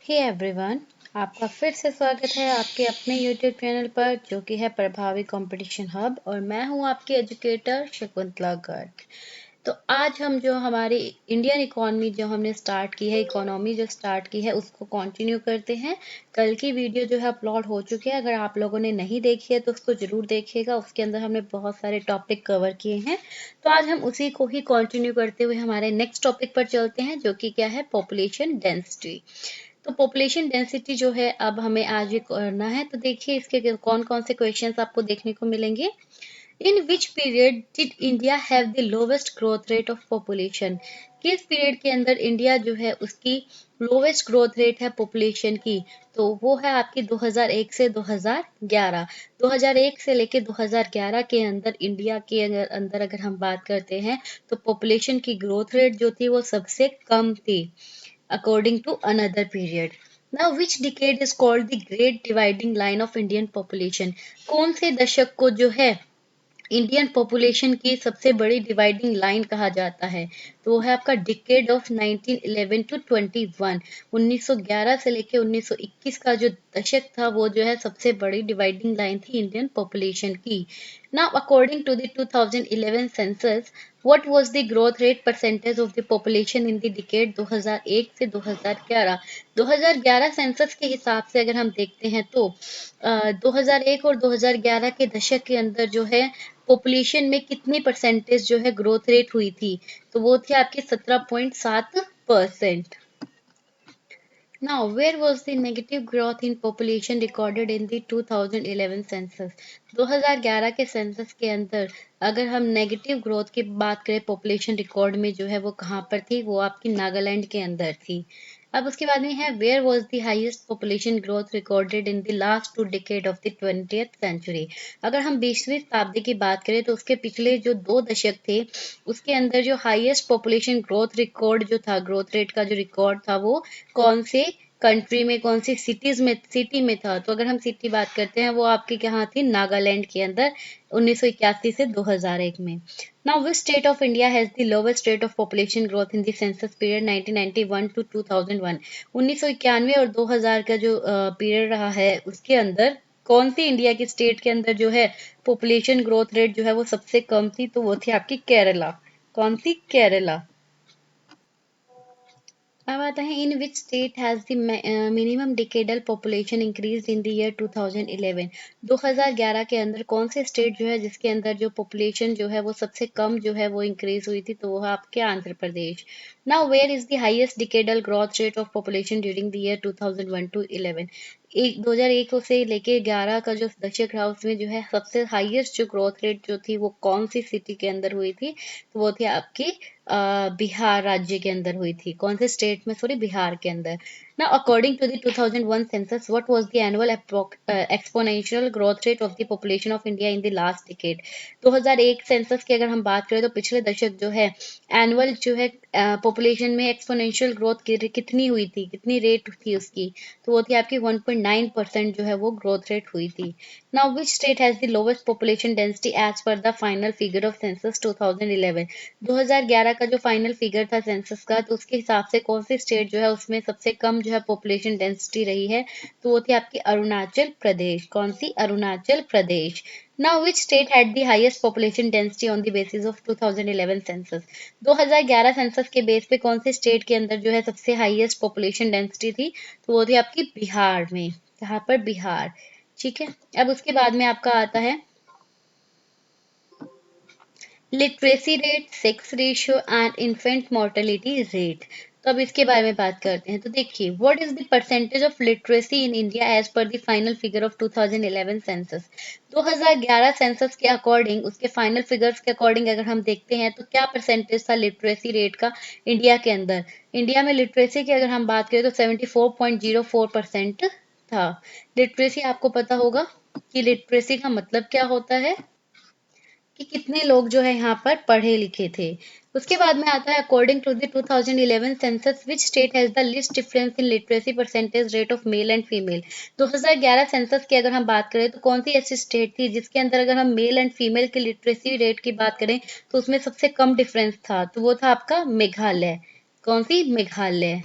Hey everyone, आपका फिर से स्वागत है आपके अपने यूट्यूब चैनल पर जो कि है प्रभावी कंपटीशन हब और मैं हूं आपकी एजुकेटर शकुंतला गर्ग। तो आज हम जो हमारी इंडियन इकोनॉमी जो हमने स्टार्ट की है, इकोनॉमी जो स्टार्ट की है उसको कंटिन्यू करते हैं। कल की वीडियो जो है अपलोड हो चुकी है, अगर आप लोगों ने नहीं देखी है तो उसको जरूर देखिएगा। उसके अंदर हमने बहुत सारे टॉपिक कवर किए हैं। तो आज हम उसी को ही कंटिन्यू करते हुए हमारे नेक्स्ट टॉपिक पर चलते हैं जो कि क्या है, पॉपुलेशन डेंसिटी। तो पॉपुलेशन डेंसिटी जो है अब हमें आज ये करना है। तो देखिए इसके कौन कौन से क्वेश्चंस आपको देखने को मिलेंगे। In which period did India have the lowest growth rate of population. किस पीरियड के अंदर इंडिया जो है उसकी लोवेस्ट ग्रोथ रेट है पॉपुलेशन की। तो वो है आपकी 2001 से 2011। 2001 से लेके 2011 के अंदर इंडिया के अंदर अगर हम बात करते हैं तो पॉपुलेशन की ग्रोथ रेट जो थी वो सबसे कम थी according to another period. Now, which decade is called the Great Dividing Line of Indian Population? कौन से दशक को जो है इंडियन पॉपुलेशन की सबसे बड़ी डिवाइडिंग लाइन कहा जाता है। तो वो है आपका डिकेड ऑफ 1911 टू 21। 1911 से लेके 1921 का जो दशक था वो जो है सबसे बड़ी डिवाइडिंग लाइन थी इंडियन पॉपुलेशन की। Now according to the 2011 census, what was the growth rate percentage of the population in the decade 2001 से 2011। 2011 सेंसस के हिसाब से अगर हम देखते हैं तो 2001 और 2011 के दशक के अंदर जो है पॉपुलेशन में कितनी परसेंटेज जो है ग्रोथ रेट हुई थी। तो वो थी आपकी 17.7%। Now, where was the negative growth in population recorded in the 2011 census? 2011 के सेंसस के अंदर अगर हम नेगेटिव ग्रोथ की बात करें पॉपुलेशन रिकॉर्ड में जो है वो कहाँ पर थी, वो आपकी नागालैंड के अंदर थी। अब उसके बाद में है where was the highest population growth recorded in the last 2 decade of the 20th century. अगर हम 20वीं शताब्दी की बात करें तो उसके पिछले जो 2 दशक थे उसके अंदर जो हाईएस्ट पॉपुलेशन ग्रोथ रिकॉर्ड जो था, ग्रोथ रेट का जो रिकॉर्ड था वो कौन से कंट्री में, कौन सी सिटी में था। तो अगर हम सिटी बात करते हैं वो आपकी कहाँ थी, नागालैंड के अंदर 1981 से 2001 में। Now which state of India has the lowest rate of population growth in the census period 1991 to 2001। 1991 और 2000 का जो पीरियड रहा है उसके अंदर कौन सी इंडिया की स्टेट के अंदर जो है पॉपुलेशन ग्रोथ रेट जो है वो सबसे कम थी। तो वो थी आपकी केरला। कौन सी, केरला। अब आता है in which state has the minimum decadal population increase in the year 2011। 2011 के अंदर कौन से स्टेट जो है जिसके अंदर जो पॉपुलेशन जो है वो सबसे कम जो है वो इंक्रीज हुई थी। तो वो है आपके Andhra Pradesh. Now where is the highest decadal growth rate of population during the year 2001 to 11। 2001 से लेके 11 का जो दशक रहा उसमें जो है सबसे हाईएस्ट जो ग्रोथ रेट जो थी वो कौन सी सिटी के अंदर हुई थी। तो वो थी आपकी बिहार राज्य के अंदर हुई थी। कौन से स्टेट में, सॉरी, बिहार के अंदर। ना according to the 2001 census what was the annual exponential growth rate of the population of India in the last decade. 2001 census की अगर हम बात करें तो पिछले दशक जो है एनुअल जो है पॉपुलेशन में एक्सपोनेंशियल ग्रोथ कितनी हुई थी, कितनी रेट थी उसकी। तो वो थी आपकी 1.9% जो है वो ग्रोथ रेट हुई थी। Now which state has the lowest population density as per the final figure of census 2011। 2011 का जो फाइनल फिगर था सेंसस का तो उसके हिसाब से कौन सी स्टेट जो है उसमें सबसे कम जो है पॉपुलेशन डेंसिटी रही है। तो वो थी आपकी अरुणाचल प्रदेश। कौन सी, Arunachal Pradesh. Now which state had the highest population density on the basis of 2011 census. 2011 census के बेस पे कौन से स्टेट के अंदर जो है सबसे हाईएस्ट पॉपुलेशन डेंसिटी थी। तो वो थी आपकी बिहार में। यहाँ पर बिहार। ठीक है, अब उसके बाद में आपका आता है literacy rate, sex ratio and infant mortality rate. तो अब इसके बारे में बात करते हैं। तो देखिए what is the percentage of literacy in India as per the final figure of 2011 census. 2011 census के अकॉर्डिंग, उसके फाइनल फिगर्स के अकॉर्डिंग अगर हम देखते हैं तो क्या परसेंटेज था लिटरेसी रेट का इंडिया के अंदर। इंडिया में लिटरेसी की अगर हम बात करें तो 74.04% था। लिटरेसी आपको पता होगा कि लिटरेसी का मतलब क्या होता है, कि कितने लोग जो है यहाँ पर पढ़े लिखे थे। उसके बाद में आता है according to the 2011 census which state has the least difference in literacy percentage rate of male and female. 2011 census की अगर हम बात करें तो कौन सी ऐसी स्टेट थी जिसके अंदर अगर हम मेल एंड फीमेल की लिटरेसी रेट की बात करें तो उसमें सबसे कम डिफरेंस था। तो वो था आपका मेघालय। कौन सी, मेघालय।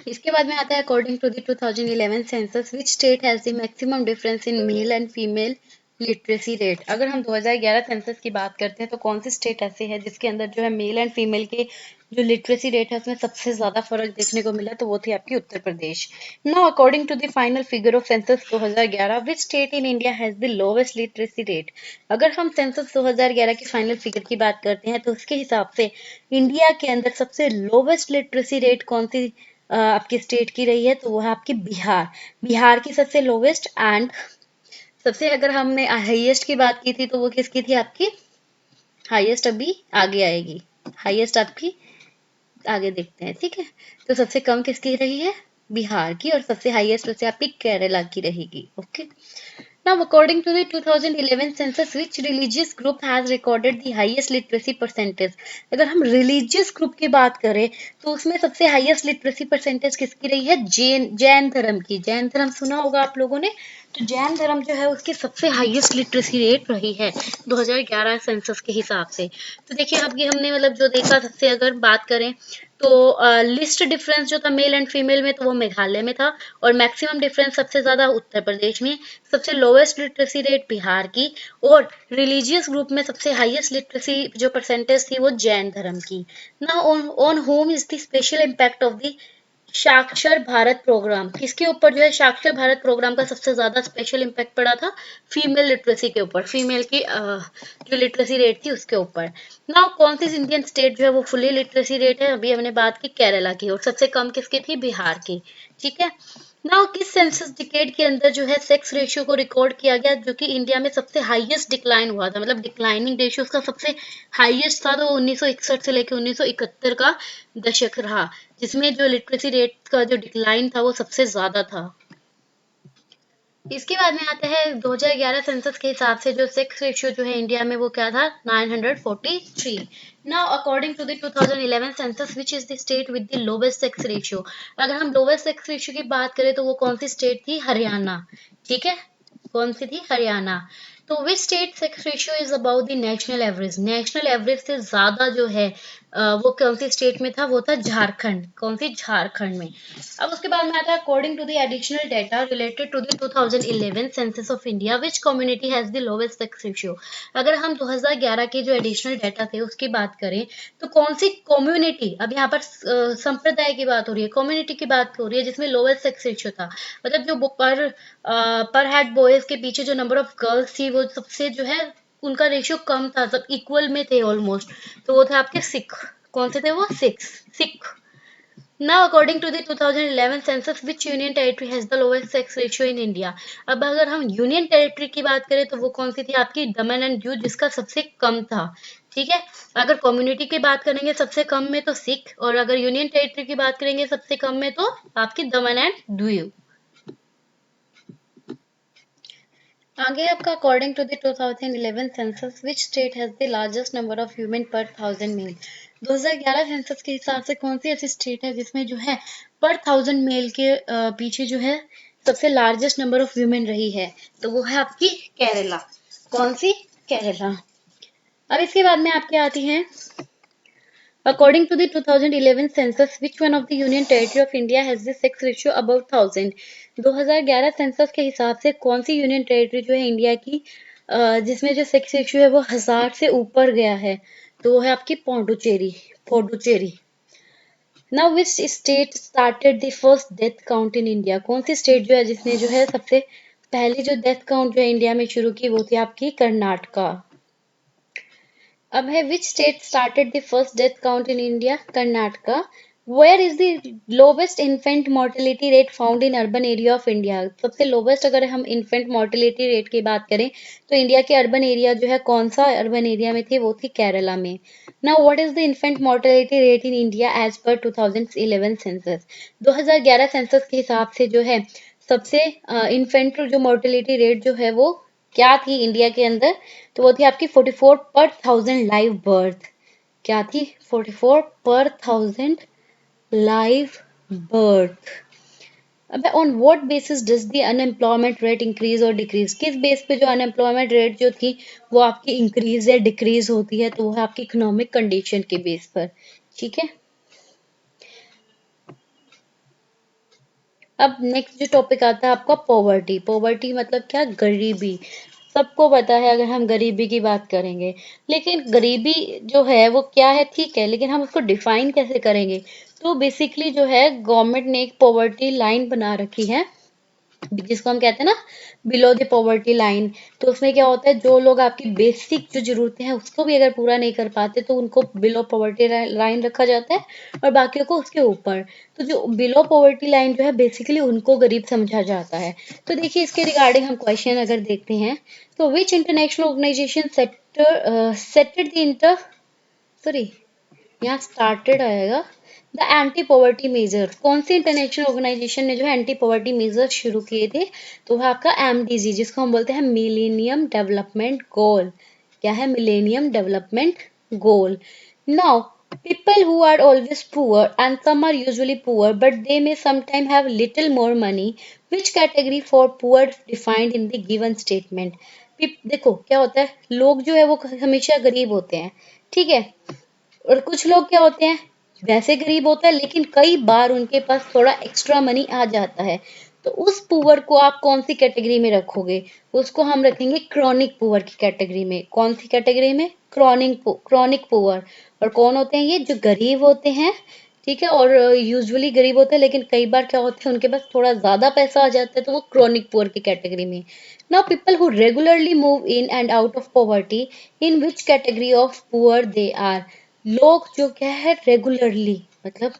इसके बाद में आता है according to the 2011 census which state has the maximum difference in male and female literacy rate. अगर हम 2011 सेंसस की बात करते हैं तो कौन सी स्टेट ऐसी है जिसके अंदर जो है मेल एंड फीमेल के जो लिटरेसी रेट है उसमें सबसे ज्यादा फर्क देखने को मिला, तो वो थी आपकी Uttar Pradesh. Now according to the final figure of census 2011 which state in India has the lowest literacy rate. अगर हम सेंसस 2011 की फाइनल फिगर की बात करते हैं तो उसके हिसाब से इंडिया के अंदर सबसे लोवेस्ट लिटरेसी रेट कौन सी आपकी स्टेट की रही है, तो वो है आपकी बिहार। बिहार की सबसे लोवेस्ट एंड सबसे, अगर हमने हाईएस्ट की बात की थी तो वो किसकी थी आपकी, हाईएस्ट अभी आगे आएगी, हाईएस्ट आपकी आगे देखते हैं, ठीक है। तो सबसे कम किसकी रही है, बिहार की, और सबसे हाईएस्ट वैसे आपकी केरला की रहेगी। Okay. Now, according to the 2011 census, which religious group has recorded the highest literacy percentage? अगर हम religious group की बात करें तो उसमें सबसे highest literacy percentage किसकी रही है, जैन धर्म की। जैन धर्म सुना होगा आप लोगों ने, तो जैन धर्म जो है उसकी सबसे हाईएस्ट लिटरेसी रेट रही है 2011 सेंसस के हिसाब से। तो देखिए अब ये हमने मतलब जो देखा, सबसे अगर बात करें तो लिस्ट डिफरेंस जो था मेल एंड फीमेल में, तो वो मेघालय में था, और मैक्सिमम डिफरेंस सबसे ज्यादा उत्तर प्रदेश में, सबसे लोवेस्ट लिटरेसी रेट बिहार की, और रिलीजियस ग्रुप में सबसे हाईएस्ट लिटरेसी जो परसेंटेज थी वो जैन धर्म की। ना on home is the special impact of the साक्षर भारत प्रोग्राम, किसके ऊपर जो है साक्षर भारत प्रोग्राम का सबसे ज्यादा स्पेशल इम्पैक्ट पड़ा था, फीमेल लिटरेसी के ऊपर, फीमेल की जो लिटरेसी रेट थी उसके ऊपर। नाउ कौन सी इंडियन स्टेट जो है वो फुली लिटरेसी रेट है, अभी हमने बात की केरला की, और सबसे कम किसकी थी, बिहार की। ठीक है। नाउ किस सेंसस डिकेड के अंदर जो है सेक्स रेशियो को रिकॉर्ड किया गया, जो कि इंडिया में सबसे हाईएस्ट डिक्लाइन हुआ था, मतलब डिक्लाइनिंग रेशियो उसका सबसे हाईएस्ट था, तो 1961 से लेकर 1971 का दशक रहा, जिसमें जो लिटरेसी रेट का जो डिक्लाइन था वो सबसे ज्यादा था। इसके बाद में आता है 2011 सेंसस के हिसाब से जो सेक्स रेशियो जो है इंडिया में वो क्या था, 943। Now according to the 2011 census which is the state with the lowest sex ratio. अगर हम लोवेस्ट सेक्स रेशियो की बात करें तो वो कौन सी स्टेट थी, हरियाणा। ठीक है, कौन सी थी, हरियाणा। तो which state sex ratio is about the national average, national average से ज्यादा जो है वो कौन सी स्टेट में था, वो था झारखंड। कौन सी, झारखंड में। अब उसके बाद में आता है according to the additional data related to the 2011 census of India which community has the lowest sex ratio. अगर हम 2011 के जो एडिशनल डेटा थे उसकी बात करें तो कौन सी कम्युनिटी, अब यहाँ पर संप्रदाय की बात हो रही है, कम्युनिटी की बात हो रही है जिसमें लोवेस्ट सेक्स रेशियो था, मतलब जो पर हेड बॉयज के पीछे जो नंबर ऑफ गर्ल्स थी वो सबसे जो है उनका रेशियो कम था, सब इक्वल में थे ऑलमोस्ट, तो वो थे आपके सिख। कौन से थे वो, six, Sikh. Now, according to the 2011 census, which union territory has the lowest sex ratio in India? अब अगर हम यूनियन टेरिटरी की बात करें तो वो कौन सी थी आपकी, दमन एंड दीव, जिसका सबसे कम था। ठीक है। अगर कम्युनिटी की बात करेंगे सबसे कम में तो सिख, और अगर यूनियन टेरिटरी की बात करेंगे सबसे कम में तो आपकी दमन एंड दीव। आगे आपका according to the 2011 census which state has the largest number of human per thousand male. 2011 census के हिसाब से कौन सी ऐसी स्टेट है जिसमें जो है पर थाउजेंड मेल के पीछे जो है सबसे लार्जेस्ट नंबर ऑफ ह्यूमन रही है, तो वो है आपकी केरला। कौन सी, केरला। अब इसके बाद में आपके आती हैं according to the 2011 census, which one of the union territory of India has the sex ratio above 1000? 2011 census के हिसाब से कौन सी यूनियन टेरिटरी जो है इंडिया की जिसमें जो सेक्स रेशियो है वो 1000 से ऊपर गया है, तो वो है आपकी Pondicherry, Pondicherry. Now which state started the first death count in India. कौन सी स्टेट जो है जिसने जो है सबसे पहले जो डेथ काउंट जो है इंडिया में शुरू की, वो थी आपकी कर्नाटका। अब है which state started the first death count in India, Karnataka. Where is the lowest infant mortality rate found in urban area of India. सबसे लोवेस्ट अगर हम इन्फेंट मोर्टेलिटी रेट की बात करें तो इंडिया के अर्बन एरिया जो है कौन सा अर्बन एरिया में थे, वो थी केरला में। Now what is the infant mortality rate in India as per 2011 census. 2011 census के हिसाब से जो है सबसे इन्फेंट जो मोर्टेलिटी रेट जो है वो क्या थी इंडिया के अंदर, तो वो थी आपकी 44 पर थाउजेंड लाइव बर्थ। क्या थी, 44 पर थाउजेंड लाइव बर्थ। अब on what basis does the unemployment rate increase और डिक्रीज, किस बेस पे जो अनएम्प्लॉयमेंट रेट जो थी वो आपकी इंक्रीज या डिक्रीज होती है, तो वो है आपकी इकोनॉमिक कंडीशन के बेस पर। ठीक है। अब नेक्स्ट जो टॉपिक आता है आपका पॉवर्टी। पॉवर्टी मतलब क्या? गरीबी। सबको पता है अगर हम गरीबी की बात करेंगे, लेकिन गरीबी जो है वो क्या है, ठीक है, लेकिन हम उसको डिफाइन कैसे करेंगे? तो बेसिकली जो है गवर्नमेंट ने एक पॉवर्टी लाइन बना रखी है, जिसको हम कहते हैं ना बिलो द पॉवर्टी लाइन। तो उसमें क्या होता है, जो लोग आपकी बेसिक जो जरूरतें हैं उसको भी अगर पूरा नहीं कर पाते तो उनको बिलो पॉवर्टी लाइन रखा जाता है, और बाकियों को उसके ऊपर। तो जो बिलो पॉवर्टी लाइन जो है बेसिकली उनको गरीब समझा जाता है। तो देखिए इसके रिगार्डिंग हम क्वेश्चन अगर देखते हैं, तो which international organisation setted the inter sorry यहाँ स्टार्टेड आएगा द एंटी पॉवर्टी मेजर। कौन सी इंटरनेशनल ऑर्गेनाइजेशन ने जो है एंटी पॉवर्टी मेजर शुरू किए थे? तो वो आपका एमडीजी, जिसको हम बोलते हैं मिलेनियम डेवलपमेंट गोल। क्या है? Millennium development goal. Now people who are always poor and some are usually poor but they may sometime have little more money, which category for poor defined in the given statement? देखो क्या होता है, लोग जो है वो हमेशा गरीब होते हैं, ठीक है, और कुछ लोग क्या होते हैं, वैसे गरीब होता है लेकिन कई बार उनके पास थोड़ा एक्स्ट्रा मनी आ जाता है। तो उस पुअर को आप कौन सी कैटेगरी में रखोगे? उसको हम रखेंगे क्रॉनिक पुअर की कैटेगरी में। कौन सी कैटेगरी में? Chronic poor. और कौन होते हैं ये? जो गरीब होते हैं, ठीक है, और यूजुअली गरीब होते हैं लेकिन कई बार क्या होता है उनके पास थोड़ा ज्यादा पैसा आ जाता है, तो वो क्रॉनिक पुअर की कैटेगरी में। Now people who regularly move in and out of poverty, in which category of poor they are? लोग जो क्या है रेगुलरली, मतलब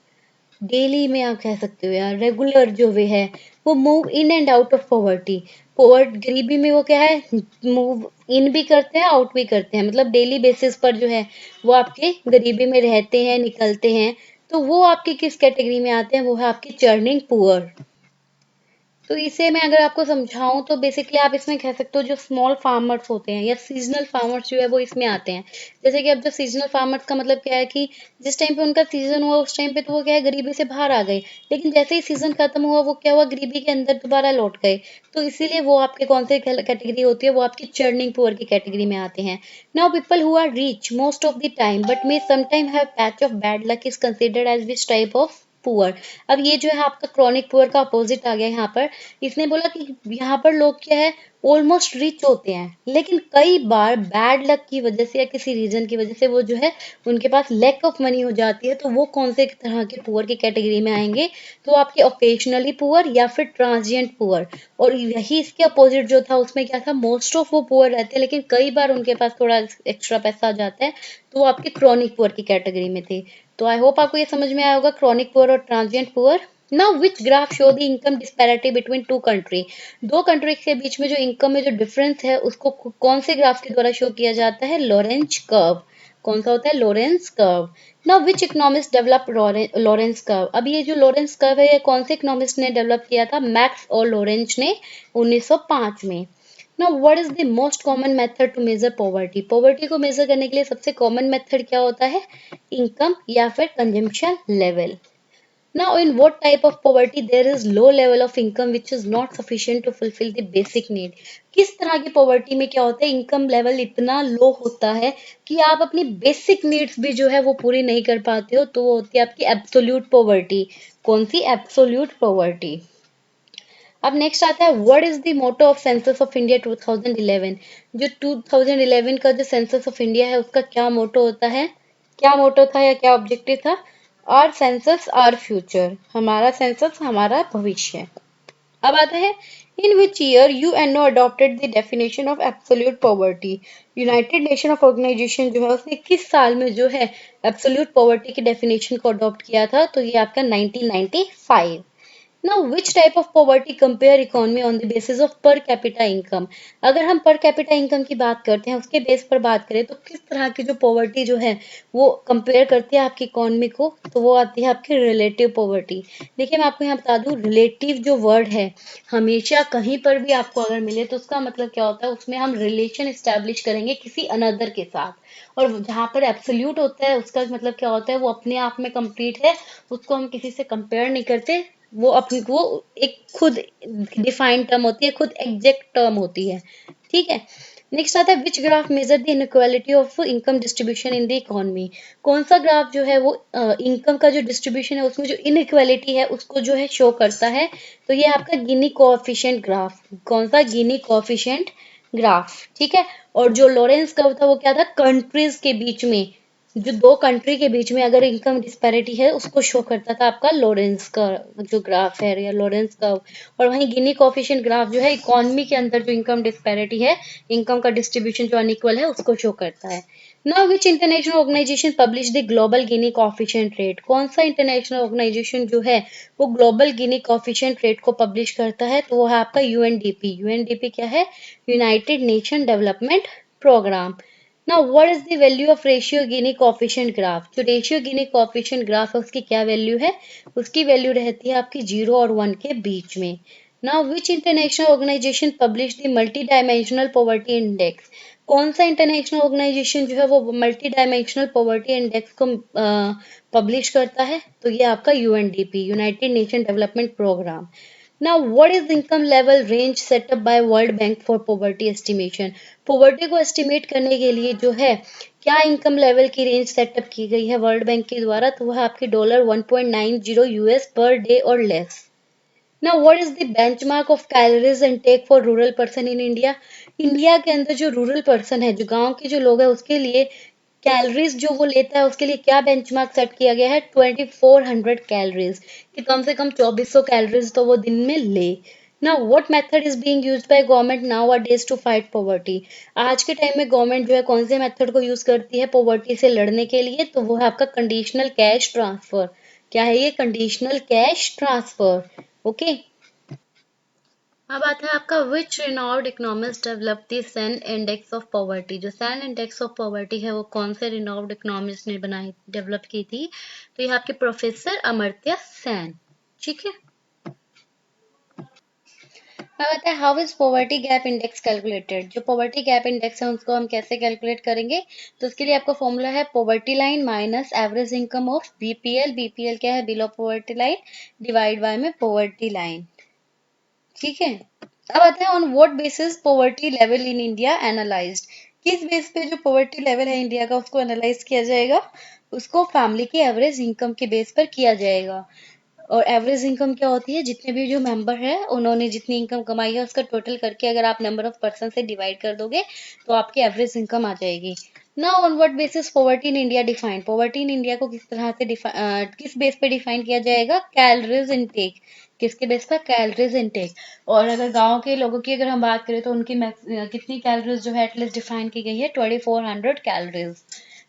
डेली में आप कह सकते हो यार, रेगुलर जो वे है वो move in and out of poverty. Poverty गरीबी में वो क्या है, मूव इन भी करते हैं आउट भी करते हैं, मतलब डेली बेसिस पर जो है वो आपके गरीबी में रहते हैं, निकलते हैं। तो वो आपकी किस कैटेगरी में आते हैं? वो है आपकी चर्निंग पुअर। तो इसे मैं अगर आपको समझाऊं तो बेसिकली आप इसमें कह सकते हो जो स्मॉल फार्मर्स होते हैं या सीजनल फार्मर्स जो है वो इसमें आते हैं। जैसे कि अब जो सीजनल फार्मर्स का मतलब क्या है कि जिस टाइम पे उनका सीजन हुआ उस टाइम पे तो वो क्या है गरीबी से बाहर आ गए, लेकिन जैसे ही सीजन खत्म हुआ वो क्या हुआ, गरीबी के अंदर दोबारा लौट गए। तो इसीलिए वो आपके कौन से कैटेगरी होती है? वो आपकी चर्निंग पुअर की कैटेगरी में आते हैं। Now people who are rich most of the time but may sometime have patch of bad luck is considered as which type of poor? अब ये जो है आपका क्रॉनिक पुअर का अपोजिट आ गया यहाँ पर। इसने बोला कि यहाँ पर लोग क्या है, ऑलमोस्ट रिच होते हैं लेकिन कई बार बैड लक की वजह से या किसी रीजन की वजह से वो जो है उनके पास लैक ऑफ मनी हो जाती है। तो वो कौन से तरह के पुअर की कैटेगरी में आएंगे? तो आपके ओकेशनली पुअर या फिर ट्रांजिएंट पुअर। और यही इसके अपोजिट जो था उसमें क्या था, मोस्ट ऑफ वो पुअर रहते हैं लेकिन कई बार उनके पास थोड़ा एक्स्ट्रा पैसा आ जाता है, तो वो आपके क्रॉनिक पुअर की कैटेगरी में थे। तो आई होप आपको ये समझ में आया होगा क्रॉनिक पुअर और transient poor. Now which graph show the income disparity between two country? दो कंट्री के बीच में जो इनकम में जो डिफरेंस है उसको कौन से ग्राफ के द्वारा शो किया जाता है? Lorentz curve. कौन सा होता है? Lawrence curve. Now which economist develop Lawrence curve? अब ये जो लॉरेंस कर्व है ये कौन से इकोनॉमिस्ट ने डेवलप किया था? मैक्स और लॉरेंज ने 1905 में। Now, what is the most common method to measure poverty? Poverty को measure करने के लिए सबसे common method क्या होता है? Income या फिर consumption level. Now, in what type of poverty there is low level of income which is not sufficient to fulfill the basic need? किस तरह की poverty में क्या होता है, इनकम लेवल इतना लो होता है कि आप अपनी बेसिक नीड्स भी जो है वो पूरी नहीं कर पाते हो, तो वो होती है आपकी एब्सोल्यूट पॉवर्टी। कौन सी? Absolute poverty. अब नेक्स्ट आता है what is the motto of census of India 2011? जो 2011 का जो सेंसस ऑफ इंडिया है उसका क्या मोटो होता है? क्या मोटो था या क्या ऑब्जेक्टिव था? आर सेंसस आर फ्यूचर, हमारा सेंसस हमारा भविष्य। अब आता है in which year UNO adopted the definition of absolute poverty? United Nation of organisation जो है उसने किस साल में जो है एब्सोल्यूट पॉवर्टी की डेफिनेशन को अडॉप्ट किया था? तो ये आपका 1995। Now, which type of poverty compare economy on the basis of per capita income? अगर हम per capita income की बात करते हैं उसके बेस पर बात करें तो किस तरह की जो पॉवर्टी जो है वो कंपेयर करती है आपकी इकोनॉमी को? तो वो आती है आपकी रिलेटिव पॉवर्टी। देखिए मैं आपको यहाँ बता दूं, रिलेटिव जो वर्ड है हमेशा कहीं पर भी आपको अगर मिले तो उसका मतलब क्या होता है, उसमें हम रिलेशन एस्टेब्लिश करेंगे किसी अनदर के साथ। और जहाँ पर एब्सोल्यूट होता है उसका मतलब क्या होता है, वो अपने आप में कंप्लीट है, उसको हम किसी से कंपेयर नहीं करते। वो अपनी वो एक खुद डिफाइंड टर्म होती है, खुद एग्जैक्ट टर्म होती है, ठीक है। नेक्स्ट आता है which graph measure the inequality of income distribution in the economy. कौन सा ग्राफ जो है वो इनकम का जो डिस्ट्रीब्यूशन है उसमें जो इनइक्वालिटी है उसको जो है शो करता है। तो ये आपका गिनी कोएफिशिएंट ग्राफ। कौन सा? गिनी कोएफिशिएंट ग्राफ। ठीक है। और जो लॉरेंस कर्व था वो क्या था? कंट्रीज के बीच में, जो दो कंट्री के बीच में अगर इनकम डिस्पैरिटी है उसको शो करता था आपका लॉरेंस का जो ग्राफ है या लॉरेंस कर्व। और वहीं गिनी कोएफिशिएंट ग्राफ जो है इकोनॉमी के अंदर जो इनकम डिस्पैरिटी है, इनकम का डिस्ट्रीब्यूशन जो अनइक्वल है उसको शो करता है। Now which international organisation publish the global Gini coefficient rate. कौन सा इंटरनेशनल ऑर्गेनाइजेशन जो है वो ग्लोबल गिनी कोएफिशिएंट रेट को पब्लिश करता है? तो वो है आपका यूएनडीपी। यूएनडीपी क्या है? United Nation Development Programme. Now, what is the value of ratio Gini coefficient graph? जो रेशियो गिनी कोएफिशिएंट ग्राफ है उसकी क्या वैल्यू है? उसकी वैल्यू रहती है आपकी 0 और 1 के बीच में। Now, which international organization published the multi-dimensional poverty index? कौन सा इंटरनेशनल ऑर्गेनाइजेशन जो है वो मल्टी डायमेंशनल पॉवर्टी इंडेक्स को पब्लिश करता है? तो ये आपका UNDP, United Nation Development Programme. Now, what is the income level range set up by World Bank for poverty estimation? Poverty को एस्टिमेट करने के लिए जो है क्या इनकम लेवल की रेंज सेटअप की गई है वर्ल्ड बैंक के द्वारा? तो वह आपकी $1.90 यूएस पर डे और less. Now what is the benchmark of calories intake for rural person in India? India के अंदर जो रूरल पर्सन है, जो गांव के जो लोग हैं उसके लिए कैलोरीज जो वो लेता है उसके लिए क्या बेंचमार्क सेट किया गया है? 2400 कैलोरीज, कि कम से कम 2400 कैलोरीज तो वो दिन में ले। Now, what method is being used by government nowadays to fight poverty? आज के टाइम में गवर्नमेंट जो है कौन से मेथड को यूज करती है पॉवर्टी से लड़ने के लिए? तो वो है आपका कंडीशनल कैश ट्रांसफर। क्या है ये? Conditional cash transfer. ओके। अब आता है आपका which renowned economist develop the Sen index of poverty. जो सैन इंडेक्स ऑफ पॉवर्टी है वो कौन से रिनॉल्ड इकोनॉमिस्ट ने बनाई, डेवलप की थी? तो ये आपके प्रोफेसर अमर्त्य सेन। ठीक है। अब आता है how is poverty gap index calculated. जो पॉवर्टी गैप इंडेक्स है उसको हम कैसे कैलकुलेट करेंगे? तो उसके लिए आपका फॉर्मूला है poverty line minus average income of BPL. BPL क्या है? Below poverty line, divide by में पॉवर्टी लाइन। ठीक है। अब आता है on what basis poverty level in India analysed. किस बेस पे जो पॉवर्टी लेवल है इंडिया का उसको एनालाइज किया जाएगा? उसको फैमिली की एवरेज इनकम के बेस पर किया जाएगा। और एवरेज इनकम क्या होती है? जितने भी जो मेंबर है उन्होंने जितनी इनकम कमाई है उसका टोटल करके अगर आप नंबर ऑफ पर्सन से डिवाइड कर दोगे तो आपकी एवरेज इनकम आ जाएगी। Now on what basis poverty in India define. Poverty in India को किस तरह से किस बेस पे डिफाइन किया जाएगा? Calories intake. किसके बेस पर? Calories intake. और अगर गांव के लोगों की अगर हम बात करें तो उनकी कितनी कैलोरीज जो है एटलीस्ट डिफाइन की गई है? 2400 calories.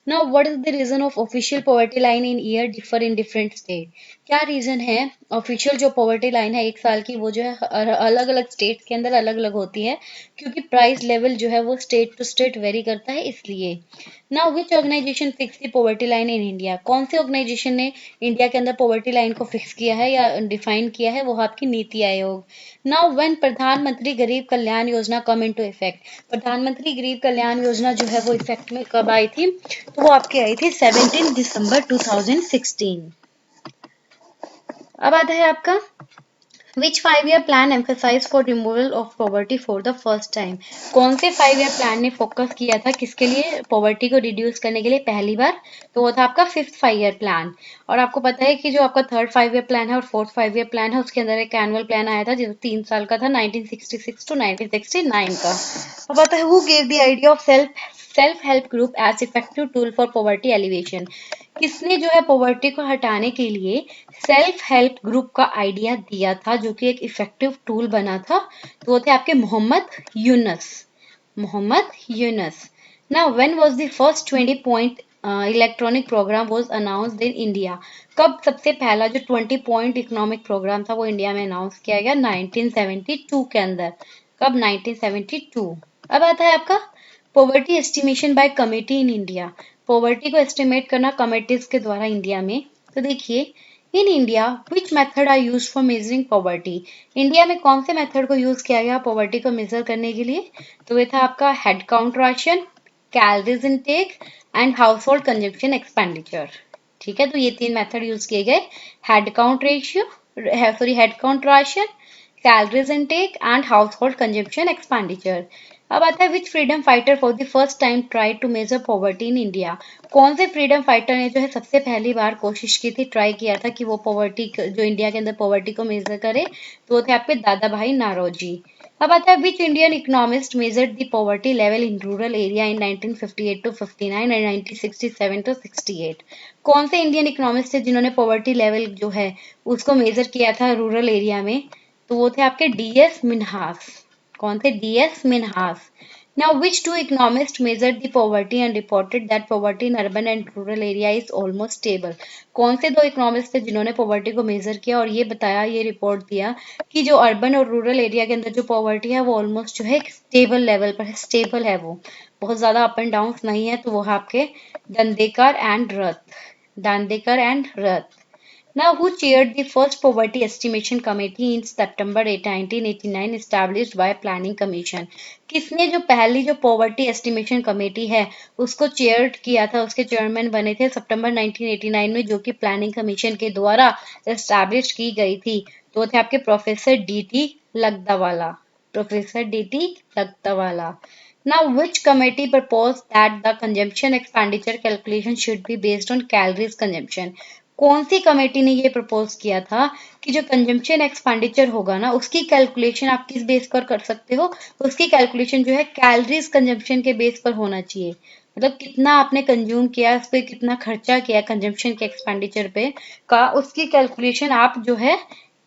Now what is the reason of official poverty line in year differ in different state. क्या रीजन है? ऑफिशियल जो पॉवर्टी लाइन है एक साल की वो जो है अलग अलग स्टेट के अंदर अलग अलग होती है, क्योंकि प्राइस लेवल जो है वो स्टेट टू स्टेट वेरी करता है इसलिए। Now which organisation fix the poverty line in India. कौन से ऑर्गेनाइजेशन ने इंडिया के अंदर पॉवर्टी लाइन को फिक्स किया है या डिफाइन किया है? वो आपकी नीति आयोग। नाउ व्हेन प्रधानमंत्री गरीब Kalyan Yojana come into effect. प्रधानमंत्री गरीब कल्याण योजना जो है वो इफेक्ट में कब आई थी? तो वो आपकी आई थी 17 दिसंबर 2016। अब आता है आपका Which 5 year plan emphasized for removal of poverty for the first time? कौन से 5 year plan ने फोकस किया था किसके लिए? पॉवर्टी को रिड्यूस करने के लिए पहली बार। तो वो था आपका फिफ्थ 5 year प्लान। और आपको पता है कि जो आपका थर्ड 5 year प्लान है और फोर्थ 5 year प्लान है उसके अंदर एक एनुअल प्लान आया था जो 3 साल का था, 1966 to 1969 का। अब आता है who gave the idea of self help group as effective tool for poverty elevation. किसने जो है पॉवर्टी को हटाने के लिए सेल्फ हेल्प ग्रुप का आइडिया दिया था जो कि एक इफेक्टिव टूल बना था? तो वो थे आपके Muhammad Yunus. Muhammad Yunus. Now when was the first 20 point electronic programme was announced in India. कब सबसे पहला जो 20 पॉइंट इकोनॉमिक प्रोग्राम था वो इंडिया में अनाउंस किया गया? 1972 के अंदर। कब? 1972। अब आता है आपका poverty estimation by committee in India. Poverty को एस्टिमेट करना कमिटीज के द्वारा इंडिया में। तो देखिए in India which method are use for measuring poverty. India में कौन से मेथड को यूज किया गया पॉवर्टी को मेजर करने के लिए? तो ये था आपका head count ration, calories intake and household consumption expenditure. ठीक है, तो ये तीन मेथड यूज किए गए। Head count ratio, sorry head count ration, calories intake and household consumption expenditure. अब आता है which freedom fighter for the first time try to measure poverty in India. कौन से फ्रीडम फाइटर ने जो है सबसे पहली बार कोशिश की थी, ट्राई किया था कि वो पॉवर्टी जो इंडिया के अंदर पॉवर्टी को मेजर करे, तो वो थे आपके दादा भाई नारोजी। अब आता है which Indian economist measured the poverty level in rural area in 1958 to 59 and 1967 to 68। कौन से इंडियन इकोनॉमिस्ट थे जिन्होंने पॉवर्टी लेवल जो है उसको मेजर किया था रूरल एरिया में, तो वो थे आपके डीएस मिन्हास। कौन थे? DS Minhas. Now, which two economists measured the poverty and reported that poverty in urban and rural area is almost stable? कौन से दो इकोनॉमिस्ट थे जिन्होंने पॉवर्टी को मेजर किया और ये बताया, ये रिपोर्ट दिया कि जो अर्बन और रूरल एरिया के अंदर जो पॉवर्टी है वो ऑलमोस्ट जो है स्टेबल लेवल पर है, स्टेबल है, वो बहुत ज्यादा अप एंड डाउन नहीं है। तो वो है आपके दंडेकर and Rath. Dandekar and Rath. Now, who chaired the first poverty estimation committee in September 1989 established by Planning Commission? किसने जो पहली जो पॉवर्टी एस्टिमेशन कमेटी है उसको चेयर किया था, उसके चेयरमैन बने थे सितंबर 1989 में, जो कि प्लानिंग कमीशन के द्वारा एस्टैब्लिश की गई थी। तो वो थे आपके professor DT Lakdawala. Professor DT Lakdawala. Now, which committee proposed that the consumption expenditure calculation should be based on calories consumption? कौन सी कमेटी ने ये प्रपोज किया था कि जो कंजम्पशन एक्सपेंडिचर होगा ना उसकी कैलकुलेशन आप किस बेस पर कर सकते हो? उसकी कैलकुलेशन जो है कैलोरीज कंजम्पशन के बेस पर होना चाहिए। मतलब कितना आपने कंज्यूम किया, उस पर कितना खर्चा किया कंजम्पशन के एक्सपेंडिचर पे का, उसकी कैलकुलेशन आप जो है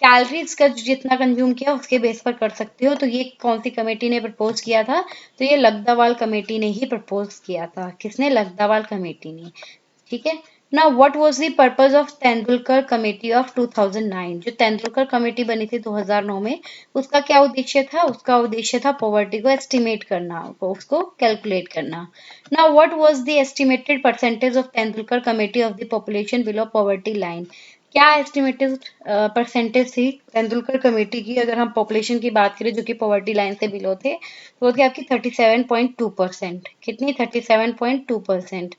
कैलोरीज का जितना कंज्यूम किया उसके बेस पर कर सकते हो। तो ये कौन सी कमेटी ने प्रपोज किया था? तो ये लगदावाल कमेटी ने ही प्रपोज किया था। किसने? लगदावाल कमेटी ने। ठीक है। Now, what was the purpose of Tendulkar committee of 2009? जो तेंदुलकर कमेटी बनी थी 2009 में, उसका क्या उद्देश्य था? उसका उद्देश्य था पॉवर्टी को एस्टिमेट करना, उसको कैलकुलेट करना। Now, what was the estimated percentage of Tendulkar committee of the population below poverty line? क्या एस्टिमेटेड परसेंटेज थी तेंदुलकर कमेटी की? अगर हम पॉपुलेशन की बात करें जो कि पॉवर्टी लाइन से बिलो थे, तो वो थी आपकी 37.2%। कितनी? 37.2%।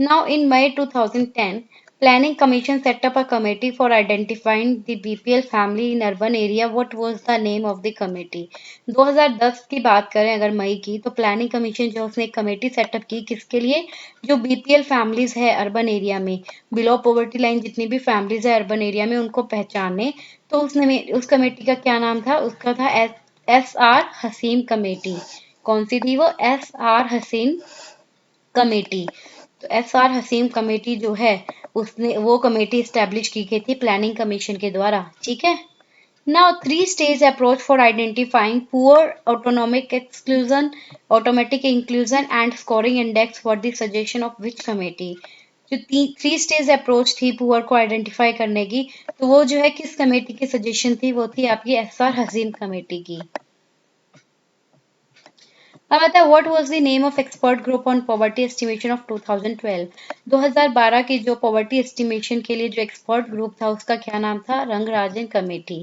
Now, in May 2010, Planning Commission set up a committee for identifying the BPL family in urban area. What was the name of the committee? 2010 की बात करें अगर मई की, तो प्लानिंग कमीशन जो उसने एक कमेटी सेटअप की, किसके लिए? जो बीपीएल फैमिलीज है अर्बन एरिया में, बिलो पॉवर्टी लाइन जितनी भी फैमिलीज है अर्बन एरिया में, उनको पहचाने। तो उसने उस कमेटी का क्या नाम था? उसका था एस आर हसीम कमेटी। कौन सी थी वो? S R Hasim committee. तो एस आर हसीम कमेटी जो है उसने वो कमेटी स्टैब्लिश की गई थी प्लानिंग कमीशन के द्वारा। ठीक है। Now, three-stage approach for identifying poor autonomic exclusion, automatic inclusion, and scoring index for the suggestion of which committee? जो थ्री स्टेज अप्रोच थी पुअर को आइडेंटिफाई करने की, तो वो जो है किस कमेटी की सजेशन थी? वो थी आपकी एस आर हसीम कमेटी की। अब आता है what was the name of expert group on poverty estimation of 2012? 2012 की जो पॉवर्टी एस्टिमेशन के लिए जो एक्सपर्ट ग्रुप था उसका क्या नाम था? रंगराजन कमेटी।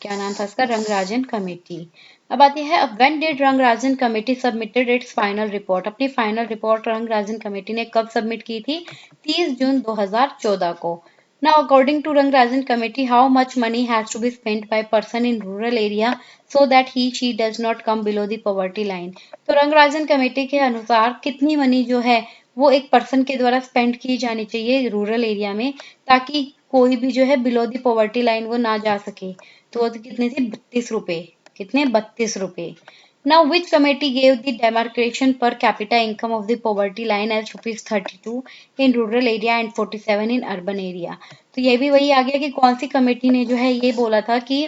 क्या नाम था उसका? रंगराजन कमेटी। अब आती है when did Rangarajan committee submitted it's final report? अपनी फाइनल रिपोर्ट रंगराजन कमेटी ने कब सबमिट की थी? 30 जून 2014 को। Now, according to Rangarajan committee, how much money has to be spent by person in rural area so that she does not come below the poverty line? तो Rangarajan committee के अनुसार कितनी money जो है वो एक पर्सन के द्वारा स्पेंड की जानी चाहिए रूरल एरिया में, ताकि कोई भी जो है बिलो द पॉवर्टी लाइन वो ना जा सके। तो वो कितने थे? 32 रुपए। कितने? 32 रुपए। Now, which committee gave the demarcation per capita income of the poverty line as rupees 32 in rural area and 47 in urban area? तो ये भी वही आ गया कि कौन सी कमेटी ने जो है ये बोला था कि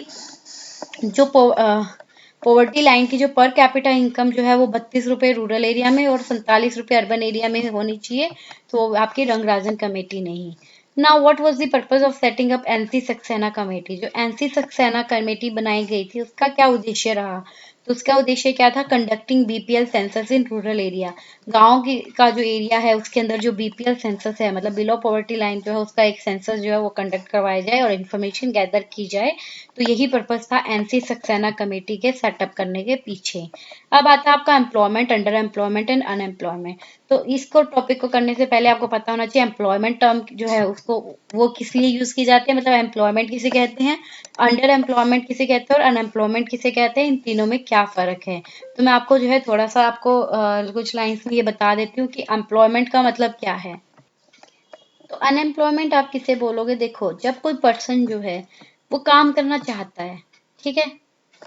जो पॉवर्टी लाइन की जो पर कैपिटा इनकम जो है वो 32 रुपए रूरल एरिया में और 47 रुपए अर्बन एरिया में होनी चाहिए। तो आपकी रंगराजन कमेटी नहीं। Now what was the purpose of setting up NC Saxena committee? जो एनसी सक्सेना कमेटी बनाई गई थी उसका क्या उद्देश्य रहा? तो उसका उद्देश्य क्या था? कंडक्टिंग बीपीएल सेंसस इन रूरल एरिया। गांव की का जो एरिया है उसके अंदर जो बीपीएल सेंसस है, मतलब बिलो पॉवर्टी लाइन जो है उसका एक सेंसस जो है वो कंडक्ट करवाया जाए और इन्फॉर्मेशन गैदर की जाए। तो यही पर्पस था एनसी सक्सेना कमेटी के सेटअप करने के पीछे। अब आता है आपका employment, under employment and unemployment. तो इसको टॉपिक को करने से पहले आपको पता होना चाहिए एम्प्लॉयमेंट टर्म जो है उसको वो किस लिए यूज की जाती है, मतलब एम्प्लॉयमेंट किसे कहते हैं, अंडर एम्प्लॉयमेंट किसे कहते हैं और अनएम्प्लॉयमेंट किसे कहते हैं, इन तीनों में क्या फर्क है। तो मैं आपको जो है थोड़ा सा आपको कुछ लाइंस में ये बता देती हूँ कि एम्प्लॉयमेंट का मतलब क्या है। तो अनएम्प्लॉयमेंट आप किसे बोलोगे, देखो जब कोई पर्सन जो है वो काम करना चाहता है, ठीक है,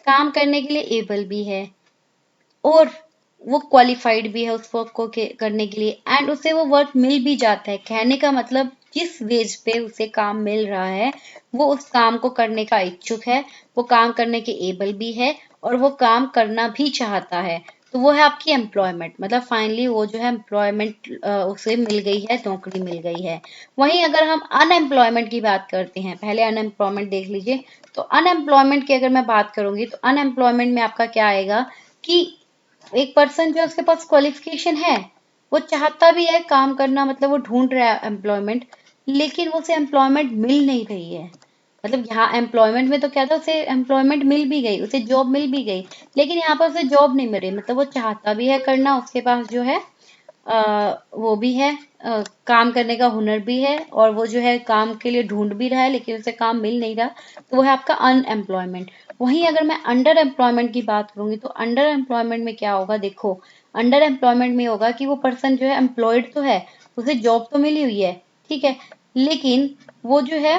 काम करने के लिए एबल भी है और वो क्वालिफाइड भी है उस वर्क को करने के लिए, एंड उसे वो वर्क मिल भी जाता है। कहने का मतलब जिस वेज पे उसे काम मिल रहा है वो उस काम को करने का इच्छुक है, वो काम करने के एबल भी है और वो काम करना भी चाहता है। तो वो है आपकी एम्प्लॉयमेंट, मतलब फाइनली वो जो है एम्प्लॉयमेंट उसे मिल गई है, नौकरी मिल गई है। वहीं अगर हम अनएम्प्लॉयमेंट की बात करते हैं, पहले अनएम्प्लॉयमेंट देख लीजिए। तो अनएम्प्लॉयमेंट की अगर मैं बात करूंगी तो अनएम्प्लॉयमेंट में आपका क्या आएगा कि एक पर्सन जो है उसके पास क्वालिफिकेशन है, वो चाहता भी है काम करना, मतलब वो ढूंढ रहा है एम्प्लॉयमेंट, लेकिन वो उसे एम्प्लॉयमेंट मिल नहीं रही है। मतलब यहाँ एम्प्लॉयमेंट में तो क्या था, उसे एम्प्लॉयमेंट मिल भी गई, उसे जॉब मिल भी गई, लेकिन यहाँ पर उसे जॉब नहीं मिल रही। मतलब वो चाहता भी है करना, उसके पास जो है वो भी है, काम करने का हुनर भी है और वो जो है काम के लिए ढूंढ भी रहा है लेकिन उसे काम मिल नहीं रहा, तो वो है आपका अनएम्प्लॉयमेंट। वहीं अगर मैं अंडर एम्प्लॉयमेंट की बात करूंगी तो अंडर एम्प्लॉयमेंट में क्या होगा, देखो अंडर एम्प्लॉयमेंट में होगा कि वो पर्सन जो है एम्प्लॉयड तो है, उसे जॉब तो मिली हुई है, ठीक है, लेकिन वो जो है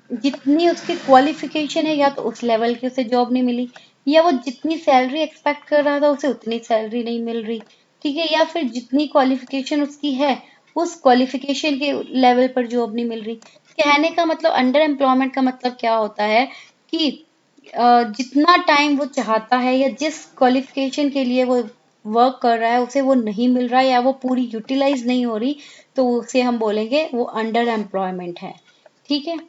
जितनी उसकी क्वालिफिकेशन है या तो उस लेवल की उसे जॉब नहीं मिली, या वो जितनी सैलरी एक्सपेक्ट कर रहा था उसे उतनी सैलरी नहीं मिल रही, ठीक है, या फिर जितनी क्वालिफिकेशन उसकी है उस क्वालिफिकेशन के लेवल पर जॉब नहीं मिल रही। कहने का मतलब अंडर एम्प्लॉयमेंट का मतलब क्या होता है कि जितना टाइम वो चाहता है या जिस क्वालिफिकेशन के लिए वो वर्क कर रहा है उसे वो नहीं मिल रहा है या वो पूरी यूटिलाइज नहीं हो रही, तो उसे हम बोलेंगे वो अंडर एम्प्लॉयमेंट है, ठीक है।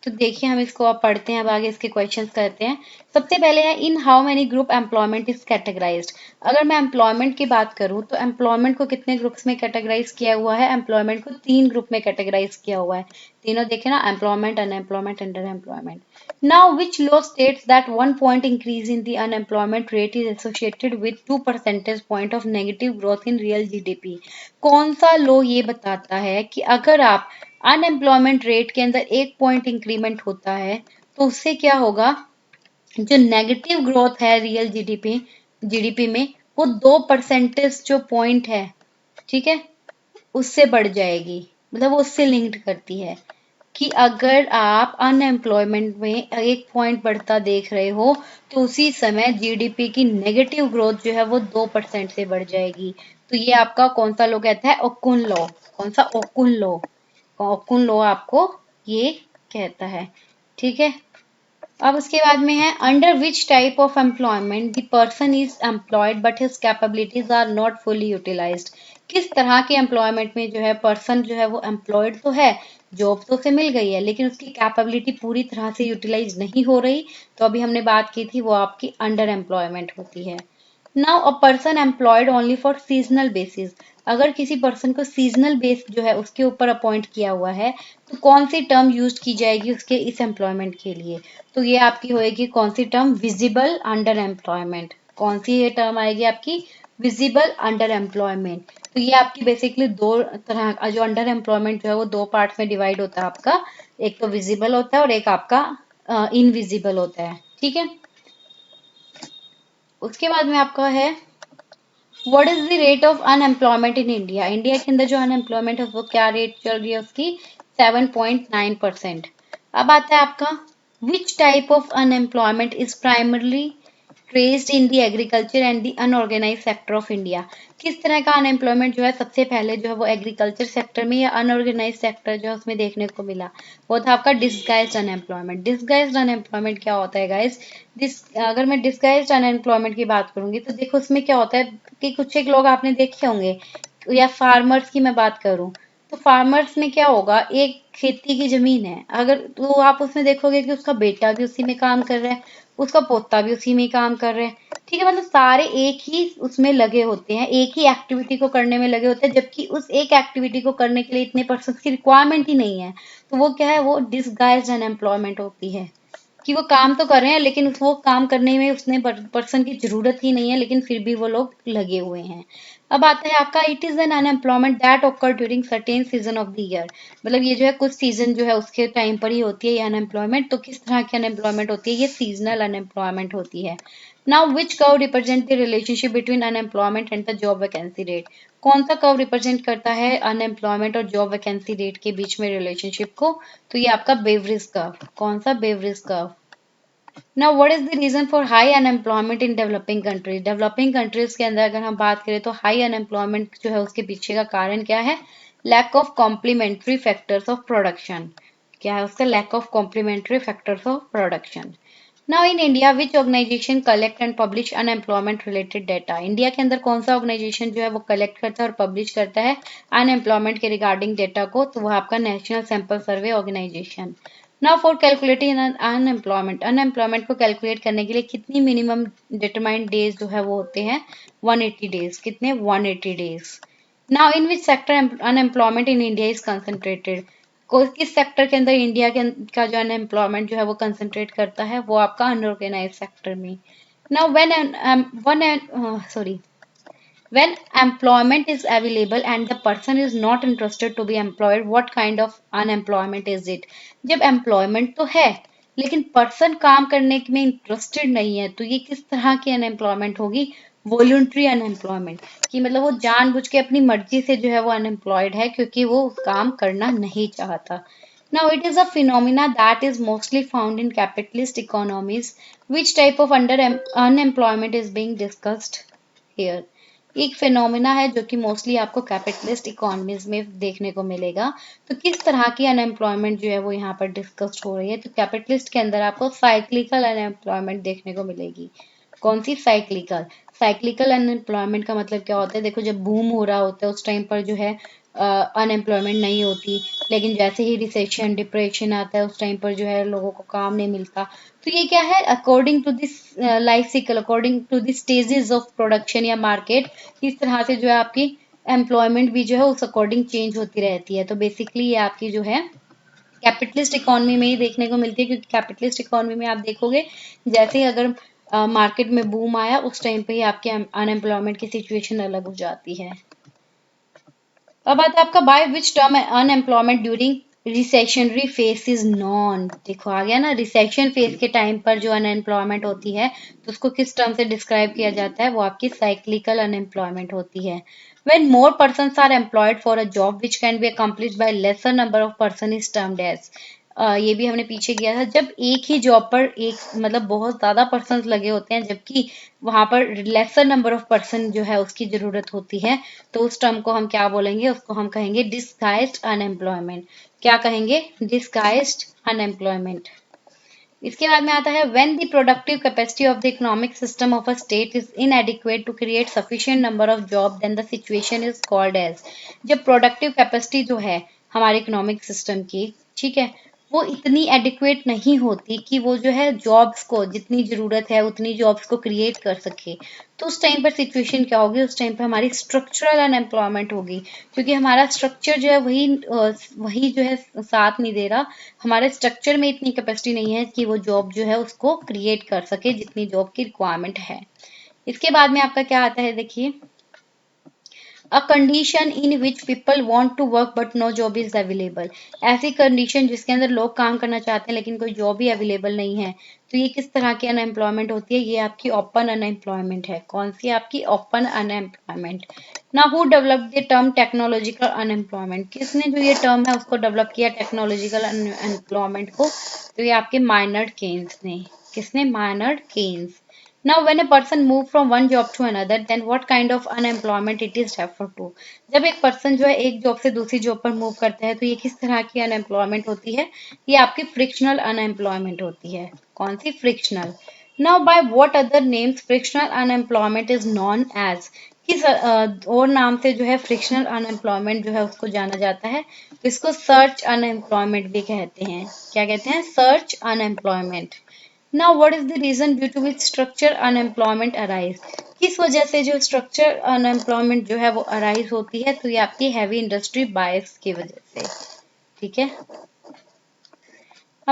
तो देखिए हम इसको अब पढ़ते हैं, अब आगे इसके क्वेश्चंस करते हैं। सबसे पहले है in how many group employment is categorised. अगर मैं एम्प्लॉयमेंट की बात करूं तो एम्प्लॉयमेंट को कितने ग्रुप्स में कैटेगराइज किया हुआ है, एम्प्लॉयमेंट को 3 ग्रुप में कैटेगराइज किया हुआ है। तीनों देखे ना, employment, unemployment, under employment. Now which law states that 1 point increase in the unemployment rate is associated with 2 percentage point of negative growth in real GDP. कौन सा लॉ ये बताता है कि अगर आप अनएम्प्लॉयमेंट रेट के अंदर 1 पॉइंट इंक्रीमेंट होता है तो उससे क्या होगा, जो नेगेटिव ग्रोथ है रियल जीडीपी जीडीपी में वो 2 परसेंटेज जो पॉइंट है, ठीक है, उससे बढ़ जाएगी। मतलब वो उससे लिंक्ड करती है कि अगर आप अनएम्प्लॉयमेंट में 1 पॉइंट बढ़ता देख रहे हो तो उसी समय जीडीपी की नेगेटिव ग्रोथ जो है वो 2% से बढ़ जाएगी। तो ये आपका कौन सा लॉ कहता है, ओकुन लॉ। कौन सा, ओकुन लॉ। ओकुन लॉ आपको ये कहता है, ठीक है। अब उसके बाद में है under which type of employment the person is employed but his capabilities are not fully utilised. किस तरह के एम्प्लॉयमेंट में जो है पर्सन जो है वो एम्प्लॉयड तो है, जॉब तो उसे मिल गई है, लेकिन उसकी कैपेबिलिटी पूरी तरह से यूटिलाइज नहीं हो रही, तो अभी हमने बात की थी वो आपकी अंडर एम्प्लॉयमेंट होती है। Now a person employed only for seasonal basis. अगर किसी पर्सन को सीजनल बेस जो है उसके ऊपर अपॉइंट किया हुआ है तो कौन सी टर्म यूज की जाएगी उसके इस एम्प्लॉयमेंट के लिए, तो ये आपकी होएगी कौन सी टर्म, विजिबल अंडर एम्प्लॉयमेंट। कौन सी ये टर्म आएगी आपकी, विजिबल अंडर एम्प्लॉयमेंट। तो ये आपकी बेसिकली दो तरह, जो अंडर एम्प्लॉयमेंट जो है वो 2 पार्ट में डिवाइड होता है आपका, एक तो विजिबल होता है और एक आपका इनविजिबल होता है, ठीक है। उसके बाद में आपका है what is the rate of unemployment in India. India के अंदर जो अनएम्प्लॉयमेंट है वो क्या रेट चल रही है उसकी, 7.9%। अब आता है आपका which type of unemployment is primarily traced in the agriculture and the unorganised sector of India. किस तरह का अनएम्प्लॉयमेंट जो है सबसे पहले जो है वो एग्रीकल्चर सेक्टर में या अनऑर्गेनाइज सेक्टर जो है उसमें देखने को मिला, वो था आपका डिसगाइज्ड अनएम्प्लॉयमेंट। डिसगाइज्ड अनएम्प्लॉयमेंट क्या होता है गाइस, दिस अगर मैं डिसगाइज्ड अनएम्प्लॉयमेंट की बात करूंगी तो देखो उसमें क्या होता है कि कुछ एक लोग आपने देखे होंगे, या फार्मर्स की मैं बात करूं तो फार्मर्स में क्या होगा, एक खेती की जमीन है अगर, तो आप उसमें देखोगे कि उसका बेटा भी उसी में काम कर रहा है, उसका पोता भी उसी में काम कर रहे हैं, ठीक है, मतलब सारे एक ही उसमें लगे होते हैं, एक ही एक्टिविटी को करने में लगे होते हैं, जबकि उस एक एक्टिविटी को करने के लिए इतने पर्सन की रिक्वायरमेंट ही नहीं है। तो वो क्या है, वो डिसगाइज्ड अनएम्प्लॉयमेंट होती है कि वो काम तो कर रहे हैं लेकिन वो काम करने में उसने पर्सन की जरूरत ही नहीं है, लेकिन फिर भी वो लोग लगे हुए हैं। अब आता है आपका it is an unemployment that occur during certain season of the year. मतलब ये जो है कुछ सीजन जो है उसके टाइम पर ही होती है ये अनएम्प्लॉयमेंट। तो किस तरह की अनएम्प्लॉयमेंट होती है? ये सीजनल अनएम्प्लॉयमेंट होती है। Now which curve represent the relationship between unemployment and the job vacancy rate? कौन सा कर्व रिप्रेजेंट करता है अनएम्प्लॉयमेंट और जॉब वैकेंसी रेट के बीच में रिलेशनशिप को? तो ये आपका बेवरेज कर्व। कौन सा? Beverage curve. Now, what is the reason for high unemployment in developing countries? Developing countries के अंदर अगर हम बात करें तो high unemployment जो है उसके पीछे का कारण क्या है? Lack of complementary factors of production. क्या है उसका? Lack of complementary factors of production. Now in India, which organization collect and publish unemployment related data? India के अंदर कौन सा ऑर्गेनाइजेशन जो है वो कलेक्ट करता है और पब्लिश करता है अनएम्प्लॉयमेंट के रिगार्डिंग डेटा को? तो वह आपका National Sample Survey Organisation. Now for calculating unemployment को कैलकुलेट करने के लिए कितनी मिनिमम डिटरमाइंड डेज जो है वो होते हैं? 180 डेज। कितने? 180 days. Now in which sector unemployment in India is concentrated? किस सेक्टर के अंदर इंडिया का जो अनएम्प्लॉयमेंट जो है वो कंसंट्रेट करता है? वो आपका अनऑर्गेनाइज सेक्टर में। Now when employment is available and the person is not interested to be employed, what kind of unemployment is it? जब employment तो है लेकिन person काम करने में इंटरेस्टेड नहीं है तो ये किस तरह की अनएम्प्लॉयमेंट होगी? Voluntary unemployment. कि मतलब वो जानबूझ के अपनी मर्जी से जो है वो अनएम्प्लॉयड है क्योंकि वो काम करना नहीं चाहता। Now it is a phenomena that is mostly found in capitalist economies. Which type of unemployment is being discussed here? एक फिनोमिना है जो कि मोस्टली आपको कैपिटलिस्ट इकोनॉमीज में देखने को मिलेगा। तो किस तरह की अनएम्प्लॉयमेंट जो है वो यहाँ पर डिस्कस्ड हो रही है? तो कैपिटलिस्ट के अंदर आपको साइक्लिकल अनएम्प्लॉयमेंट देखने को मिलेगी। कौन सी? साइक्लिकल। साइक्लिकल अनएम्प्लॉयमेंट का मतलब क्या होता है? देखो जब बूम हो रहा होता है उस टाइम पर जो है अनएम्प्लॉयमेंट नहीं होती, लेकिन जैसे ही रिसेशन डिप्रेशन आता है उस टाइम पर जो है लोगों को काम नहीं मिलता। तो ये क्या है? According to this life cycle, according to this stages of production या मार्केट, इस तरह से जो है आपकी एम्प्लॉयमेंट भी जो है उस अकॉर्डिंग चेंज होती रहती है। तो बेसिकली ये आपकी जो है कैपिटलिस्ट इकोनॉमी में ही देखने को मिलती है, क्योंकि कैपिटलिस्ट इकोनॉमी में आप देखोगे जैसे ही अगर मार्केट में बूम आया उस टाइम पे ही आपकी अनएम्प्लॉयमेंट की सिचुएशन अलग हो जाती है। अब आता है आपका by which term unemployment during recessionary face is non. देखो आ गया ना, रिसेशन फेस के टाइम पर जो अनएम्प्लॉयमेंट होती है तो उसको किस टर्म से डिस्क्राइब किया जाता है? वो आपकी साइक्लिकल अनएम्प्लॉयमेंट होती है। when more persons are employed for a job which can be accomplished by lesser number of person is termed as। ये भी हमने पीछे किया था। जब एक ही जॉब पर एक मतलब बहुत ज्यादा पर्सन लगे होते हैं जबकि वहां पर लेसर नंबर ऑफ पर्सन जो है उसकी जरूरत होती है, तो उस टर्म को हम क्या बोलेंगे? उसको हम कहेंगे डिस्गाइज्ड अनएम्प्लॉयमेंट। क्या कहेंगे? Disguised unemployment. इसके बाद में आता है when the productive capacity of the economic system of a state is inadequate to create sufficient number of job then the situation is called as. जब प्रोडक्टिव कैपेसिटी जो है हमारे इकोनॉमिक सिस्टम की, ठीक है, वो इतनी एडिक्वेट नहीं होती कि वो जो है जॉब्स को जितनी जरूरत है उतनी जॉब्स को क्रिएट कर सके, तो उस टाइम पर सिचुएशन क्या होगी? उस टाइम पर हमारी स्ट्रक्चरल अनएम्प्लॉयमेंट होगी, क्योंकि हमारा स्ट्रक्चर जो है वही जो है साथ नहीं दे रहा। हमारे स्ट्रक्चर में इतनी कैपेसिटी नहीं है कि वो जॉब जो है उसको क्रिएट कर सके जितनी जॉब की रिक्वायरमेंट है। इसके बाद में आपका क्या आता है? देखिए, a condition in which people want to work but no job is available. ऐसी कंडीशन जिसके अंदर लोग काम करना चाहते हैं लेकिन कोई जॉब ही अवेलेबल नहीं है, तो ये किस तरह की अनएम्प्लॉयमेंट होती है? ये आपकी ओपन अनएम्प्लॉयमेंट है। कौन सी? आपकी ओपन अनएम्प्लॉयमेंट। ना who develop the term technological unemployment? किसने जो ये टर्म है उसको डेवलप किया टेक्नोलॉजिकल अनएम्प्लॉयमेंट को? तो ये आपके माइनर्ड केन्स ने। किसने? माइनर्ड Keynes. Now, when a person move from one job to another, then what kind of unemployment it is referred to? जब एक पर्सन जो है एक जॉब से दूसरी जॉब पर मूव करता है तो ये किस तरह की अनएम्प्लॉयमेंट होती है? ये आपकी फ्रिक्शनल अनएम्प्लॉयमेंट होती है। कौन सी? Frictional. Now by what other names frictional unemployment is known as? किस और नाम से जो है फ्रिक्शनल अनएम्प्लॉयमेंट जो है उसको जाना जाता है? तो इसको सर्च अनएम्प्लॉयमेंट भी कहते हैं। क्या कहते हैं? Search unemployment. Now what is the reason due to which structure unemployment arise? किस वजह से जो स्ट्रक्चर अनएम्प्लॉयमेंट जो है वो अराइज होती है? तो ये आपकी हैवी इंडस्ट्री बायस की वजह से। ठीक है,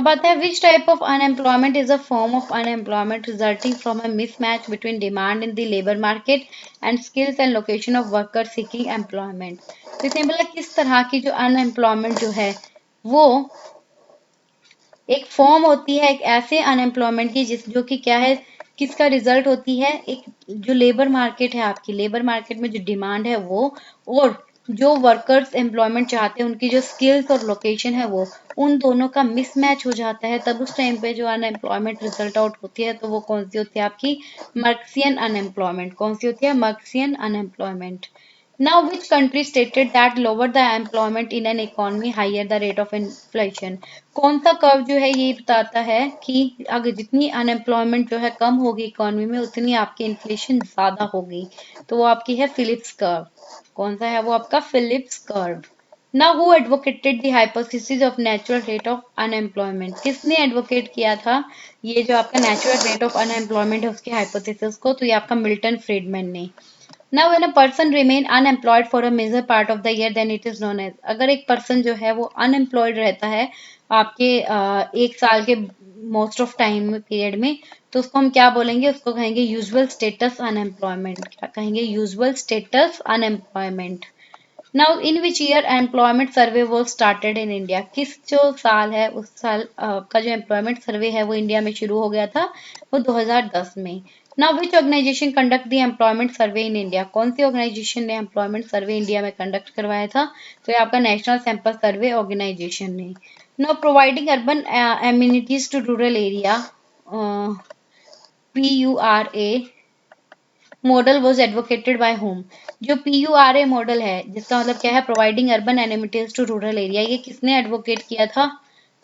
अब आता है विच type of unemployment is a form of unemployment resulting from a mismatch between demand in the labour market and skills and location of worker seeking employment. तो इसमें बोला किस तरह की जो अनएम्प्लॉयमेंट जो है वो एक फॉर्म होती है एक ऐसे अनएम्प्लॉयमेंट की जिस जो कि क्या है, किसका रिजल्ट होती है, एक जो लेबर मार्केट है, आपकी लेबर मार्केट में जो डिमांड है वो, और जो वर्कर्स एम्प्लॉयमेंट चाहते हैं उनकी जो स्किल्स और लोकेशन है वो, उन दोनों का मिसमैच हो जाता है, तब उस टाइम पे जो अनएम्प्लॉयमेंट रिजल्ट आउट होती है तो वो कौन सी होती है आपकी, मर्क्सियन अनएम्प्लॉयमेंट। कौन सी होती है, मर्क्सियन unemployment. Now, which country stated that lower the employment in an economy, higher the rate of inflation? कौन सा कर्व जो है ये बताता है कि अगर जितनी अनएम्प्लॉयमेंट जो है कम होगी इकोनॉमी में उतनी आपकी इन्फ्लेशन ज्यादा होगी, तो वो आपकी है फिलिप्स कर्व। कौन सा है वो आपका, Phillips curve. Now who advocated the hypothesis of natural rate of unemployment? किसने एडवोकेट किया था ये जो आपका नेचुरल रेट ऑफ अनएम्प्लॉयमेंट है उसकी हाइपोथेसिस को, तो ये आपका मिल्टन फ्रीडमैन ने। Now when a person remain unemployed for a major part of the year then it is known as, अगर एक पर्सन जो है वो अनएम्प्लॉयड रहता है आपके एक साल के मोस्ट ऑफ टाइम पीरियड में, तो उसको हम क्या बोलेंगे, उसको कहेंगे यूजुअल स्टेटस अनएम्प्लॉयमेंट। क्या कहेंगे, usual status unemployment. Now in which year employment survey वो स्टार्टेड इन इंडिया, किस जो साल है उस साल का जो एम्प्लॉयमेंट सर्वे है वो इंडिया में शुरू हो गया था, वो 2010 में। Now which organisation conduct the employment survey in India, कौन सी ऑर्गेनाइजेशन ने एम्प्लॉयमेंट सर्वे इंडिया में कंडक्ट करवाया था, तो ये आपका नेशनल सैंपल सर्वे ऑर्गेनाइजेशन ने। Now providing urban amenities to rural area, PURA model was advocated by whom. जो PURA मॉडल है जिसका मतलब क्या है, providing urban amenities to rural area, ये किसने एडवोकेट किया था,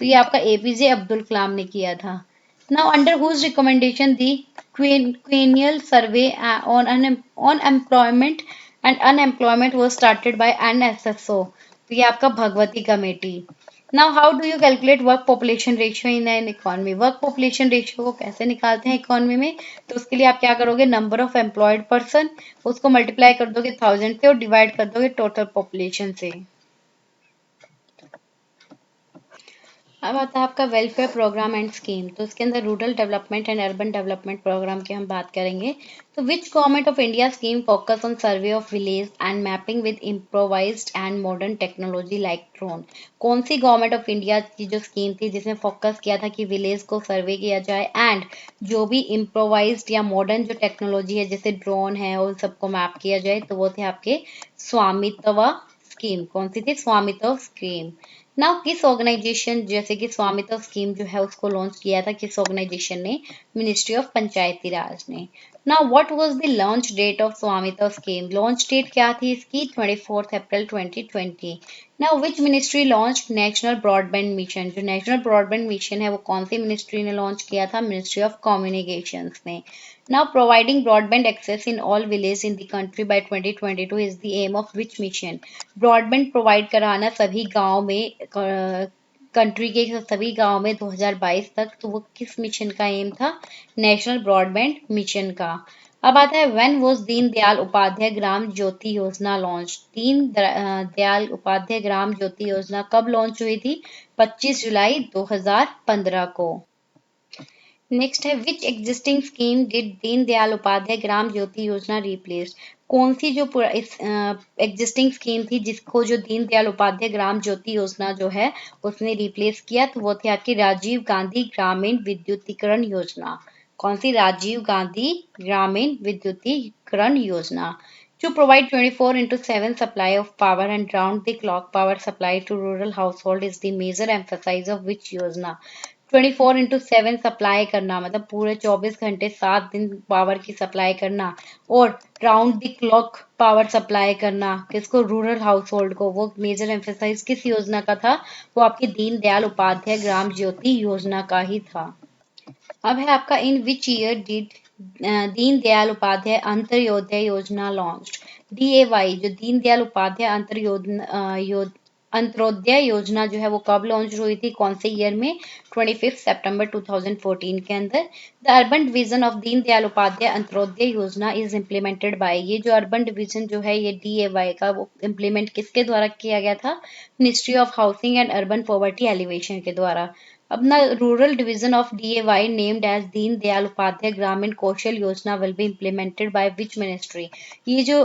तो ये आपका APJ अब्दुल कलाम ने किया था। Now under whose recommendation the quinquennial survey on employment and unemployment was started by NSSO, तो ये आपका Bhagwati committee. Now how do you calculate work population ratio in an economy, work population ratio को कैसे निकालते हैं इकोनॉमी में, तो उसके लिए आप क्या करोगे, नंबर ऑफ एम्प्लॉयड पर्सन उसको मल्टीप्लाई कर दोगे 1000 से और डिवाइड कर दोगे टोटल पॉपुलेशन से। अब आता है आपका वेलफेयर प्रोग्राम एंड स्कीम, तो इसके अंदर rural development and urban development programme की हम बात करेंगे। तो which government of India scheme focus on survey of village and mapping with improvised and modern technology like drone, कौन सी गवर्नमेंट ऑफ इंडिया की जो स्कीम थी जिसने फोकस किया था कि विलेज को सर्वे किया जाए एंड जो भी इम्प्रोवाइज्ड या मॉडर्न जो टेक्नोलॉजी है जैसे ड्रोन है उन सबको मैप किया जाए, तो वो थे आपके स्वामित्व स्कीम। कौन सी थी, स्वामित्व स्कीम। नाउ किस ऑर्गेनाइजेशन जैसे कि स्वामित्व स्कीम जो है उसको लॉन्च किया था किस ऑर्गेनाइजेशन ने, मिनिस्ट्री ऑफ पंचायती राज ने। Now what was the launch date of Swamitva scheme, launch date क्या थी इसकी, 24 अप्रैल 2020। Now which ministry launch National Broadband Mission, जो नेशनल ब्रॉडबैंड मिशन है वो कौन सी मिनिस्ट्री ने लॉन्च किया था, मिनिस्ट्री ऑफ कम्युनिकेशंस ने। Now, providing broadband access in all villages in the country by 2022 is the aim of which mission? Broadband provide कराना सभी गांव में, कंट्री के सभी गांव में 2022 तक, तो वो किस मिशन का एम था, नेशनल ब्रॉडबैंड मिशन का। अब आता है व्हेन वाज दीन दयाल उपाध्याय ग्राम ज्योति योजना लॉन्च, दयाल उपाध्याय ग्राम ज्योति योजना कब लॉन्च हुई थी, 25 जुलाई 2015 को। नेक्स्ट है विच एग्जिस्टिंग स्कीम डिड दीन दयाल उपाध्याय ग्राम ज्योति योजना रिप्लेस, कौन सी जो एग्जिस्टिंग स्कीम थी जिसको जो दीन दयाल उपाध्याय ग्राम ज्योति योजना जो है उसने रिप्लेस किया, तो वो थी आपकी राजीव गांधी ग्रामीण विद्युतीकरण योजना। कौन सी, राजीव गांधी ग्रामीण विद्युतीकरण योजना। To provide 24/7 supply of power and round the clock power supply to rural household is the major emphasis of which योजना, 24/7 सप्लाई करना मतलब पूरे 24 घंटे 7 दिन पावर की सप्लाई करना, और round the clock power supply करना किसको, रूरल हाउस होल्ड को, वो मेजर एम्फेसाइज किस योजना का था, वो आपकी दीनदयाल उपाध्याय ग्राम ज्योति योजना का ही था। अब है आपका in which year did Deendayal Upadhyaya Antyodaya Yojana launched, DAY जो दीनदयाल उपाध्याय अंत्योदय योजना जो है वो कब लॉन्च हुई थी, कौन से ईयर में, 25 सितंबर 2014 के अंदर। The urban division of Deendayal Upadhyaya Antyodaya Yojana is implemented by, ये जो अर्बन डिवीजन जो है ये DAY का वो इम्प्लीमेंट किसके द्वारा किया गया था, ministry of housing and urban poverty elevation के द्वारा। अब ना rural division of DAY named as Deen Dayal Upadhyaya Grameen Kaushal Yojana will be implemented by which ministry. ये जो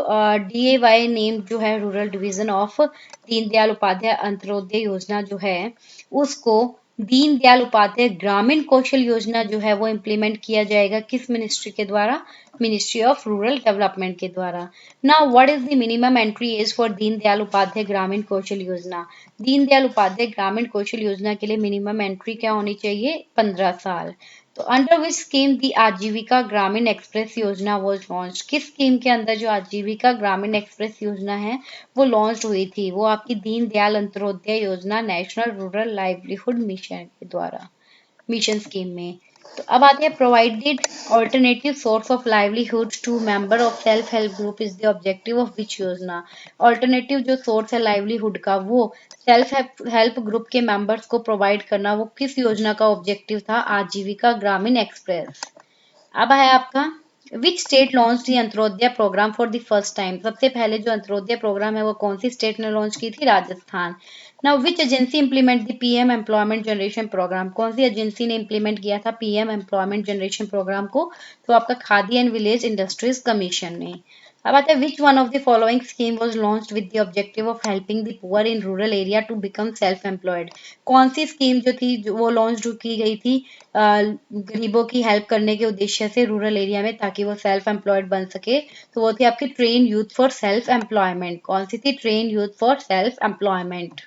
DAY नेम जो है रूरल डिवीजन ऑफ दीन दयाल उपाध्याय अंत्योदय योजना जो है उसको दीन दयाल उपाध्याय ग्रामीण कौशल योजना जो है वो इम्प्लीमेंट किया जाएगा किस मिनिस्ट्री के द्वारा? मिनिस्ट्री ऑफ रूरल डेवलपमेंट के द्वारा। Now what is the minimum entry age for Deen Dayal Upadhyaya Grameen Kaushal योजना? दीनदयाल उपाध्याय ग्रामीण कौशल योजना के लिए मिनिमम एंट्री क्या होनी चाहिए? 15 साल। तो अंडर विच स्कीम दी आजीविका ग्रामीण एक्सप्रेस योजना वाज लॉन्च? किस स्कीम के अंदर जो आजीविका ग्रामीण एक्सप्रेस योजना है वो लॉन्च हुई थी? वो आपकी दीनदयाल अंत्योदय योजना नेशनल रूरल लाइवलीहुड मिशन के द्वारा, मिशन स्कीम में। तो अब आते हैं provided alternative source of livelihood to member of self help group is the objective of which Yojana? Alternative जो सोर्स है लाइवलीहुड का वो सेल्फ हेल्प ग्रुप के मेंबर्स को प्रोवाइड करना, वो किस योजना का ऑब्जेक्टिव था? आजीविका ग्रामीण एक्सप्रेस। अब है आपका which state launch the Antyodaya programme for the first time? सबसे पहले जो अंत्योदय प्रोग्राम है वो कौन सी स्टेट ने लॉन्च की थी? Rajasthan. Now which agency implement the PM employment generation programme? कौन सी एजेंसी ने इंप्लीमेंट किया था पीएम एम्प्लॉयमेंट जनरेशन प्रोग्राम को? तो आपका Khadi and village industries commission ने। अब आता है which one of the following scheme was launched with the objective of helping the poor in rural area to become self employed? कौन सी स्कीम जो थी जो वो लॉन्च की गई थी गरीबों की हेल्प करने के उद्देश्य से रूरल एरिया में, ताकि वो सेल्फ एम्प्लॉयड बन सके? तो वो थी आपकी train youth for self employment. कौन सी थी? Train youth for self employment.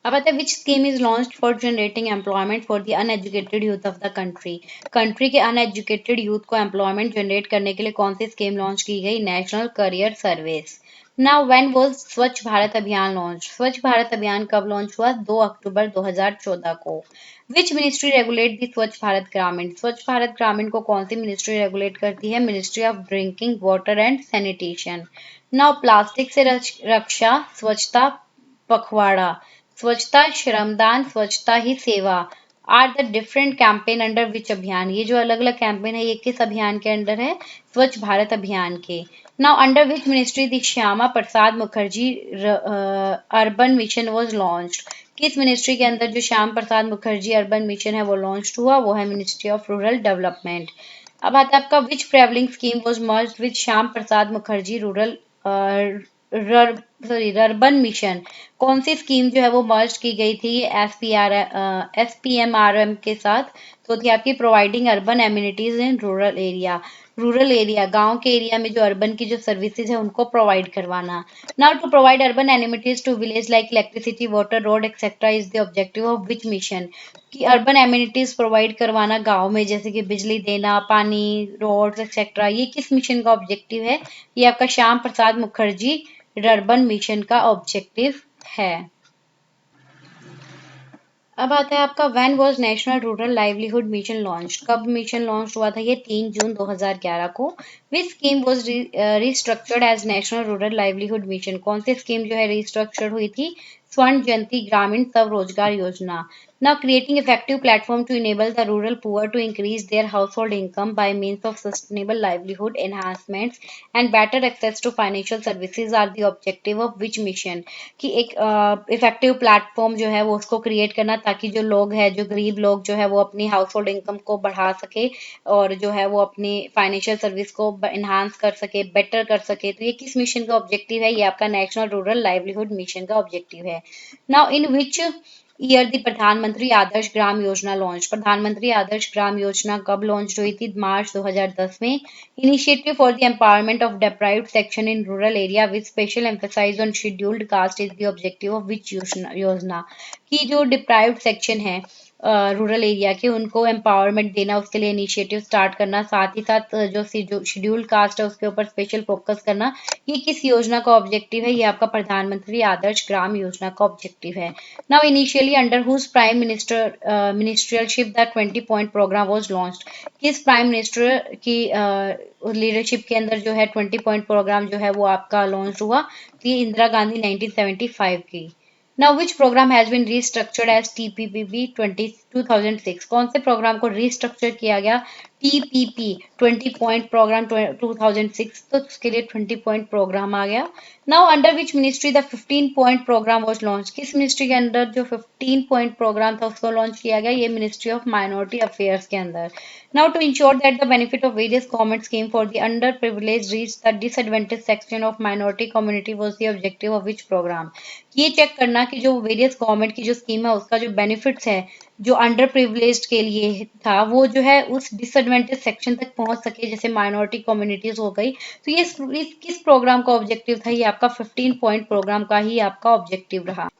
अब आता है विच scheme is launched for generating employment for the uneducated youth of the country? Country के अनएजुकेटेड यूथ को एम्प्लॉयमेंट जनरेट करने के लिए कौन सी स्कीम लॉन्च की गई? National career service. Now when was स्वच्छ भारत अभियान लॉन्च? स्वच्छ भारत अभियान कब लॉन्च हुआ? 2 अक्टूबर 2014 को। विच मिनिस्ट्री रेगुलेट द स्वच्छ भारत ग्रामीण? स्वच्छ भारत ग्रामीण को कौन सी मिनिस्ट्री रेगुलेट करती है? Ministry of drinking water and sanitation. Now plastic Se Raksha Swachhata Pakhwada, Swachhata Shramdaan, Swachhata Hi Seva are the different campaign under which abhiyan? ये जो अलग अलग कैंपेन है ये किस अभियान के अंडर है? स्वच्छ भारत अभियान के। Now under which ministry the Shyama Prasad Mukherjee urban mission was launched? किस मिनिस्ट्री के अंदर जो श्याम प्रसाद मुखर्जी अर्बन मिशन है वो लॉन्च हुआ? वो है मिनिस्ट्री ऑफ रूरल डेवलपमेंट। अब आता है आपका which travelling scheme was merged with Shyam Prasad Mukherjee rural rurban mission? कौन सी स्कीम जो है वो मर्ज की गई थी SPMRM के साथ? तो थी आपकी प्रोवाइडिंग अर्बन एम्यूनिटीज इन रूरल एरिया। रूरल एरिया गांव के एरिया में जो अर्बन की जो सर्विसेज है उनको प्रोवाइड करवाना। Now to provide urban amenities to village like electricity water road etcetera is the objective of which mission? कि अर्बन एम्यूनिटीज प्रोवाइड करवाना गांव में, जैसे कि बिजली देना, पानी, रोड्स एक्सेट्रा, ये किस मिशन का ऑब्जेक्टिव है? ये आपका श्याम प्रसाद मुखर्जी रर्बन मिशन का ऑब्जेक्टिव है। अब आता है आपका when was National Rural Livelihood Mission launch? कब मिशन लॉन्च हुआ था? ये 3 जून 2011 को। Which scheme was restructured as National Rural Livelihood Mission? कौन सी स्कीम जो है रिस्ट्रक्चर्ड हुई थी? स्वर्ण जयंती ग्रामीण स्वरोजगार योजना। Now creating effective platform to enable the rural poor to increase their household income by means of sustainable livelihood enhancements and better access to financial services are the objective of which mission? कि एक effective platform जो है वो उसको create करना, ताकि जो लोग हैं, जो गरीब लोग जो है वो अपनी हाउस होल्ड इनकम को बढ़ा सके और जो है वो अपनी फाइनेंशियल सर्विस को इन्हांस कर सके, बेटर कर सके। तो ये किस मिशन का ऑब्जेक्टिव है? ये आपका नेशनल रूरल लाइवलीहुड मिशन का ऑब्जेक्टिव है। नाउ इन विच ईयर दी प्रधानमंत्री आदर्श ग्राम योजना लॉन्च? प्रधानमंत्री आदर्श ग्राम योजना कब लॉन्च हुई थी? मार्च 2010 में। Initiative for the empowerment of deprived section in rural area with special emphasise on scheduled caste is the objective of which Yojana? की जो डिप्राइव्ड सेक्शन है रूरल एरिया के, उनको एम्पावरमेंट देना, उसके लिए इनिशिएटिव स्टार्ट करना, साथ ही साथ जो शेड्यूल्ड कास्ट है उसके ऊपर स्पेशल फोकस करना, ये किस योजना का ऑब्जेक्टिव है? ये आपका प्रधानमंत्री आदर्श ग्राम योजना का ऑब्जेक्टिव है। Now initially under whose prime ministrialship the 20 point programme was launched? किस प्राइम मिनिस्टर की लीडरशिप के अंदर जो है 20 पॉइंट प्रोग्राम जो है वो आपका लॉन्च हुआ? तो ये इंदिरा गांधी 1975 की। Now which program has been restructured as TPPB 2006। कौन से प्रोग्राम को रिस्ट्रक्चर किया गया? TPP 20 पॉइंट प्रोग्राम 2006, तो उसके लिए 20 पॉइंट प्रोग्राम आ गया। Now under which ministry the 15 point programme was launch? किस मिनिस्ट्री के अंदर जो 15 पॉइंट प्रोग्राम था उसको लॉन्च किया गया? ये मिनिस्ट्री ऑफ माइनॉरिटी अफेयर्स के अंदर। Now, to ensure that the benefit of various government scheme for the underprivileged reach the disadvantaged section of minority community was the objective of which program? ये check करना कि जो various government की जो scheme है उसका जो बेनिफिट्स है जो अंडर प्रिविलेज्ड के लिए था वो जो है उस डिसएडवांटेज सेक्शन तक पहुंच सके, जैसे माइनॉरिटी कम्युनिटीज हो गई। तो ये किस प्रोग्राम का ऑब्जेक्टिव था? ये आपका 15 पॉइंट प्रोग्राम का ही आपका ऑब्जेक्टिव रहा।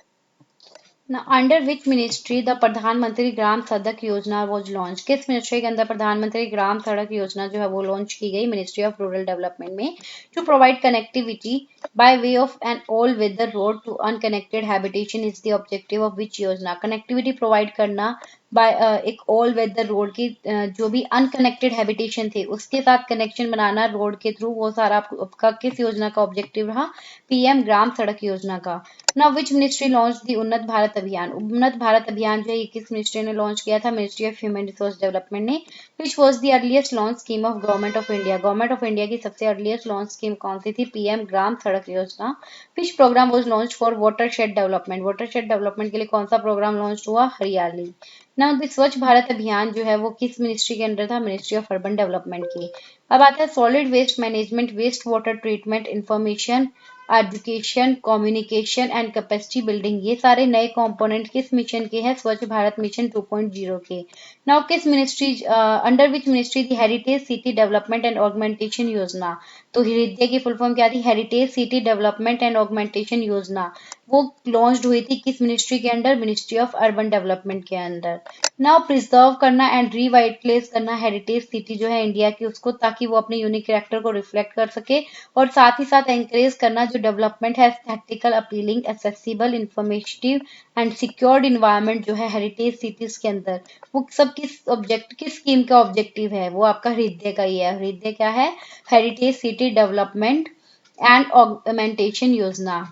Now, under which ministry the प्रधानमंत्री ग्राम सड़क योजना was launched? किस मिनिस्ट्री के अंदर प्रधानमंत्री ग्राम सड़क योजना जो है वो लॉन्च की गई? मिनिस्ट्री ऑफ रूरल डेवलपमेंट में। To provide connectivity by way of an all weather road to unconnected habitation is the objective of which Yojana? Connectivity provide करना बाय एक ऑल वेदर रोड की जो भी अनकनेक्टेड हैबिटेशन थे उसके साथ कनेक्शन बनाना रोड के थ्रू, वो सारा आपका किस योजना का ऑब्जेक्टिव रहा? पीएम ग्राम सड़क योजना का। नाउ विच मिनिस्ट्री लॉन्च दी उन्नत भारत अभियान? उन्नत भारत अभियान जो है ये किस मिनिस्ट्री ने लॉन्च किया था? Ministry of human resource development ने। Which was the earliest launch scheme of government of India? Government of India की सबसे अर्लीस्ट लॉन्च स्कीम कौन सी थी? पीएम ग्राम सड़क योजना। विच programme was launch for water shade development? Water shade development के लिए कौन सा प्रोग्राम लॉन्च हुआ? हरियाली। नाउ द स्वच्छ भारत अभियान जो है वो किस मिनिस्ट्री के अंडर था? मिनिस्ट्री ऑफ अर्बन डेवलपमेंट की। अब आता है solid waste management, waste water treatment, information, education, communication and capacity building, ये सारे नए कंपोनेंट किस मिशन के हैं? स्वच्छ भारत मिशन 2.0 के। नाउ किस ministry under which ministry the heritage city development and augmentation योजना? तो हृदय की फुल फॉर्म क्या थी? Heritage city development and augmentation योजना। वो लॉन्च हुई थी किस मिनिस्ट्री के under? Ministry of urban development के अंदर। नाउ प्रिजर्व करना एंड रिवाइटलाइज करना हेरिटेज सिटी जो है इंडिया की उसको, ताकि वो अपने यूनिक कैरेक्टर को रिफ्लेक्ट कर सके, और साथ ही साथ एंकरेज करना जो डेवलपमेंट है aesthetical, appealing, accessible, informative and secured environment जो है हेरिटेज सिटीज के अंदर, वो सब किस स्कीम का ऑब्जेक्टिव है? वो आपका हृदय का ही है। हृदय क्या है? Heritage city development and augmentation Yojana.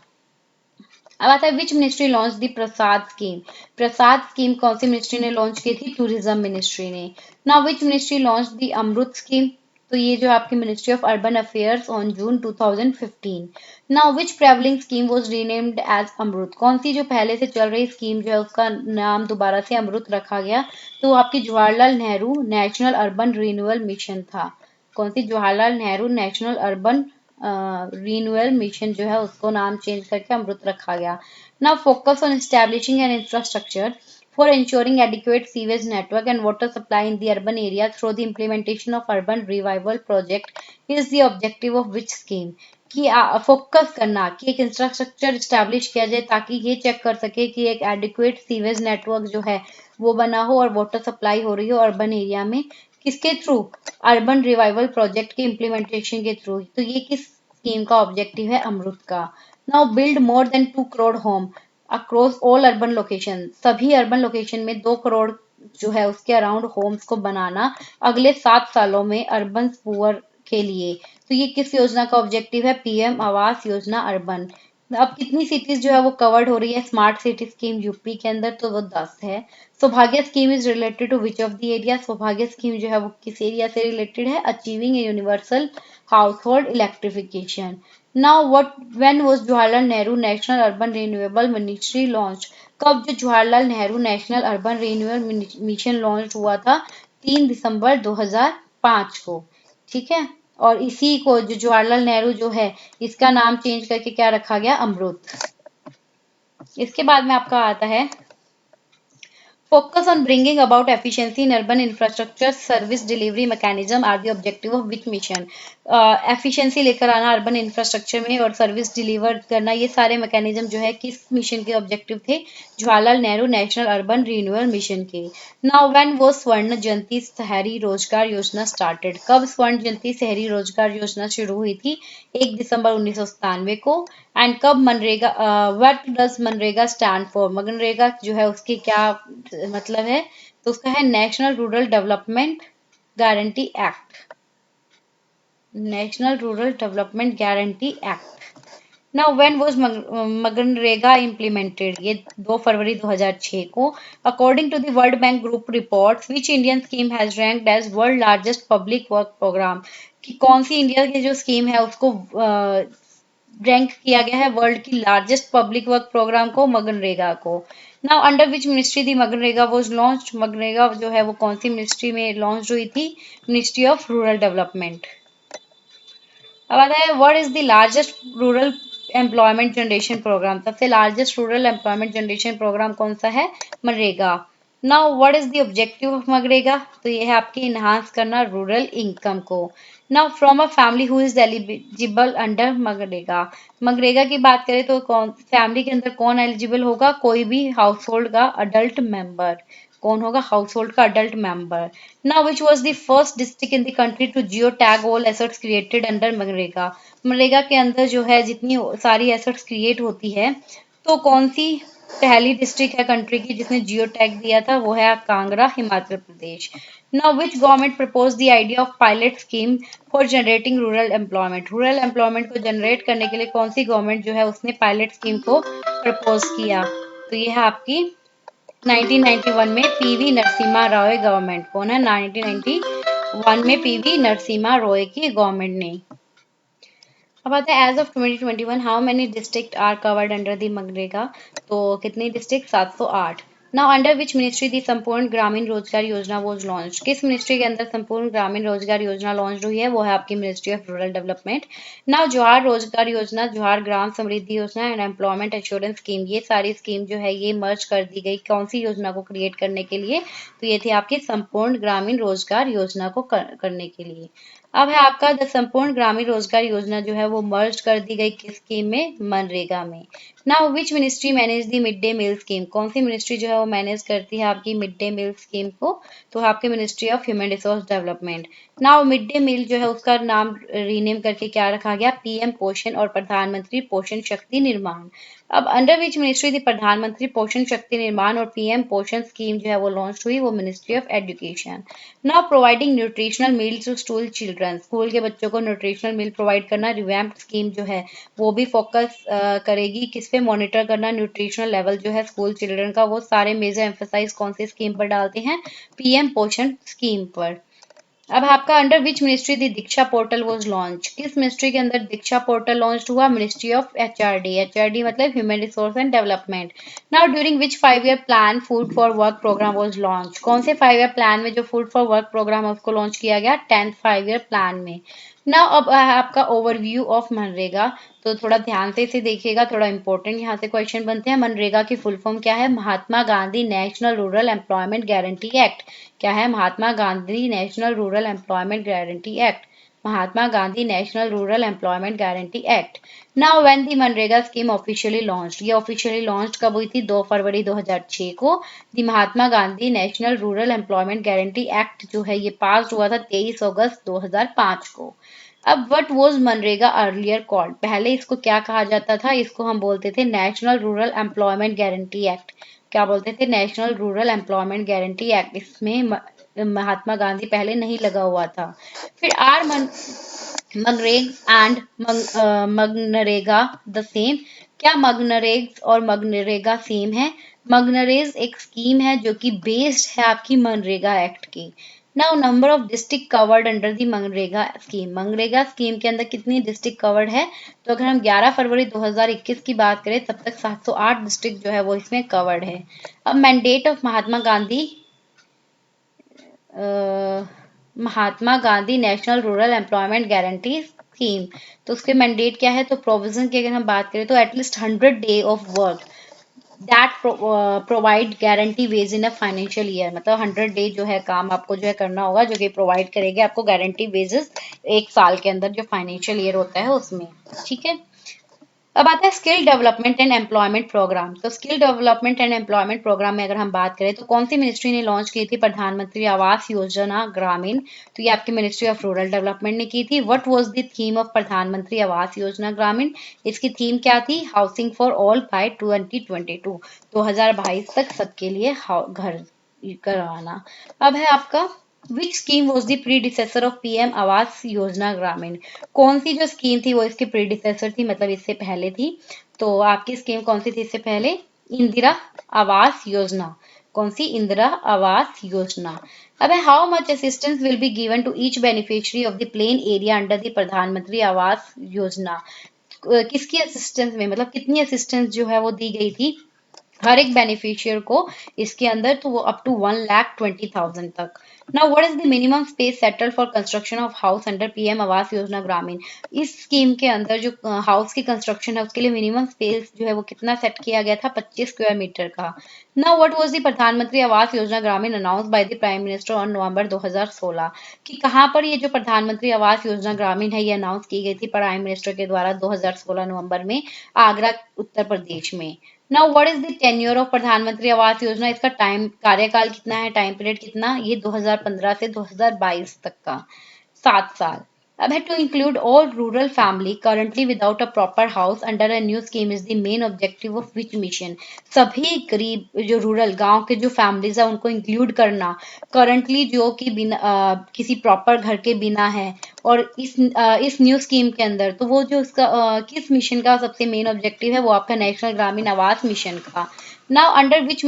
अब आता है which ministry launch the Prasad scheme? Prasad scheme कौन सी मिनिस्ट्री ने लॉन्च की थी? टूरिज्म मिनिस्ट्री ने। Now which ministry launch the Amrut scheme? तो ये जो आपकी ministry of urban affairs on June 2015। Now which travelling scheme was renamed as Amrut? कौन सी जो पहले से चल रही स्कीम जो है उसका नाम दोबारा से अमृत रखा गया? तो आपकी Jawaharlal Nehru national urban renewal mission था। कौन सी? Jawaharlal Nehru national urban renewal mission जो है उसको नाम चेंज करके अमृत रखा गया। Now focus on establishing an infrastructure for ensuring adequate sewage network and water supply in the urban area through the implementation of urban revival project is the objective of which scheme? कि focus करना कि एक infrastructure establish किया जाए ताकि ये check कर सके कि एक एडिक्वेट सीवेज नेटवर्क जो है वो बना हो और वाटर सप्लाई हो रही हो अर्बन एरिया में। किसके थ्रू? अर्बन रिवाइवल प्रोजेक्ट के इम्प्लीमेंटेशन के थ्रू। तो ये किस स्कीम का ऑब्जेक्टिव है? अमृत का। Now build more than 2 crore home across all urban location, सभी अर्बन लोकेशन में 2 करोड़ जो है उसके अराउंड होम्स को बनाना अगले 7 सालों में अर्बन पुअर के लिए। तो ये किस योजना का ऑब्जेक्टिव है? PM Awas Yojana urban. अब कितनी सिटीज जो है वो कवर्ड हो रही है स्मार्ट सिटी स्कीम यूपी के अंदर? तो वो 10 है। Saubhagya scheme is related to which of the area? Saubhagya scheme जो है वो किस एरिया से रिलेटेड है? Achieving a universal household electrification. Now what when was Jawaharlal Nehru national Urban Renewable ministry launch? कब जो Jawaharlal Nehru national urban renewal Mission launch हुआ था? 3 दिसंबर 2005 को। ठीक है। और इसी को जो जवाहरलाल नेहरू जो है इसका नाम चेंज करके क्या रखा गया? अमृत। इसके बाद में आपका आता है focus on bringing about efficiency in urban infrastructure service delivery mechanism are the objective of which mission? Efficiency लेकर आना अर्बन इंफ्रास्ट्रक्चर में और सर्विस डिलीवर करना, ये सारे मैकेनिज्म जो है किस मिशन के ऑब्जेक्टिव थे? Jawaharlal Nehru national urban renewal mission के। नाउ व्हेन वो स्वर्ण जयंती शहरी रोजगार योजना स्टार्टेड? कब स्वर्ण जयंती शहरी रोजगार योजना शुरू हुई थी? 1 दिसंबर 1997 को। एंड कब MNREGA what does MNREGA stand for? MNREGA जो है उसकी क्या मतलब है? तो उसका है national rural development guarantee act. National rural development guarantee act. Now when was MNREGA implemented, ये 2 फरवरी 2006 को। According to the world bank group reports, which Indian scheme has ranked as world largest public work programme, कि कौन सी India की जो scheme है उसको rank किया गया है वर्ल्ड की लार्जेस्ट पब्लिक वर्क प्रोग्राम को, मनरेगा को। Now under which ministry the MNREGA was launched, MNREGA जो है वो कौन सी मिनिस्ट्री में लॉन्च हुई थी, मिनिस्ट्री ऑफ रूरल डेवलपमेंट। अब आता है what is the largest rural employment generation programme, सबसे largest rural employment generation programme कौन सा है, MNREGA. Now what is the objective of MNREGA, तो ये है आपकी इनहांस करना रूरल इनकम को। Now from a family who is eligible under MNREGA, MNREGA की बात करें तो कौन फैमिली के अंदर कौन एलिजिबल होगा, कोई भी हाउस होल्ड का अडल्ट मेंबर, कौन होगा, हाउस होल्ड का adult member. Now which was the first district in the country to geo tag all assets created under MNREGA, MNREGA के अंदर जो है जितनी सारी एसेट्स क्रिएट होती है, तो कौन सी पहली डिस्ट्रिक्ट है कंट्री की जिसने जियो टैग दिया था, वो है Kangra, Himachal Pradesh. Now which government propose the idea of pilot scheme for generating rural employment को जनरेट करने के लिए कौन सी गवर्नमेंट जो है उसने पायलट स्कीम को प्रपोज किया, तो ये है आपकी 1991 में पीवी नरसिम्हा राव गवर्नमेंट, कौन है, 1991 में पीवी नरसिम्हा रॉय की गवर्नमेंट ने। अब आता है as of 2021 how many district are covered under the मनरेगा, तो कितनी district, 708। Now under which ministry the Sampoorna Grameen रोजगार योजना वाज लॉन्च, किस मिनिस्ट्री के अंदर संपूर्ण ग्रामीण रोजगार योजना लॉन्च हुई है, वो है आपकी ministry of rural development. Now जोहार रोजगार योजना, जोहार ग्राम समृद्धि योजना एंड एम्प्लॉयमेंट एश्योरेंस स्कीम, ये सारी स्कीम जो है ये मर्ज कर दी गई कौन सी योजना को क्रिएट करने के लिए, तो ये थी आपकी संपूर्ण ग्रामीण रोजगार योजना को करने के लिए। अब है आपका द संपूर्ण ग्रामीण रोजगार योजना जो है वो मर्ज कर दी गई किस स्कीम में, मनरेगा में। Now which ministry manage the mid day meal scheme, कौन सी मिनिस्ट्री जो है वो मैनेज करती है आपकी मिड डे मील स्कीम को, तो आपकी ministry of human resource development. Now mid day meal जो है उसका नाम रीनेम करके क्या रखा गया, पीएम पोषण और प्रधानमंत्री पोषण शक्ति निर्माण। अब अंडर विच मिनिस्ट्री थी प्रधानमंत्री पोषण शक्ति निर्माण और पीएम पोषण स्कीम जो है वो लॉन्च हुई, वो ministry of education. Now providing nutritional meals to school children, school के बच्चों को न्यूट्रिशनल मील प्रोवाइड करना, रिवैम्प्ड स्कीम जो है वो भी फोकस करेगी किस पे, मॉनिटर करना न्यूट्रिशनल लेवल जो है स्कूल चिल्ड्रन का, वो सारे मेजर एम्फेसाइज कौन सी स्कीम पर डालते हैं, पीएम पोषण स्कीम पर। अब आपका under which ministry the Diksha portal was launch, किस मिनिस्ट्री के अंदर दीक्षा पोर्टल लॉन्च हुआ, मिनिस्ट्री ऑफ एचआरडी, एचआरडी मतलब human resource and development. Now during which 5 year plan food for work program was launch, कौन से 5 ईयर प्लान में जो food for work programme है उसको लॉन्च किया गया, 10th 5 ईयर प्लान में। नाउ अब आपका ओवरव्यू ऑफ मनरेगा, तो थोड़ा ध्यान से इसे देखिएगा, थोड़ा इंपॉर्टेंट यहाँ से क्वेश्चन बनते हैं। मनरेगा की फुल फॉर्म क्या है, Mahatma Gandhi national rural employment guarantee act, क्या है, Mahatma Gandhi national rural employment guarantee act, Mahatma Gandhi national rural employment guarantee act. Now when the मनरेगा स्कीम ऑफिशियली लॉन्च्ड, ये ऑफिशियली लॉन्च कब हुई थी, 2 फरवरी 2006 को। The Mahatma Gandhi national rural employment guarantee act जो है ये पास हुआ था 23 अगस्त 2005 को। अब what was MNREGA earlier called, पहले इसको क्या कहा जाता था, इसको हम बोलते थे national rural employment guarantee act, क्या बोलते थे, national rural employment guarantee act, इसमें महात्मा गांधी पहले नहीं लगा हुआ था। फिर are MNREG and MNREGA the same, क्या मनरेग और मनरेगा सेम है, मनरेग एक स्कीम है जो कि बेस्ड है आपकी मनरेगा एक्ट की। Now number of district covered under the मनरेगा स्कीम के अंदर कितनी डिस्ट्रिक्ट कवर्ड है, तो अगर हम 11 फरवरी 2021 की बात करें तब तक 708 डिस्ट्रिक्ट जो है वो इसमें कवर्ड है। अब mandate of Mahatma Gandhi national rural employment guarantee scheme, तो उसके मैंडेट क्या है, तो प्रोविजन की अगर हम बात करें तो at least 100 day of work that provide guarantee ways in a financial year, मतलब 100 डे जो है काम आपको जो है करना होगा जो कि प्रोवाइड करेगी आपको गारंटी वेजेस एक साल के अंदर जो फाइनेंशियल ईयर होता है उसमें, ठीक है। अब आता है skill development and employment programme, तो skill development and employment programme में अगर हम बात करें तो कौन सी मिनिस्ट्री ने लॉन्च की थी, प्रधानमंत्री आवास योजना ग्रामीण, तो ये आपकी मिनिस्ट्री ऑफ रूरल डेवलपमेंट ने की थी। What was the theme of प्रधानमंत्री आवास योजना ग्रामीण, इसकी थीम क्या थी, हाउसिंग फॉर ऑल बाय 2022 तक सबके लिए घर करवाना। अब है आपका विच scheme was the predecessor of PM Awas Yojana ग्रामीण? कौन सी जो स्कीम थी वो इसकी प्रीडिसेसर थी, मतलब इससे पहले थी। तो आपकी स्कीम कौन सी थी इससे पहले? इंदिरा आवास योजना। कौन सी? इंदिरा आवास योजना। अब है how much assistance will be given to each beneficiary of the plain area under the Pradhan Mantri Awas योजना? किसकी असिस्टेंस में, मतलब कितनी असिस्टेंस जो है वो दी गई थी हर एक बेनिफिशियर को इसके अंदर? तो वो अप टू 1,20,000 तक। Now what is the minimum space settle for construction of house under PM Awas Yojana ग्रामीण? इस स्कीम के अंदर जो हाउस की कंस्ट्रक्शन है उसके लिए मिनिमम स्पेस जो है वो कितना सेट किया गया था? 25 स्क्वायर मीटर का। Now what was the Pradhan Mantri Awas योजना ग्रामीण announce by the prime minister on November 2016? कि कहाँ पर ये जो प्रधानमंत्री आवास योजना ग्रामीण है ये अनाउंस की गई थी प्राइम मिनिस्टर के द्वारा 2016 नवंबर में, आगरा उत्तर प्रदेश में। Now what is the tenure of प्रधानमंत्री आवास योजना? इसका टाइम कार्यकाल कितना है, टाइम पीरियड कितना? ये 2015 से 2022 तक का, 7 साल। अब है to include all rural family currently without a proper house under a new scheme is the main objective of which mission? सभी गरीब जो रूरल गांव के जो फैमिलीज है उनको इंक्लूड करना करंटली जो कि बिना किसी प्रॉपर घर के बिना है, और इस न्यू स्कीम के अंदर, तो वो जो उसका किस मिशन का सबसे मेन ऑब्जेक्टिव है? वो आपका नेशनल ग्रामीण आवास मिशन का। Now under which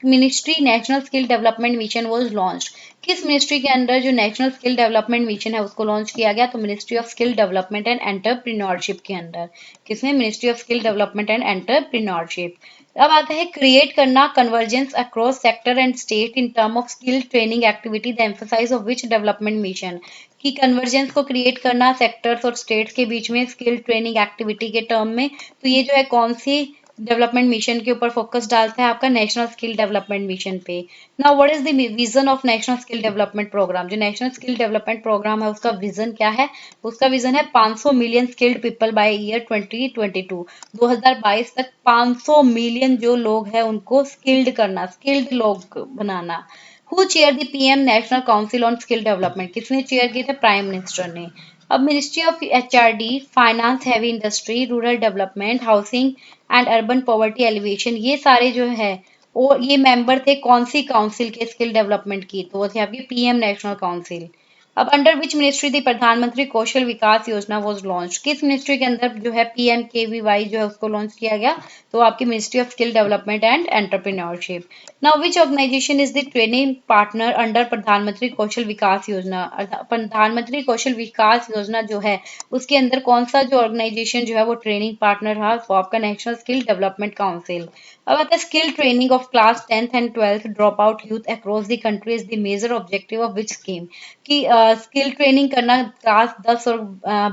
ministry national skill development mission was launched? किस मिनिस्ट्री के अंदर जो नेशनल स्किल डेवलपमेंट मिशन है उसको लॉन्च किया गया? तो ministry of skill development and entrepreneurship के अंदर। किसमें? Ministry of skill development and entrepreneurship. अब आता है क्रिएट करना convergence across sector and state in term of skill training activity, the emphasise of which development mission? कि कन्वर्जेंस को create करना सेक्टर्स और स्टेट्स के बीच में स्किल ट्रेनिंग एक्टिविटी के टर्म में, तो ये जो है कौन सी डेवलपमेंट मिशन के ऊपर फोकस डालता है? आपका नेशनल स्किल डेवलपमेंट मिशन पे। Now what is the vision of national skill development program? जो नेशनल स्किल डेवलपमेंट प्रोग्राम है उसका विजन क्या है? उसका विजन है 500 million skilled people by year 2022। 2022 तक 500 मिलियन जो लोग हैं उनको स्किल्ड करना, स्किल्ड लोग बनाना। Who chair the PM national council on skill development? किसने चेयर किए थे? प्राइम मिनिस्टर ने। अब ministry of HRD, finance, heavy industry, rural development, housing and urban poverty alleviation, ये सारे जो है वो ये मेंबर थे कौन सी काउंसिल के स्किल डेवलपमेंट की? तो वो थे आपकी पीएम नेशनल काउंसिल। अब under which ministry the Pradhan Mantri Kaushal विकास योजना वाज लॉन्च? किस मिनिस्ट्री के अंदर जो है पीएमकेवीवाई जो है उसको लॉन्च किया गया? तो आपकी ministry of skill development and entrepreneurship. Now which organisation is the training partner under Pradhan Mantri Kaushal विकास योजना? प्रधानमंत्री कौशल विकास योजना जो है उसके अंदर कौन सा जो ऑर्गेनाइजेशन जो है वो ट्रेनिंग पार्टनर है? वो आपका नेशनल स्किल डेवलपमेंट काउंसिल। अब आता है skill training of class 10th and 12th drop out youth across the country is the major objective of which scheme? कि स्किल ट्रेनिंग करना क्लास 10 और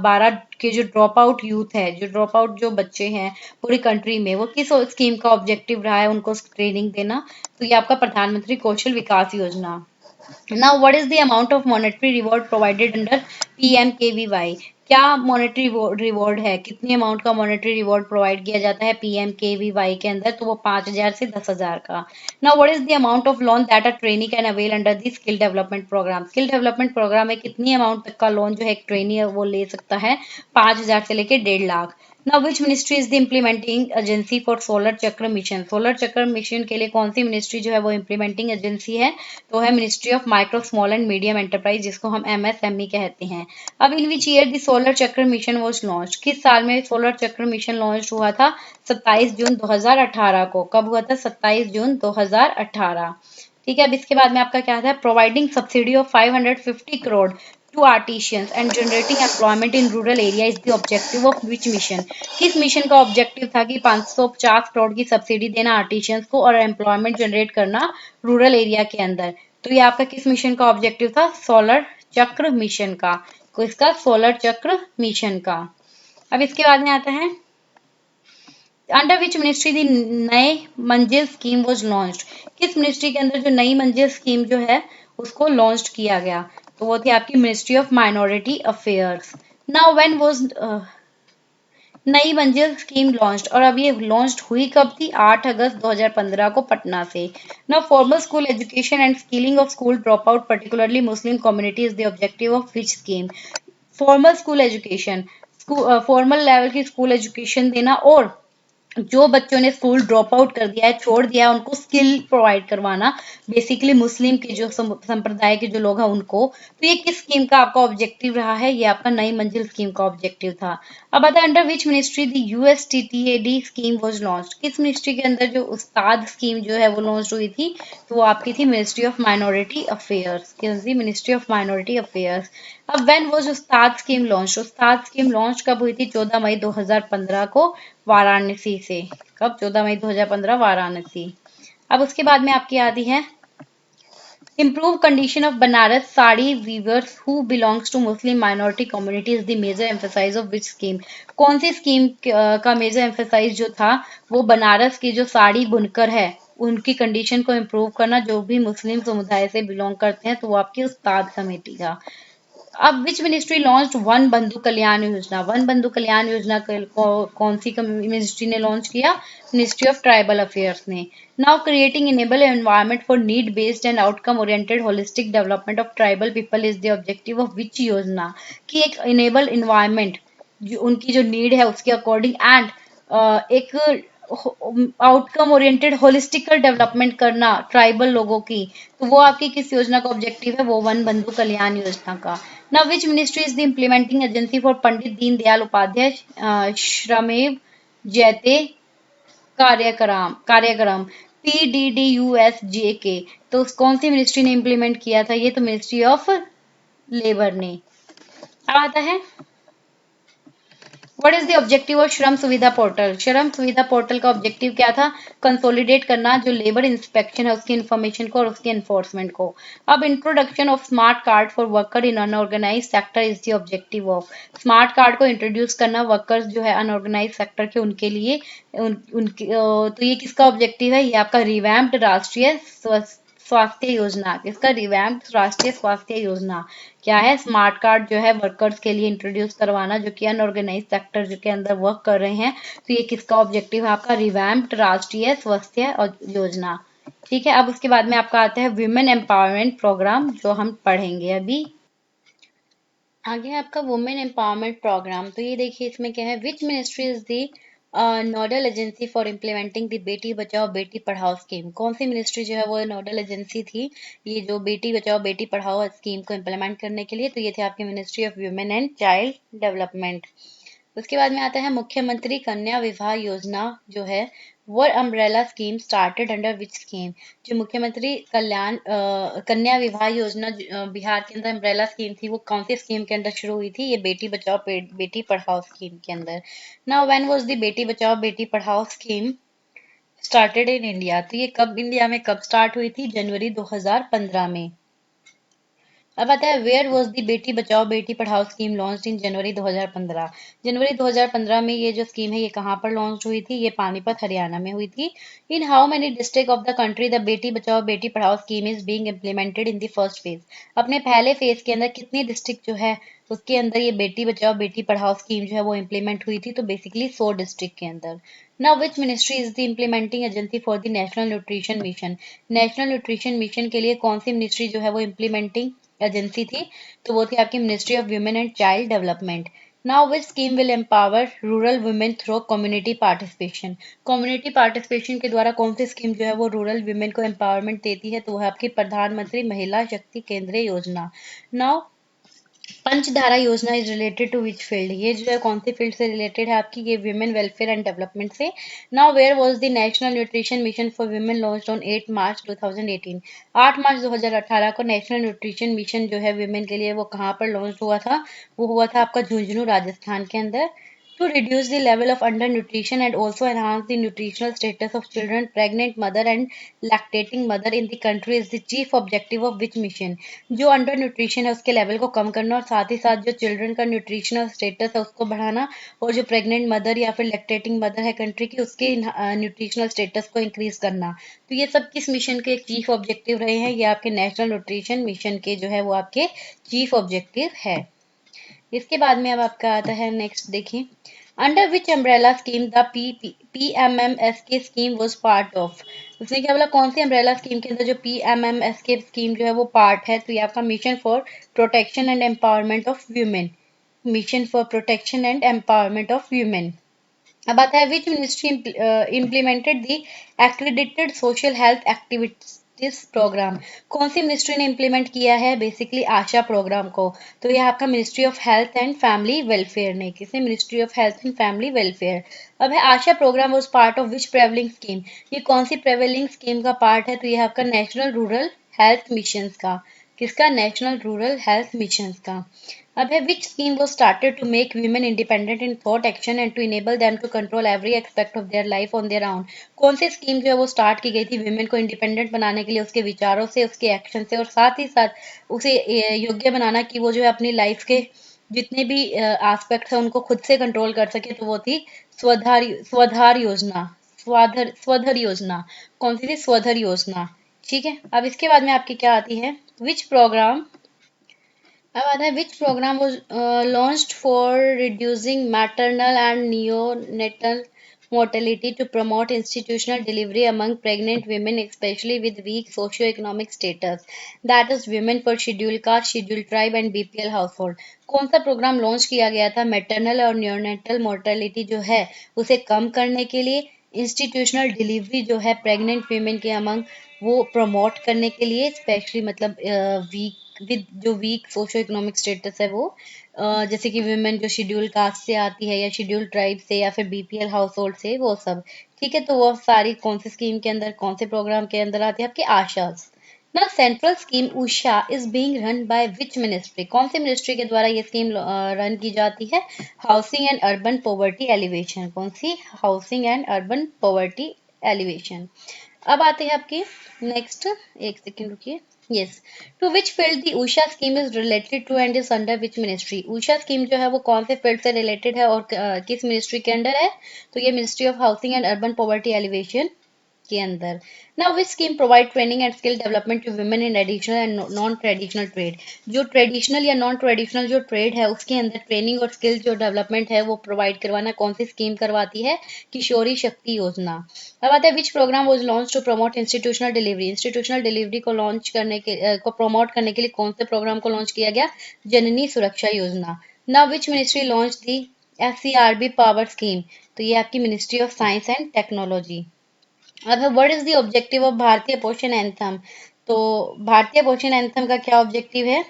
12 के जो ड्रॉप आउट यूथ है, जो ड्रॉप आउट जो बच्चे हैं पूरी कंट्री में, वो किस स्कीम का ऑब्जेक्टिव रहा है उनको ट्रेनिंग देना? तो ये आपका प्रधानमंत्री कौशल विकास योजना। Now what is the amount of monetary reward provided under PMKVY? क्या मॉनेटरी रिवॉर्ड है, कितने अमाउंट का मॉनेटरी रिवॉर्ड प्रोवाइड किया जाता है पीएमकेवीवाई के अंदर? तो वो 5,000 से 10,000 का। Now what is the amount of loan that a trainee can avail under the skill development program? Skill development program में कितनी अमाउंट तक का लोन जो है एक ट्रेनी है वो ले सकता है? 5,000 से लेके 1.5 lakh. Now, which ministry is the implementing agency for solar चक्र मिशन? सोलर चक्र मिशन के लिए कौन सी मिनिस्ट्री जो है वो इम्प्लीमेंटिंग एजेंसी है? तो है ministry of micro small and medium enterprise, जिसको हम एमएसएमई कहते हैं। अब इन विच ईयर द सोलर चक्र मिशन वाज लॉन्च? किस साल में सोलर चक्र मिशन लॉन्च हुआ था? 27 जून 2018 को। कब हुआ था? 27 जून 2018। ठीक है, अब इसके बाद में आपका क्या था? Providing subsidy of 550 crore to artisans and generating employment in rural area is the objective of which mission? किस मिशन का ऑब्जेक्टिव था कि 550 करोड़ की सब्सिडी देना आर्टिशियंस को और एम्प्लॉयमेंट जनरेट करना रूरल एरिया के अंदर? तो ये आपका किस मिशन का ऑब्जेक्टिव था? सोलर चक्र मिशन का। किसका? सोलर चक्र मिशन का। अब इसके बाद में आता है अंडर विच मिनिस्ट्री दी नए मंजिल स्कीम वाज लॉन्च्ड? किस मिनिस्ट्री के अंदर जो नई मंजिल स्कीम जो है उसको लॉन्च किया गया? तो वो थी आपकी ministry of minority affairs. Now when was नई मंजिल स्कीम लॉन्च्ड? और अब ये लॉन्च्ड हुई कब थी? 8 अगस्त 2015 को पटना से। Now formal school education and skilling of school drop out particularly Muslim community is the objective of which scheme? Formal school education, formal level की स्कूल एजुकेशन देना और जो बच्चों ने स्कूल ड्रॉप आउट कर दिया है, छोड़ दिया है, उनको स्किल प्रोवाइड करवाना, बेसिकली मुस्लिम के जो संप्रदाय के जो लोग हैं उनको। तो ये किस स्कीम का आपका ऑब्जेक्टिव रहा है? ये आपका नई मंजिल स्कीम का ऑब्जेक्टिव था। अब आता है under which ministry the USTTAD scheme was launched. किस मिनिस्ट्री के अंदर जो उस्ताद स्कीम जो है वो लॉन्च हुई थी? तो वो आपकी थी मिनिस्ट्री ऑफ माइनॉरिटी अफेयर्स। कौन सी? Ministry of minority affairs. अब when was Ustad scheme launch? Ustad scheme launch कब हुई थी? 14 मई 2015 को, वाराणसी से। कब? 14 मई 2015, वाराणसी। अब उसके बाद में आपकी आती है improve condition of Banaras sari weavers who belongs to Muslim minority community is the major emphasise of which scheme. कौन सी स्कीम का मेजर एम्फेसाइज जो था वो बनारस की जो साड़ी बुनकर है उनकी कंडीशन को इम्प्रूव करना, जो भी मुस्लिम समुदाय से बिलोंग करते हैं, तो वो आपकी उस्ताद कमेटी था। अब विच मिनिस्ट्री लॉन्च वन बंधु कल्याण योजना? वन बंधु कल्याण योजना कौन सी मिनिस्ट्री ने लॉन्च किया? मिनिस्ट्री ऑफ ट्राइबल अफेयर्स ने। Now creating enable environment for need based and outcome oriented holistic development of tribal people is the objective of which योजना। कि एक इनेबल इन्वायरमेंट जो उनकी जो नीड है उसके अकॉर्डिंग एंड एक आउटकम ओरिएंटेड होलिस्टिकल डेवलपमेंट करना ट्राइबल लोगों की, तो वो आपकी किस योजना का ऑब्जेक्टिव है? वो वन बंधु कल्याण योजना का। Now which ministry is the implementing agency for Pandit Deendayal Upadhyaya Shramev Jayate Karyakram PDDUSJK। तो कौन सी मिनिस्ट्री ने इम्प्लीमेंट किया था? ये तो मिनिस्ट्री ऑफ लेबर ने। अब आता है what is the objective of श्रम सुविधा पोर्टल? श्रम सुविधा पोर्टल का ऑब्जेक्टिव क्या था? कंसोलिडेट करना जो लेबर इंस्पेक्शन है उसकी इन्फॉर्मेशन को और उसके एनफोर्समेंट को। अब introduction of smart card for worker in unorganised sector is the objective of. Smart card को इंट्रोड्यूस करना वर्कर्स जो है अनऑर्गेनाइज सेक्टर के उनके लिए, तो ये किसका ऑब्जेक्टिव है? ये आपका रिवैम्प्ड राष्ट्रीय स्वास्थ्य योजना। किसका? रिवैम्प्ड राष्ट्रीय स्वास्थ्य योजना। क्या है? स्मार्ट कार्ड जो है वर्कर्स के लिए इंट्रोड्यूस करवाना जो कि अनऑर्गेनाइज सेक्टर जो के अंदर वर्क कर रहे हैं। तो ये किसका ऑब्जेक्टिव है? आपका रिवैम्प्ड राष्ट्रीय स्वास्थ्य योजना। ठीक है। अब उसके बाद में आपका आता है वुमेन एम्पावरमेंट प्रोग्राम, जो हम पढ़ेंगे अभी। आगे है आपका वुमेन एम्पावरमेंट प्रोग्राम। तो ये देखिए इसमें क्या है, which ministry is the nodal agency for implementing the Beti Bachao Beti Padhao scheme. कौन सी मिनिस्ट्री जो है वो नोडल एजेंसी थी ये जो बेटी बचाओ बेटी पढ़ाओ स्कीम को इम्प्लीमेंट करने के लिए? तो ये थे आपकी ministry of women and child development. उसके बाद में आता है मुख्यमंत्री कन्या विवाह योजना जो है वो umbrella scheme started under which scheme. जो मुख्यमंत्री कन्या विवाह योजना बिहार के अंदर अम्ब्रेला स्कीम थी वो कौन सी स्कीम के अंदर शुरू हुई थी? ये बेटी बचाओ बेटी पढ़ाओ स्कीम के अंदर। Now when was the Beti Bachao Beti Padhao scheme started in India? तो ये कब इंडिया में कब स्टार्ट हुई थी? जनवरी 2015 में। अब आता है where was the Beti Bachao Beti Padhao scheme launch in जनवरी 2015। जनवरी 2015 में ये जो स्कीम है ये कहाँ पर लॉन्च हुई थी? ये पानीपत हरियाणा में हुई थी। In how many district of the country the Beti Bachao Beti Padhao scheme is being implemented in the first phase. अपने पहले फेज के अंदर कितनी डिस्ट्रिक्ट जो है उसके अंदर ये बेटी बचाओ बेटी पढ़ाओ स्कीम जो है वो इम्प्लीमेंट हुई थी? तो बेसिकली 100 डिस्ट्रिक्ट के अंदर। Now which ministry is the implementing agency for the national nutrition mission? National nutrition mission के लिए कौन सी मिनिस्ट्री जो है वो इम्प्लीमेंटिंग एजेंसी थी? तो वो थी आपकी ministry of women and child development. Now which scheme will empower rural women through community participation? Community participation के द्वारा कौन सी स्कीम जो है वो रूरल वुमेन को एम्पावरमेंट देती है? तो वो है आपकी प्रधानमंत्री महिला शक्ति केंद्रीय योजना। Now Panchdhara Yojana is related to which field? ये जो है कौन सी फील्ड से रिलेटेड है आपकी? ये वुमेन वेलफेयर एंड डेवलपमेंट से। Now where was the national nutrition mission for women launched on 8 मार्च 2018? 8 मार्च 2018 को नेशनल न्यूट्रिशन मिशन जो है वुमेन के लिए वो कहाँ पर लॉन्च हुआ था? वो हुआ था आपका झुंझुनू राजस्थान के अंदर। To reduce the level of undernutrition and also enhance the nutritional status of children, pregnant mother and lactating mother in the country is the chief objective of which mission? जो अंडर न्यूट्रिशन है उसके level को कम करना और साथ ही साथ जो चिल्ड्रन का न्यूट्रिशनल स्टेटस है उसको बढ़ाना, और जो प्रेग्नेंट मदर या फिर लैक्टेटिंग मदर है कंट्री की उसके न्यूट्रिशनल स्टेटस को इंक्रीज करना। तो ये सब किस मिशन के चीफ ऑब्जेक्टिव रहे हैं? ये आपके नेशनल न्यूट्रिशन मिशन के जो है वो आपके चीफ ऑब्जेक्टिव है। इसके बाद में अब आपका आता है नेक्स्ट देखिए, under which umbrella scheme the PMMSK scheme was part of? उसने क्या बोला? कौन सी अम्ब्रेला स्कीम के अंदर जो PMMSK स्कीम जो है वो पार्ट है? तो ये आपका mission for protection and empowerment of women. Mission for protection and empowerment of women. अब आता है which ministry implemented the accredited social health activities programme. कौन सी मिनिस्ट्री ने इम्प्लीमेंट किया है बेसिकली आशा प्रोग्राम को? तो ये आपका ministry of health and family welfare ने, किसने? Ministry of health and family welfare. अब है ASHA programme was part of which prevailing scheme. ये कौन सी प्रेवलिंग स्कीम का पार्ट है? तो ये आपका नेशनल रूरल हेल्थ मिशन का। किसका? नेशनल रूरल हेल्थ मिशन का। अब है विच scheme was started to make women independent in thought action and to enable them to control every aspect of their life on their own। कौन सी scheme जो है वो स्टार्ट की गई थी विमेन को इंडिपेंडेंट बनाने के लिए, उसके विचारों से, उसके एक्शन से, और साथ ही साथ उसे योग्य बनाना कि वो जो है अपनी लाइफ के जितने भी एस्पेक्ट्स हैं उनको खुद से कंट्रोल कर सके। तो वो थी स्वधार स्वधार योजना। स्वधर योजना। कौन सी थी? स्वधर योजना। ठीक है, अब इसके बाद में आपकी क्या आती है? Which programme. अब आता है which program was launched for reducing maternal and neonatal mortality to promote institutional delivery among pregnant women, especially with weak socio-economic status, that is women for scheduled caste, scheduled tribe and BPL household। कौन सा programme launch किया गया था maternal और neonatal mortality जो है उसे कम करने के लिए, इंस्टीट्यूशनल डिलीवरी जो है प्रेग्नेंट वीमेन के अमंग वो प्रमोट करने के लिए, स्पेशली मतलब वीक विद जो वीक सोशो इकोनॉमिक स्टेटस है वो, जैसे कि वुमेन जो शेड्यूल कास्ट से आती है या शेड्यूल ट्राइब से या फिर बीपीएल हाउस होल्ड से, वो सब। ठीक है, तो वो सारी कौन सी स्कीम के अंदर, कौन से प्रोग्राम के अंदर आती है? आपकी आशाज। ना central scheme Usha is being run by which ministry. कौन सी मिनिस्ट्री के द्वारा ये स्कीम रन की जाती है? Housing and urban poverty alleviation. कौन सी? Housing and urban poverty alleviation. अब आते हैं आपके नेक्स्ट, एक सेकेंड रुकिए। Yes, to which field the Usha scheme is related to and is under which ministry. Usha scheme जो है वो कौन से फील्ड से रिलेटेड है और किस मिनिस्ट्री के अंडर है? तो ये ministry of housing and urban poverty elevation के अंदर। Now which scheme provide training and skill development to women in additional and non traditional trade. जो ट्रेडिशनल या नॉन ट्रेडिशनल जो ट्रेड है उसके अंदर ट्रेनिंग और स्किल जो डेवलपमेंट है वो प्रोवाइड करवाना कौन सी स्कीम करवाती है? किशोरी शक्ति योजना। अब आता है which program was launch to promote institutional delivery. Institutional delivery को लॉन्च करने के को प्रमोट करने के लिए कौन से प्रोग्राम को लॉन्च किया गया? Janani Suraksha Yojana. Now which ministry launch the SCRB power scheme. तो ये आपकी ministry of science and technology. अब what is the objective of Bharatiya Poshan anthem. तो भारतीय पोषण एंथम का क्या ऑब्जेक्टिव है?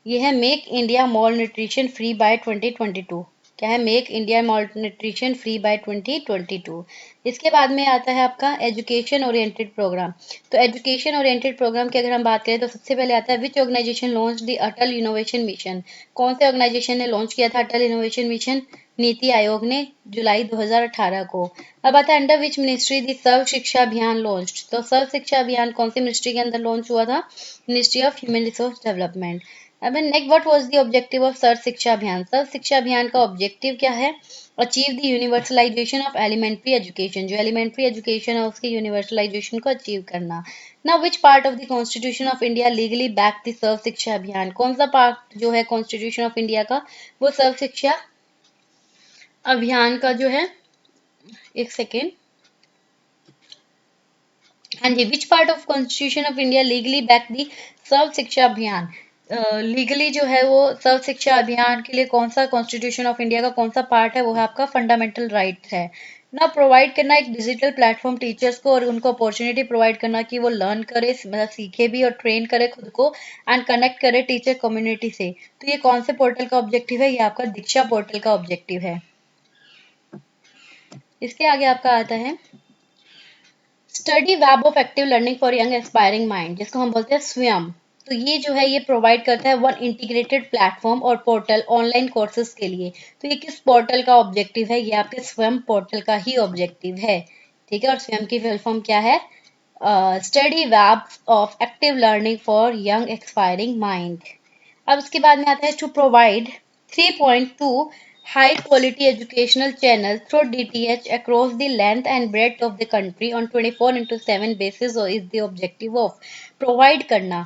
ये है make India malnutrition free by 2022। क्या है? Make India malnutrition free by 2022। इसके बाद में आता है आपका एजुकेशन ओरिएंटेड प्रोग्राम। तो एजुकेशन ओरिएंटेड प्रोग्राम की अगर हम बात करें तो सबसे पहले आता है which organisation launch the Atal innovation mission. कौन से ऑर्गेनाइजेशन ने लॉन्च किया था अटल इनोवेशन मिशन? नीति आयोग ने, जुलाई 2018 को। अब आता है अंडर विच मिनिस्ट्री दी सर्व शिक्षा अभियान लॉन्च। तो सर्व शिक्षा अभियान कौन सी मिनिस्ट्री के अंदर लॉन्च हुआ था? Ministry of human resource development. अब next what was the objective of Sarva Shiksha Abhiyan. Sarva Shiksha Abhiyan का ऑब्जेक्टिव क्या है? Achieve the universalisation of elementary education. जो एलिमेंट्री एजुकेशन है उसके यूनिवर्सलाइजेशन को अचीव करना। Now which part of the constitution of India legally back the Sarva Shiksha Abhiyan. कौन सा पार्ट जो है कॉन्स्टिट्यूशन ऑफ इंडिया का वो सर्व शिक्षा अभियान का जो है, एक सेकेंड, हाँ जी, which part of constitution of India legally back the Sarva Shiksha Abhiyan. Legally जो है वो सर्व शिक्षा अभियान के लिए कौन सा कॉन्स्टिट्यूशन ऑफ इंडिया का कौन सा पार्ट है? वो है आपका फंडामेंटल राइट है ना। प्रोवाइड करना एक डिजिटल प्लेटफॉर्म टीचर्स को और उनको अपॉर्चुनिटी प्रोवाइड करना कि वो लर्न करे, मतलब सीखे भी और ट्रेन करे खुद को एंड कनेक्ट करे टीचर कम्युनिटी से। तो ये कौन से पोर्टल का ऑब्जेक्टिव है? ये आपका दीक्षा पोर्टल का ऑब्जेक्टिव है। इसके आगे आपका आता है study web of active learning for young aspiring mind, जिसको हम बोलते हैं स्वयं। तो ये जो है ये प्रोवाइड करता है वन इंटीग्रेटेड प्लेटफॉर्म और पोर्टल ऑनलाइन कोर्सेज के लिए। तो ये किस पोर्टल का ऑब्जेक्टिव है? ये आपके स्वयं पोर्टल का ही ऑब्जेक्टिव है। ठीक है, और स्वयं की फुल फॉर्म क्या है? Study web of active learning for young expiring mind. अब उसके बाद में आता है to provide 3.2 high quality educational channel through DTH across the length and breadth of the country on 24/7 basis or is the objective of provide करना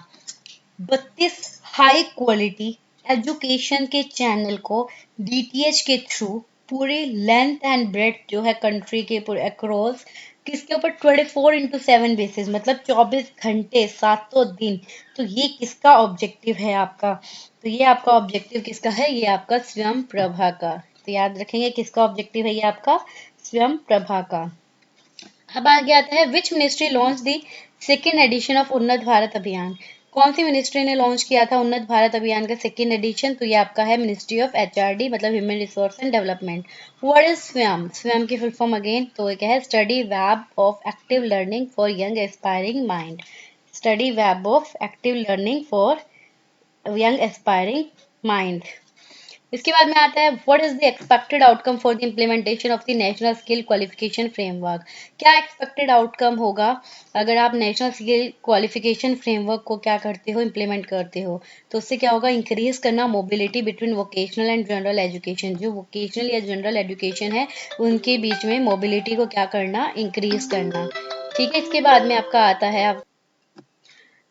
32 high quality education के channel को DTH के थ्रू पूरे लेंथ एंड ब्रेड जो है country के पूरे across, किसके ऊपर? 24/7 बेसिस, मतलब 24 घंटे 7 दिन। तो ये किसका ऑब्जेक्टिव है आपका? तो ये आपका ऑब्जेक्टिव किसका है? ये आपका स्वयं प्रभा का। तो याद रखेंगे किसका ऑब्जेक्टिव है ये आपका? स्वयं प्रभा का। अब आगे आता है which ministry launch the second edition of उन्नत भारत अभियान। कौन सी मिनिस्ट्री ने लॉन्च किया था उन्नत भारत अभियान का सेकेंड एडिशन? तो ये आपका है मिनिस्ट्री ऑफ एचआरडी, मतलब human resource and development. What is स्वयं? स्वयं की फुल फॉर्म अगेन, तो ये क्या है? Study web of active learning for young aspiring mind. Study web of active learning for young aspiring mind. इसके बाद में आता है what is the expected outcome for the implementation of the national skill qualification framework. क्या expected outcome होगा अगर आप national skill qualification framework को क्या करते हो, इम्प्लीमेंट करते हो? तो उससे क्या होगा? इंक्रीज करना mobility between vocational and general education. जो वोकेशनल या जनरल एजुकेशन है उनके बीच में मोबिलिटी को क्या करना? इंक्रीज करना। ठीक है, इसके बाद में आपका आता है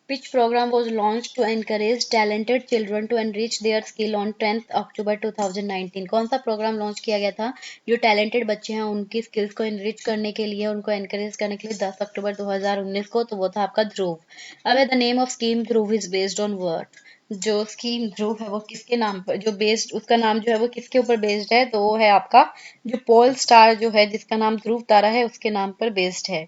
which program was launched to encourage talented children to enrich their skill on 10th October 2019? कौन सा प्रोग्राम लॉन्च किया गया था जो टैलेंटेड बच्चे हैं उनकी स्किल्स को एनरिच करने के लिए, उनको एनकरेज करने के लिए 10 अक्टूबर 2019 को? तो वो था आपका ध्रुव। अब है the name of scheme Dhruv is based on word. जो स्कीम ध्रुव है वो किसके नाम पर, जो बेस्ड, उसका नाम जो है वो किसके ऊपर बेस्ड है? तो वो है आपका जो पोल स्टार जो है जिसका नाम ध्रुव तारा है उसके नाम पर बेस्ड है।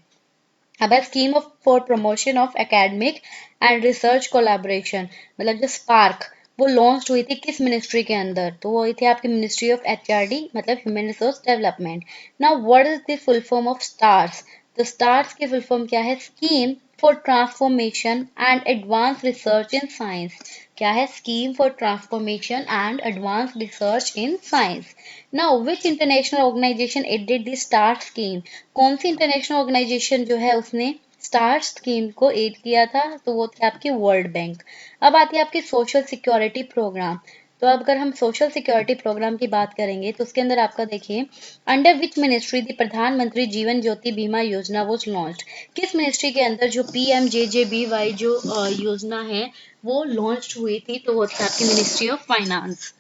अब है scheme of for promotion of academic and research collaboration, मतलब जो स्पार्क, वो लॉन्च हुई थी किस मिनिस्ट्री के अंदर? तो वो हुई थी आपकी मिनिस्ट्री ऑफ एचआरडी, मतलब human resource development. Now what is the full form of STARS? तो स्टार्स की फुल फॉर्म क्या है? Scheme for transformation and advance research in science. क्या है? Scheme for transformation and advance research in science. Now which international organisation aided the STAR scheme? कौन सी international organisation जो है उसने स्टार स्कीम को एड किया था? तो वो थी आपकी वर्ल्ड बैंक। अब आती है आपकी सोशल सिक्योरिटी प्रोग्राम। तो अब अगर हम सोशल सिक्योरिटी प्रोग्राम की बात करेंगे तो उसके अंदर आपका देखिए अंडर विच मिनिस्ट्री द प्रधानमंत्री जीवन ज्योति बीमा योजना वॉज लॉन्च्ड। किस मिनिस्ट्री के अंदर जो PMJJBY जो योजना है वो लॉन्च हुई थी? तो वो थी आपकी मिनिस्ट्री ऑफ फाइनेंस।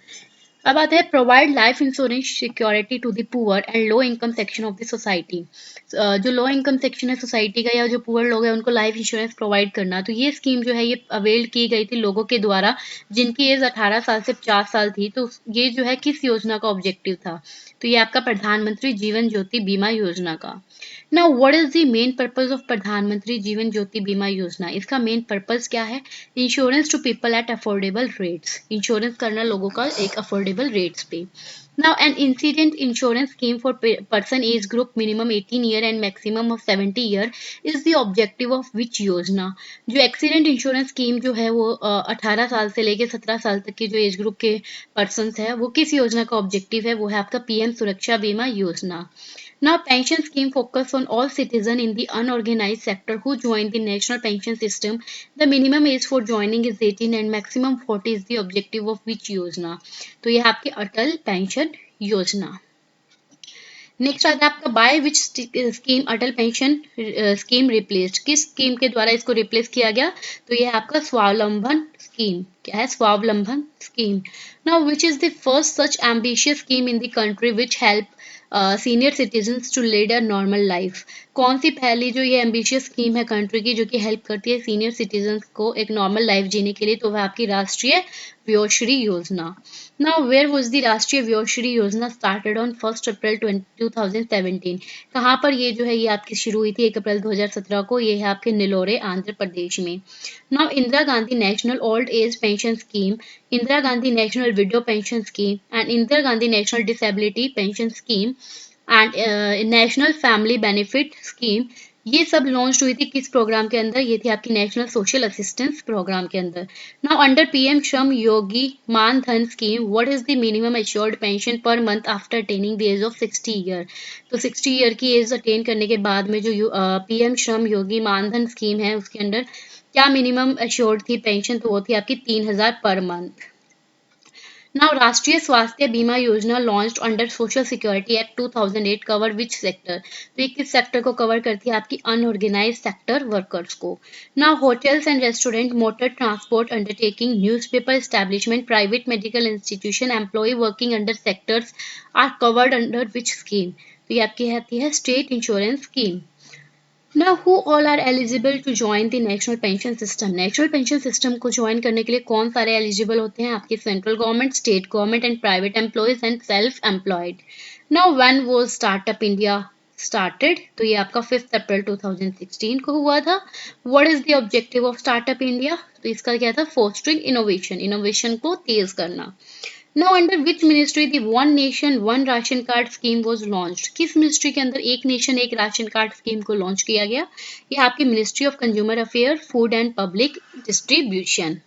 अब आता है provide life insurance security to the poor and low income section of the society. जो लो इनकम सेक्शन है सोसाइटी का या जो पुअर लोग हैं उनको लाइफ इंश्योरेंस प्रोवाइड करना। तो ये स्कीम जो है ये अवेल की गई थी लोगों के द्वारा जिनकी एज 18 साल से 50 साल थी। तो ये जो है किस योजना का ऑब्जेक्टिव था? तो ये आपका प्रधानमंत्री जीवन ज्योति बीमा योजना का। Now what is the main purpose of प्रधानमंत्री जीवन ज्योति बीमा योजना? इसका मेन पर्पस क्या है? Insurance to people at affordable rates. Insurance करना लोगों का एक अफोर्डेबल रेट्स पे। Now, an incident insurance scheme for person age group minimum 18 year and maximum of 70 year is the objective of which योजना? जो accident insurance scheme जो है वो 18 साल से लेके 17 साल तक के जो एज ग्रुप के पर्सन है वो किस योजना का ऑब्जेक्टिव है? वो है आपका PM सुरक्षा बीमा योजना। Now, pension scheme focus on all citizens in the unorganized sector who join the national pension system. The minimum age for joining is 18 and maximum 40 is the objective of which योजना? तो ये आपकी अटल pension योजना। Next आता है आपका by which scheme Atal pension scheme replaced. किस scheme के द्वारा इसको रिप्लेस किया गया? तो ये है आपका स्वावलंबन स्कीम। क्या है? Swavalamban scheme. Now which is the first such ambitious scheme in the country which help senior citizens to lead a normal life. कौन सी पहली जो ये एम्बिशियस स्कीम है कंट्री की जो कि हेल्प करती है सीनियर सिटीजन्स को एक नॉर्मल लाइफ जीने के लिए? तो वह आपकी राष्ट्रीय व्योश्री योजना। नाउ वेयर वाज द राष्ट्रीय व्योश्री योजना स्टार्टेड ऑन 1 अप्रैल 2017? कहाँ पर ये जो है ये आपकी शुरू हुई थी 1 अप्रैल 2017 को? ये है आपके निलोरे आंध्र प्रदेश में। Now Indira Gandhi national old age pension scheme, Indira Gandhi national window pension scheme and Indira Gandhi national disability pension scheme and national family benefit scheme, ये सब लॉन्च हुई थी किस प्रोग्राम के अंदर? ये थी आपकी नेशनल सोशल असिस्टेंस प्रोग्राम के अंदर। नाउ अंडर PM श्रम Yogi Maan Dhan scheme what is the minimum assured pension per month after attaining the age of 60 year? तो 60 ईयर की एज अटेन करने के बाद में जो PM श्रम योगी मान धन स्कीम है उसके अंदर क्या मिनिमम एश्योर्ड थी पेंशन? तो वो थी आपकी 3000 पर मंथ। Now, राष्ट्रीय Swasthya Bima Yojana launched under social security act 2008 cover which sector? तो ये किस सेक्टर को कवर करती है? आपकी अनऑर्गेनाइज सेक्टर वर्कर्स को। Now hotels and restaurant, motor transport undertaking, newspaper establishment, private medical institution, employ working under sectors are covered under which scheme? तो ये आपकी आती है state insurance scheme. Now, who all are eligible to join the national pension system? National pension system को join करने के लिए कौन सारे एलिजिबल होते हैं? आपकी central government, state government and private employees and self employed. Now when वो स्टार्टअप इंडिया स्टार्टेड, तो ये आपका 5 अप्रैल 2016 को हुआ था। What is the objective of startup India? तो इसका क्या था? फोस्टरिंग इनोवेशन, इनोवेशन को तेज करना। Now under which ministry the one nation one ration card scheme was launched? किस मिनिस्ट्री के अंदर एक नेशन एक राशन कार्ड स्कीम को लॉन्च किया गया? ये आपकी ministry of consumer affair, food and public distribution.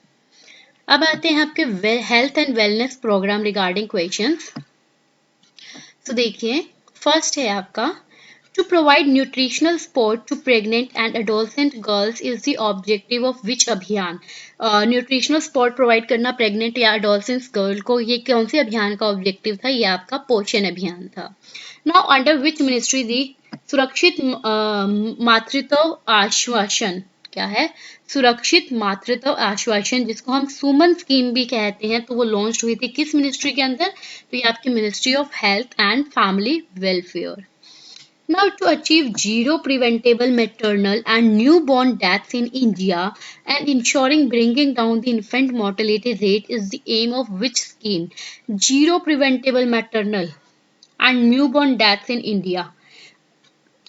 अब आते हैं आपके health and wellness program regarding questions. तो देखिए, फर्स्ट है आपका, to provide nutritional support to pregnant and adolescent girls is the objective of which अभियान? न्यूट्रिशनल सपोर्ट प्रोवाइड करना प्रेग्नेंट या अडोलसेंस गर्ल को, ये कौन से अभियान का ऑब्जेक्टिव था? ये आपका पोषण अभियान था। नाउ अंडर विच मिनिस्ट्री दी सुरक्षित मातृत्व आश्वासन, क्या है? सुरक्षित मातृत्व आश्वासन, जिसको हम सुमन स्कीम भी कहते हैं, तो वो लॉन्च हुई थी किस मिनिस्ट्री के अंदर? तो ये आपकी ministry of health and family welfare. Now, to achieve zero preventable maternal and newborn deaths in India and ensuring bringing down the infant mortality rate is the aim of which scheme? Zero preventable maternal and newborn deaths in India,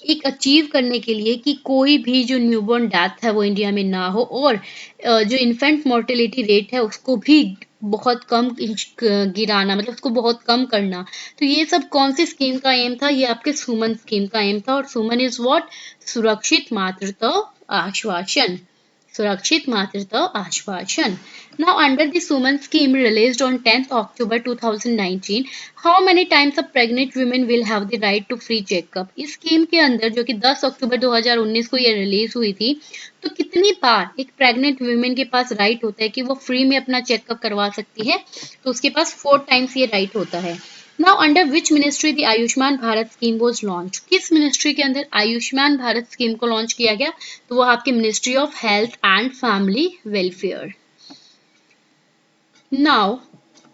एक achieve करने के लिए कि कोई भी जो newborn death है वो इंडिया में ना हो, और जो इन्फेंट मोर्टेलिटी रेट है उसको भी बहुत कम गिराना, मतलब उसको बहुत कम करना। तो ये सब कौन सी स्कीम का एम था? ये आपके सुमन स्कीम का एम था। और सुमन इज व्हाट? सुरक्षित मातृत्व आश्वासन, सुरक्षित मातृत्व आश्वासन। Now, under the Suman scheme released on 10th October 2019, how many times a pregnant women will have the right to free checkup? इस स्कीम के अंदर, जो कि 10 अक्टूबर 2019 को ये रिलीज हुई थी, तो कितनी बार एक प्रेग्नेंट वुमेन के पास राइट होता है कि वो फ्री में अपना चेकअप करवा सकती है? तो उसके पास 4 टाइम्स ये राइट होता है। Now under which ministry the Ayushman Bharat scheme was launch? किस मिनिस्ट्री के अंदर आयुष्मान भारत स्कीम को लॉन्च किया गया? तो वो आपकी ministry of health and family welfare. Now,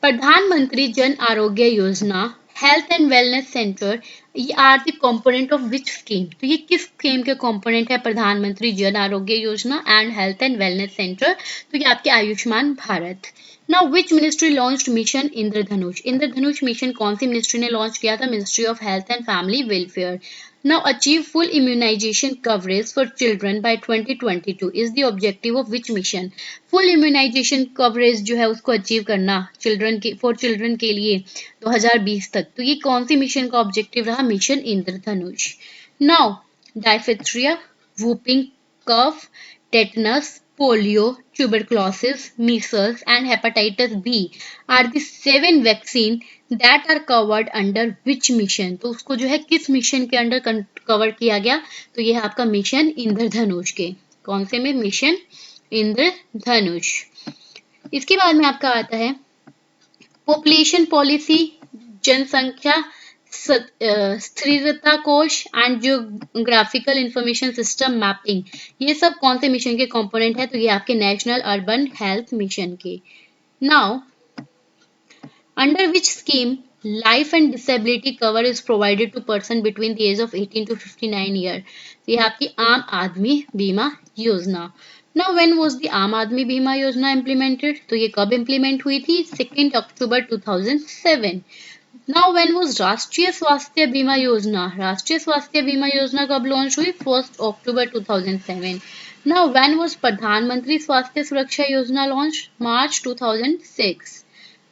Pradhan Mantri Jan Arogya Yojana, health and wellness centre, ये are the component of which scheme? तो ये किस स्कीम के कंपोनेंट है? प्रधानमंत्री जन आरोग्य योजना and health and wellness centre, तो ये आपके Ayushman Bharat. Now which ministry launched mission Indradhanush? Indradhanush mission कौन सी मिनिस्ट्री ने लॉन्च किया था? Ministry of health and family welfare. Now, achieve full immunization coverage for children by 2022 is the objective of which mission? Full immunization coverage जो है उसको achieve करना children के, फॉर चिल्ड्रन के लिए 2020 तक, तो ये कौन सी मिशन का ऑब्जेक्टिव रहा? Mission Indradhanush. Now, diphtheria, whooping cough, tetanus, polio, tuberculosis, measles, and hepatitis B are the 7 vaccine that are covered under which mission? तो उसको जो है किस मिशन के अंडर कवर किया गया? तो ये है आपका मिशन इंद्रधनुष के। कौन से में? मिशन इंद्रधनुष। इसके बाद में आपका आता है पॉपुलेशन पॉलिसी, जनसंख्या स्थिरता कोश and geographical information system mapping, ये सब कौन से मिशन के कंपोनेंट है? तो ये आपके नेशनल अर्बन हेल्थ मिशन के। Now, under which scheme life and disability cover is provided to person between the age of 18 to 59 year? ये आपकी आम आदमी बीमा योजना। नाउ, व्हेन वाज द आम आदमी बीमा योजना इम्प्लीमेंटेड? तो ये कब इम्प्लीमेंट हुई थी? 2 अक्टूबर 2007। नाउ, व्हेन वाज राष्ट्रीय स्वास्थ्य बीमा योजना? राष्ट्रीय स्वास्थ्य बीमा योजना कब लॉन्च हुई? 1 अक्टूबर 2007। नाउ, व्हेन वाज प्रधानमंत्री स्वास्थ्य सुरक्षा योजना launch? March 2006।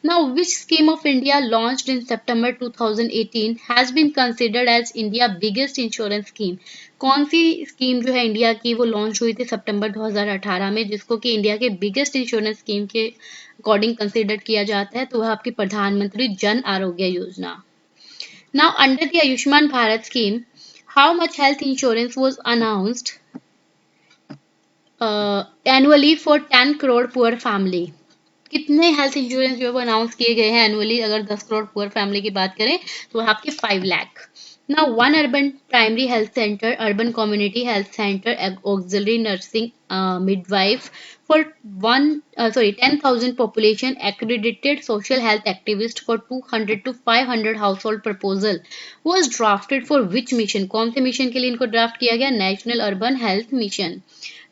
Now, which scheme of India launched in September 2018 has been considered as India biggest insurance scheme? कौन सी स्कीम जो है इंडिया की वो लॉन्च हुई थी सितंबर 2018 में, जिसको कि इंडिया के बिगेस्ट इंश्योरेंस स्कीम के अकॉर्डिंग कंसिडर किया जाता है? तो वह आपकी प्रधानमंत्री जन आरोग्य योजना। Now, under the Ayushman Bharat scheme, how much health insurance was announced annually for 10 crore poor family? कितने हेल्थ इंश्योरेंस जो है वो अनाउंस किए गए हैं एनुअली? अगर 10 करोड़ पुअर फैमिली की बात करें तो आपके 5 lakh. Now, one urban primary health centre, urban community health centre, auxiliary nursing midwife for 10,000 population accredited social health activist for 200 to 500 household proposal was drafted for which mission? कौन से mission के लिए इनको ड्राफ्ट किया गया? National urban health mission.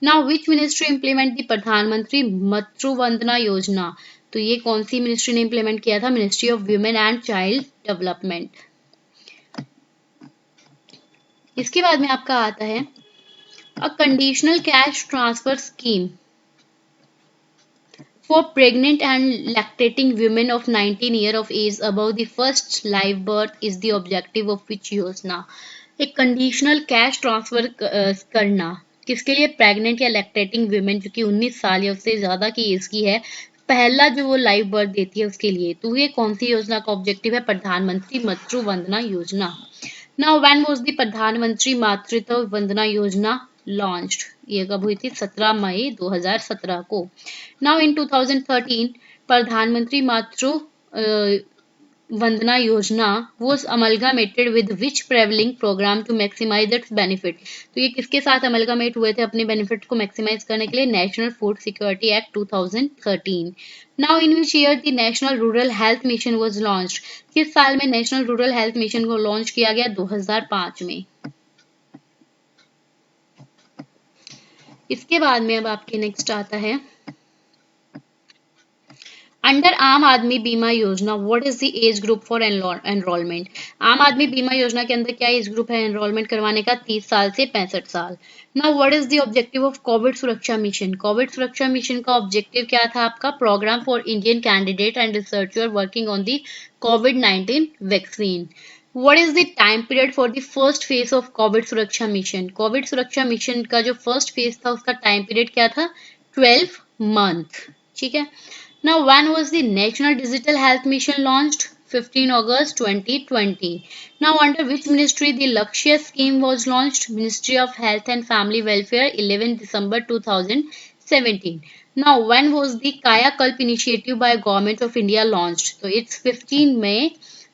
Now, which ministry implement दी प्रधानमंत्री मातृ वंदना योजना? तो ये कौन सी मिनिस्ट्री ने इम्प्लीमेंट किया था? Ministry of women and child development. इसके बाद में आपका आता है a conditional cash transfer scheme for pregnant and lactating women of 19 years of age above the first live birth is the objective of which योजना। एक कंडीशनल कैश ट्रांसफर करना किसके लिए? प्रेग्नेंट या लैक्टेटिंग वुमेन जो कि 19 साल या उससे ज्यादा की एज की है, पहला जो वो लाइव बर्थ देती है उसके लिए। तो ये कौन सी योजना का ऑब्जेक्टिव है? प्रधानमंत्री मातृ Vandana Yojana. Now when was the प्रधानमंत्री मातृत्व वंदना योजना लॉन्च्ड? ये कब हुई थी? 17 मई 2017 को। नाउ इन 2013 प्रधानमंत्री मातृ Vandana Yojana was amalgamated with which prevailing program to maximize its benefit? तो ये किसके साथ अमलगामेट हुए थे अपने बेनिफिट को मैक्सिमाइज करने के लिए? National food security act 2013। Now in which year the national rural health mission was launched? किस साल में नेशनल रूरल हेल्थ मिशन को लॉन्च किया गया? 2005 में। इसके बाद में अब आपके नेक्स्ट आता है अंडर आम आदमी बीमा योजना what is the age group for enrolment? आम आदमी बीमा योजना के अंदर क्या एज ग्रुप है एनरोलमेंट करवाने का? 30 साल से 65 साल। Now what is the objective of COVID Suraksha mission? COVID Suraksha mission का ऑब्जेक्टिव क्या था आपका? Program for Indian candidate and researcher working on the कोविड-19 vaccine. What is the time period for the first phase of Covid Suraksha mission? COVID Suraksha mission का जो first phase था उसका time period क्या था? 12 मंथ। ठीक है। Now, when was the National Digital Health Mission launched? 15 August 2020. Now, under which ministry the Lakshya scheme was launched? Ministry of Health and Family Welfare, 11 December 2017. Now, when was the Kaya Kalp initiative by Government of India launched? So, it's 15 May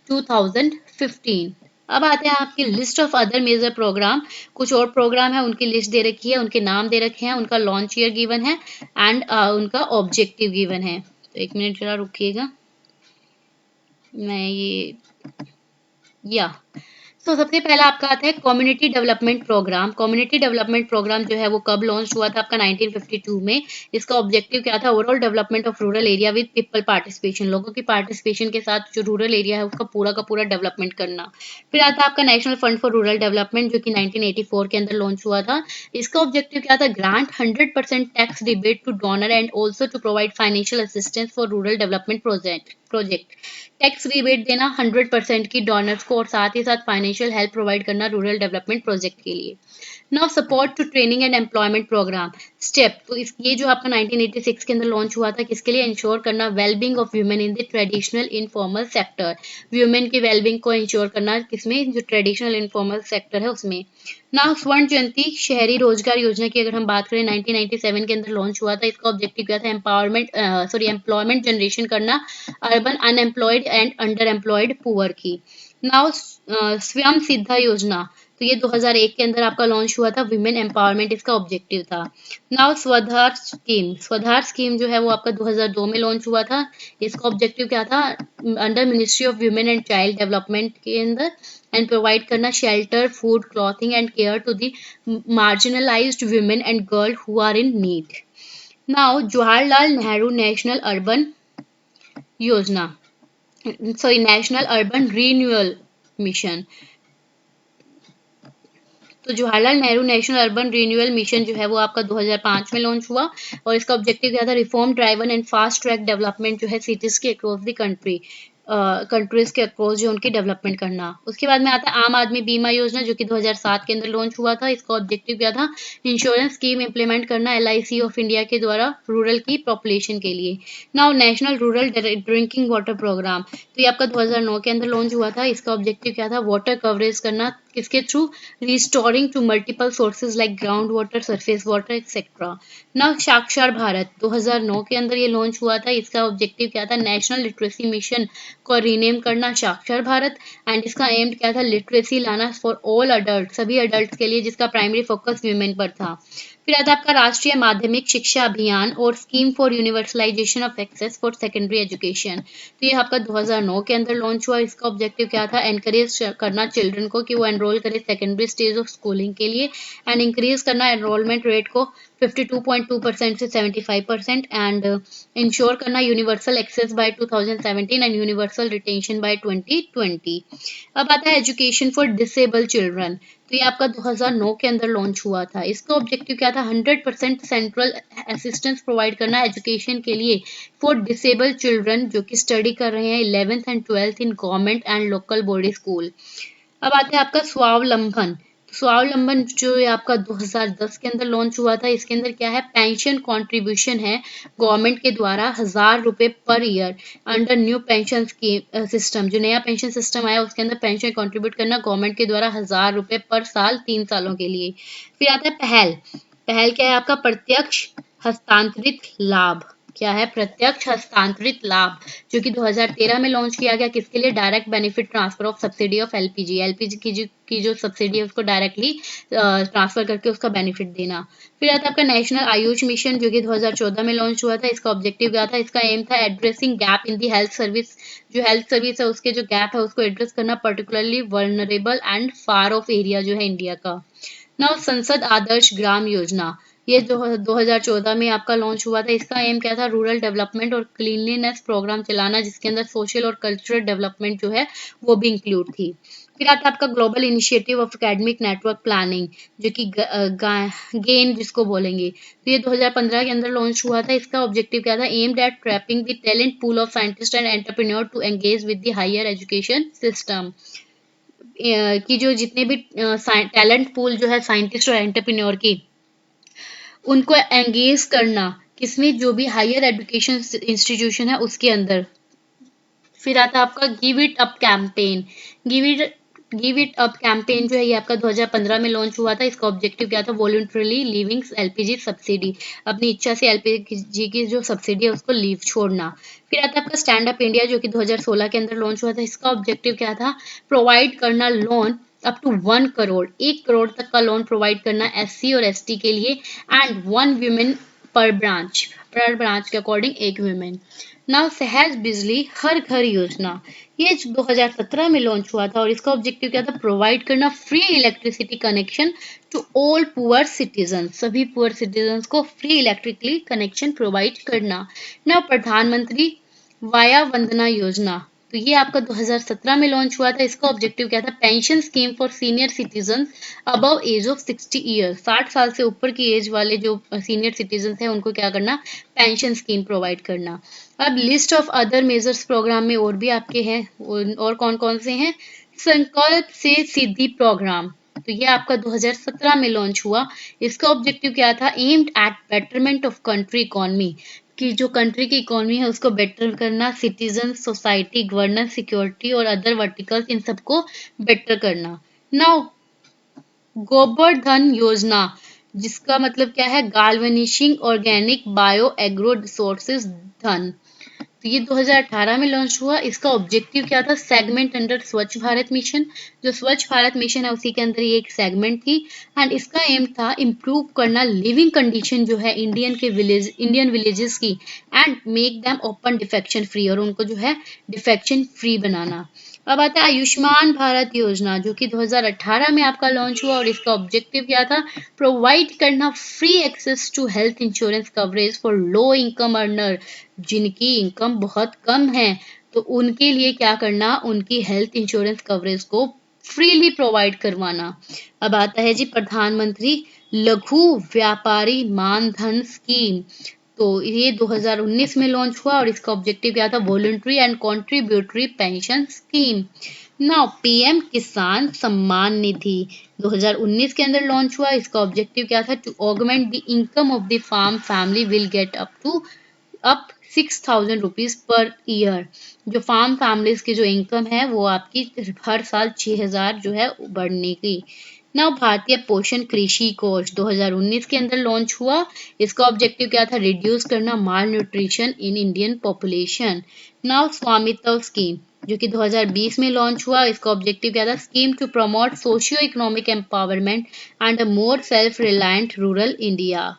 2015. अब आते हैं आपकी list of other major program. कुछ और programme है उनकी list दे रखी है, उनके नाम दे रखे हैं, उनका लॉन्च ईयर गिवन है एंड उनका ऑब्जेक्टिव गिवन है। तो 1 मिनट जरा रुकिएगा, मैं ये या तो सबसे पहला आपका आता है community development program. Community development program जो है वो कब लॉन्च हुआ था आपका? 1952 में। इसका ऑब्जेक्टिव क्या था? Overall development of rural area with people participation, लोगों की पार्टिसिपेशन के साथ जो रूरल एरिया है उसका पूरा का पूरा डेवलपमेंट करना। फिर आता है आपका national fund for rural development जो कि 1984 के अंदर लॉन्च हुआ था। इसका ऑब्जेक्टिव क्या था? Grant 100% tax rebate to donor and also to provide financial assistance for rural development project. Tax rebate देना 100% की डोनर्स को और साथ ही साथ फाइनेंशियल हेल्प प्रोवाइड करना रूरल डेवलपमेंट प्रोजेक्ट के लिए। Now support to training and employment program STEP. तो ये जो आपका 1986 के अंदर लॉन्च हुआ था किसके लिए? इंश्योर करना wellbeing of women in the traditional informal sector. Women की वेलबींग को इंश्योर करना किसमें? जो ट्रेडिशनल इनफॉर्मल सेक्टर है उसमें। नाउ स्वर्ण जयंती शहरी रोजगार योजना की अगर हम बात करें 1997 के अंदर लॉन्च हुआ था। इसका ऑब्जेक्टिव क्या था? एम्प्लॉयमेंट जनरेशन करना urban unemployed and under employed poor की। नाउ स्वयं सिद्धा योजना तो ये 2001 के अंदर आपका लॉन्च हुआ था। विमेन एम्पावरमेंट इसका ऑब्जेक्टिव था। नाउ स्वधार स्कीम जो है वो आपका 2002 में लॉन्च हुआ था। इसका ऑब्जेक्टिव क्या था? Under ministry of women and child development के अंदर एंड प्रोवाइड करना shelter food clothing and care to the marginalised women and girl who are in need. Now Jawaharlal Nehru national urban Yojana national urban renewal mission. तो Jawaharlal Nehru national urban renewal mission जो है वो आपका 2005 में launch हुआ और इसका ऑब्जेक्टिव क्या था? Reform driven and fast track development जो है सिटीज के अक्रॉस द कंट्री, कंट्रीज के अक्रॉस जो उनकी डेवलपमेंट करना। उसके बाद में आता है आम आदमी बीमा योजना जो कि 2007 के अंदर लॉन्च हुआ था। इसका ऑब्जेक्टिव क्या था? इंश्योरेंस स्कीम इंप्लीमेंट करना LIC ऑफ इंडिया के द्वारा रूरल की पॉपुलेशन के लिए। Now national rural drinking water program तो ये आपका 2009 के अंदर लॉन्च हुआ था। इसका ऑब्जेक्टिव क्या था? वाटर कवरेज करना किसके through? Restoring to multiple sources like ground water, surface water etcetera. Now Saakshar Bharat 2009 के अंदर ये लॉन्च हुआ था। इसका ऑब्जेक्टिव क्या था? नेशनल लिटरेसी मिशन को रीनेम करना साक्षर भारत एंड इसका एम क्या था? लिटरेसी लाना फॉर ऑल अडल्ट, सभी अडल्ट के लिए, जिसका प्राइमरी फोकस वुमेन पर था। फिर आता है आपका राष्ट्रीय माध्यमिक शिक्षा अभियान और scheme for universalization of access for secondary education तो ये आपका 2009 के अंदर लॉन्च हुआ। इसका ऑब्जेक्टिव क्या था? एनकरेज करना चिल्ड्रन को कि वो एनरोल करे सेकेंडरी स्टेज ऑफ स्कूलिंग के लिए एंड इंक्रीज करना एनरोलमेंट रेट को 52.2% से 75% एंड इंश्योर करना universal access by 2017 and universal retention by 2020। अब आता है एजुकेशन फॉर डिसेबल चिल्ड्रन तो ये आपका 2009 के अंदर लॉन्च हुआ था। इसका ऑब्जेक्टिव क्या था? 100% सेंट्रल असिस्टेंस प्रोवाइड करना एजुकेशन के लिए फॉर डिसेबल्ड चिल्ड्रन जो कि स्टडी कर रहे हैं 11th and 12th in government and local body school. अब आते हैं आपका स्वावलंबन। स्वावलंबन जो है आपका 2010 के अंदर लॉन्च हुआ था। इसके अंदर क्या है? पेंशन कंट्रीब्यूशन है गवर्नमेंट के द्वारा 1,000 रुपए per year under new pension system. जो नया पेंशन सिस्टम आया उसके अंदर पेंशन कंट्रीब्यूट करना गवर्नमेंट के द्वारा 1,000 रुपए पर साल 3 सालों के लिए। फिर आता है पहल। पहल क्या है आपका? प्रत्यक्ष हस्तांतरित लाभ। क्या है? प्रत्यक्ष हस्तांतरित लाभ, जो कि 2013 में लॉन्च किया गया। किसके लिए? Direct benefit transfer of subsidy of LPG. LPG की जो सब्सिडी है उसको डायरेक्टली ट्रांसफर करके उसका बेनिफिट देना। फिर आता है आपका नेशनल आयुष मिशन, जो कि 2014 में लॉन्च हुआ था। इसका ऑब्जेक्टिव क्या था? इसका एम था addressing gap in the health service. जो हेल्थ सर्विस है उसके जो गैप है उसको एड्रेस करना, particularly vulnerable and far of area जो है इंडिया का। नव संसद आदर्श ग्राम योजना, ये जो 2014 में आपका लॉन्च हुआ था। इसका एम क्या था? रूरल डेवलपमेंट और क्लीनलीनेस प्रोग्राम चलाना, जिसके अंदर सोशल और कल्चरल डेवलपमेंट जो है वो भी इंक्लूड थी। फिर आता है आपका global initiative of academic network planning, जो कि गेन जिसको बोलेंगे। तो ये 2015 के अंदर लॉन्च हुआ था। इसका ऑब्जेक्टिव क्या था? Aimed at trapping the talent pool of scientist and entrepreneur to engage with the higher education system. कि जो जितने भी टैलेंट पूल जो है साइंटिस्ट और एंटरप्रेन्योर की, उनको एंगेज करना किसमें? जो भी हायर एजुकेशन इंस्टीट्यूशन है उसके अंदर। फिर आता है आपका give it up campaign. Give it give it up campaign जो है ये आपका 2015 में लॉन्च हुआ था। इसका ऑब्जेक्टिव क्या था? वॉलंटरली लीविंग एलपीजी सब्सिडी, अपनी इच्छा से एलपीजी की जो सब्सिडी है उसको लीव छोड़ना। फिर आता है आपका स्टैंड अप इंडिया, जो कि 2016 के अंदर लॉन्च हुआ था। इसका ऑब्जेक्टिव क्या था? प्रोवाइड करना loan up to 1 crore, 1 crore तक का लोन प्रोवाइड करना एससी और एसटी के लिए, एंड 1 वुमेन पर ब्रांच के अकॉर्डिंग एक वुमेन। नाउ सहज बिजली हर घर योजना, ये 2017 में लॉन्च हुआ था। और इसका ऑब्जेक्टिव क्या था? प्रोवाइड करना free electricity connection to all poor citizen, सभी पुअर सिटीजन को फ्री इलेक्ट्रिकली कनेक्शन प्रोवाइड करना। नाउ प्रधानमंत्री वाया वंदना योजना, तो ये आपका 2017 में लॉन्च हुआ था। इसका ऑब्जेक्टिव क्या था? Pension scheme for senior citizen above age of 60 year, 60 साल से ऊपर की एज वाले जो सीनियर सिटीजन हैं उनको क्या करना? पेंशन स्कीम प्रोवाइड करना। अब list of other measures programme में और भी आपके हैं, और कौन कौन से हैं? संकल्प से सिद्धि प्रोग्राम, तो ये आपका 2017 में लॉन्च हुआ। इसका ऑब्जेक्टिव क्या था? Aimed eight betterment of country economy, कि जो कंट्री की इकोनॉमी है उसको बेटर करना, सिटीजन, सोसाइटी, गवर्नेंस, सिक्योरिटी और अदर वर्टिकल्स इन सबको बेटर करना। नाउ गोबर धन योजना, जिसका मतलब क्या है? गाल्वनिशिंग ऑर्गेनिक बायो एग्रो रिसोर्सेज धन, तो ये 2018 में लॉन्च हुआ। इसका ऑब्जेक्टिव क्या था? सेगमेंट अंडर स्वच्छ भारत मिशन, जो स्वच्छ भारत मिशन है उसी के अंदर ये एक सेगमेंट थी। एंड इसका एम था इम्प्रूव करना लिविंग कंडीशन जो है इंडियन विलेजेस की, and make them open defection free, और उनको जो है डिफेक्शन फ्री बनाना। अब आता है आयुष्मान भारत योजना, जो कि 2018 में आपका लॉन्च हुआ। और इसका ऑब्जेक्टिव क्या था? प्रोवाइड करना free access to health insurance coverage for low income earner, जिनकी इनकम बहुत कम है तो उनके लिए क्या करना? उनकी हेल्थ इंश्योरेंस कवरेज को फ्रीली प्रोवाइड करवाना। अब आता है जी प्रधानमंत्री लघु व्यापारी मानधन स्कीम, तो ये 2019 में लॉन्च हुआ। और इसका ऑब्जेक्टिव क्या था? Voluntary and contributory pension scheme. Now PM किसान सम्मान निधि 2019 के अंदर लॉन्च हुआ। इसका ऑब्जेक्टिव क्या था? To augment the income of the farm family will get up 6,000 rupees per year. जो फार्म फैमिलीज की जो इनकम है वो आपकी हर साल 6,000 जो है बढ़ने की। नाउ भारतीय पोषण कृषि कोष 2019 के अंदर लॉन्च हुआ। इसका ऑब्जेक्टिव क्या था? रिड्यूस करना malnutrition in Indian population. Now Svamitva scheme, जो कि 2020 में लॉन्च हुआ। इसका ऑब्जेक्टिव क्या था? Scheme to promote socio economic empowerment and a more self reliant rural India.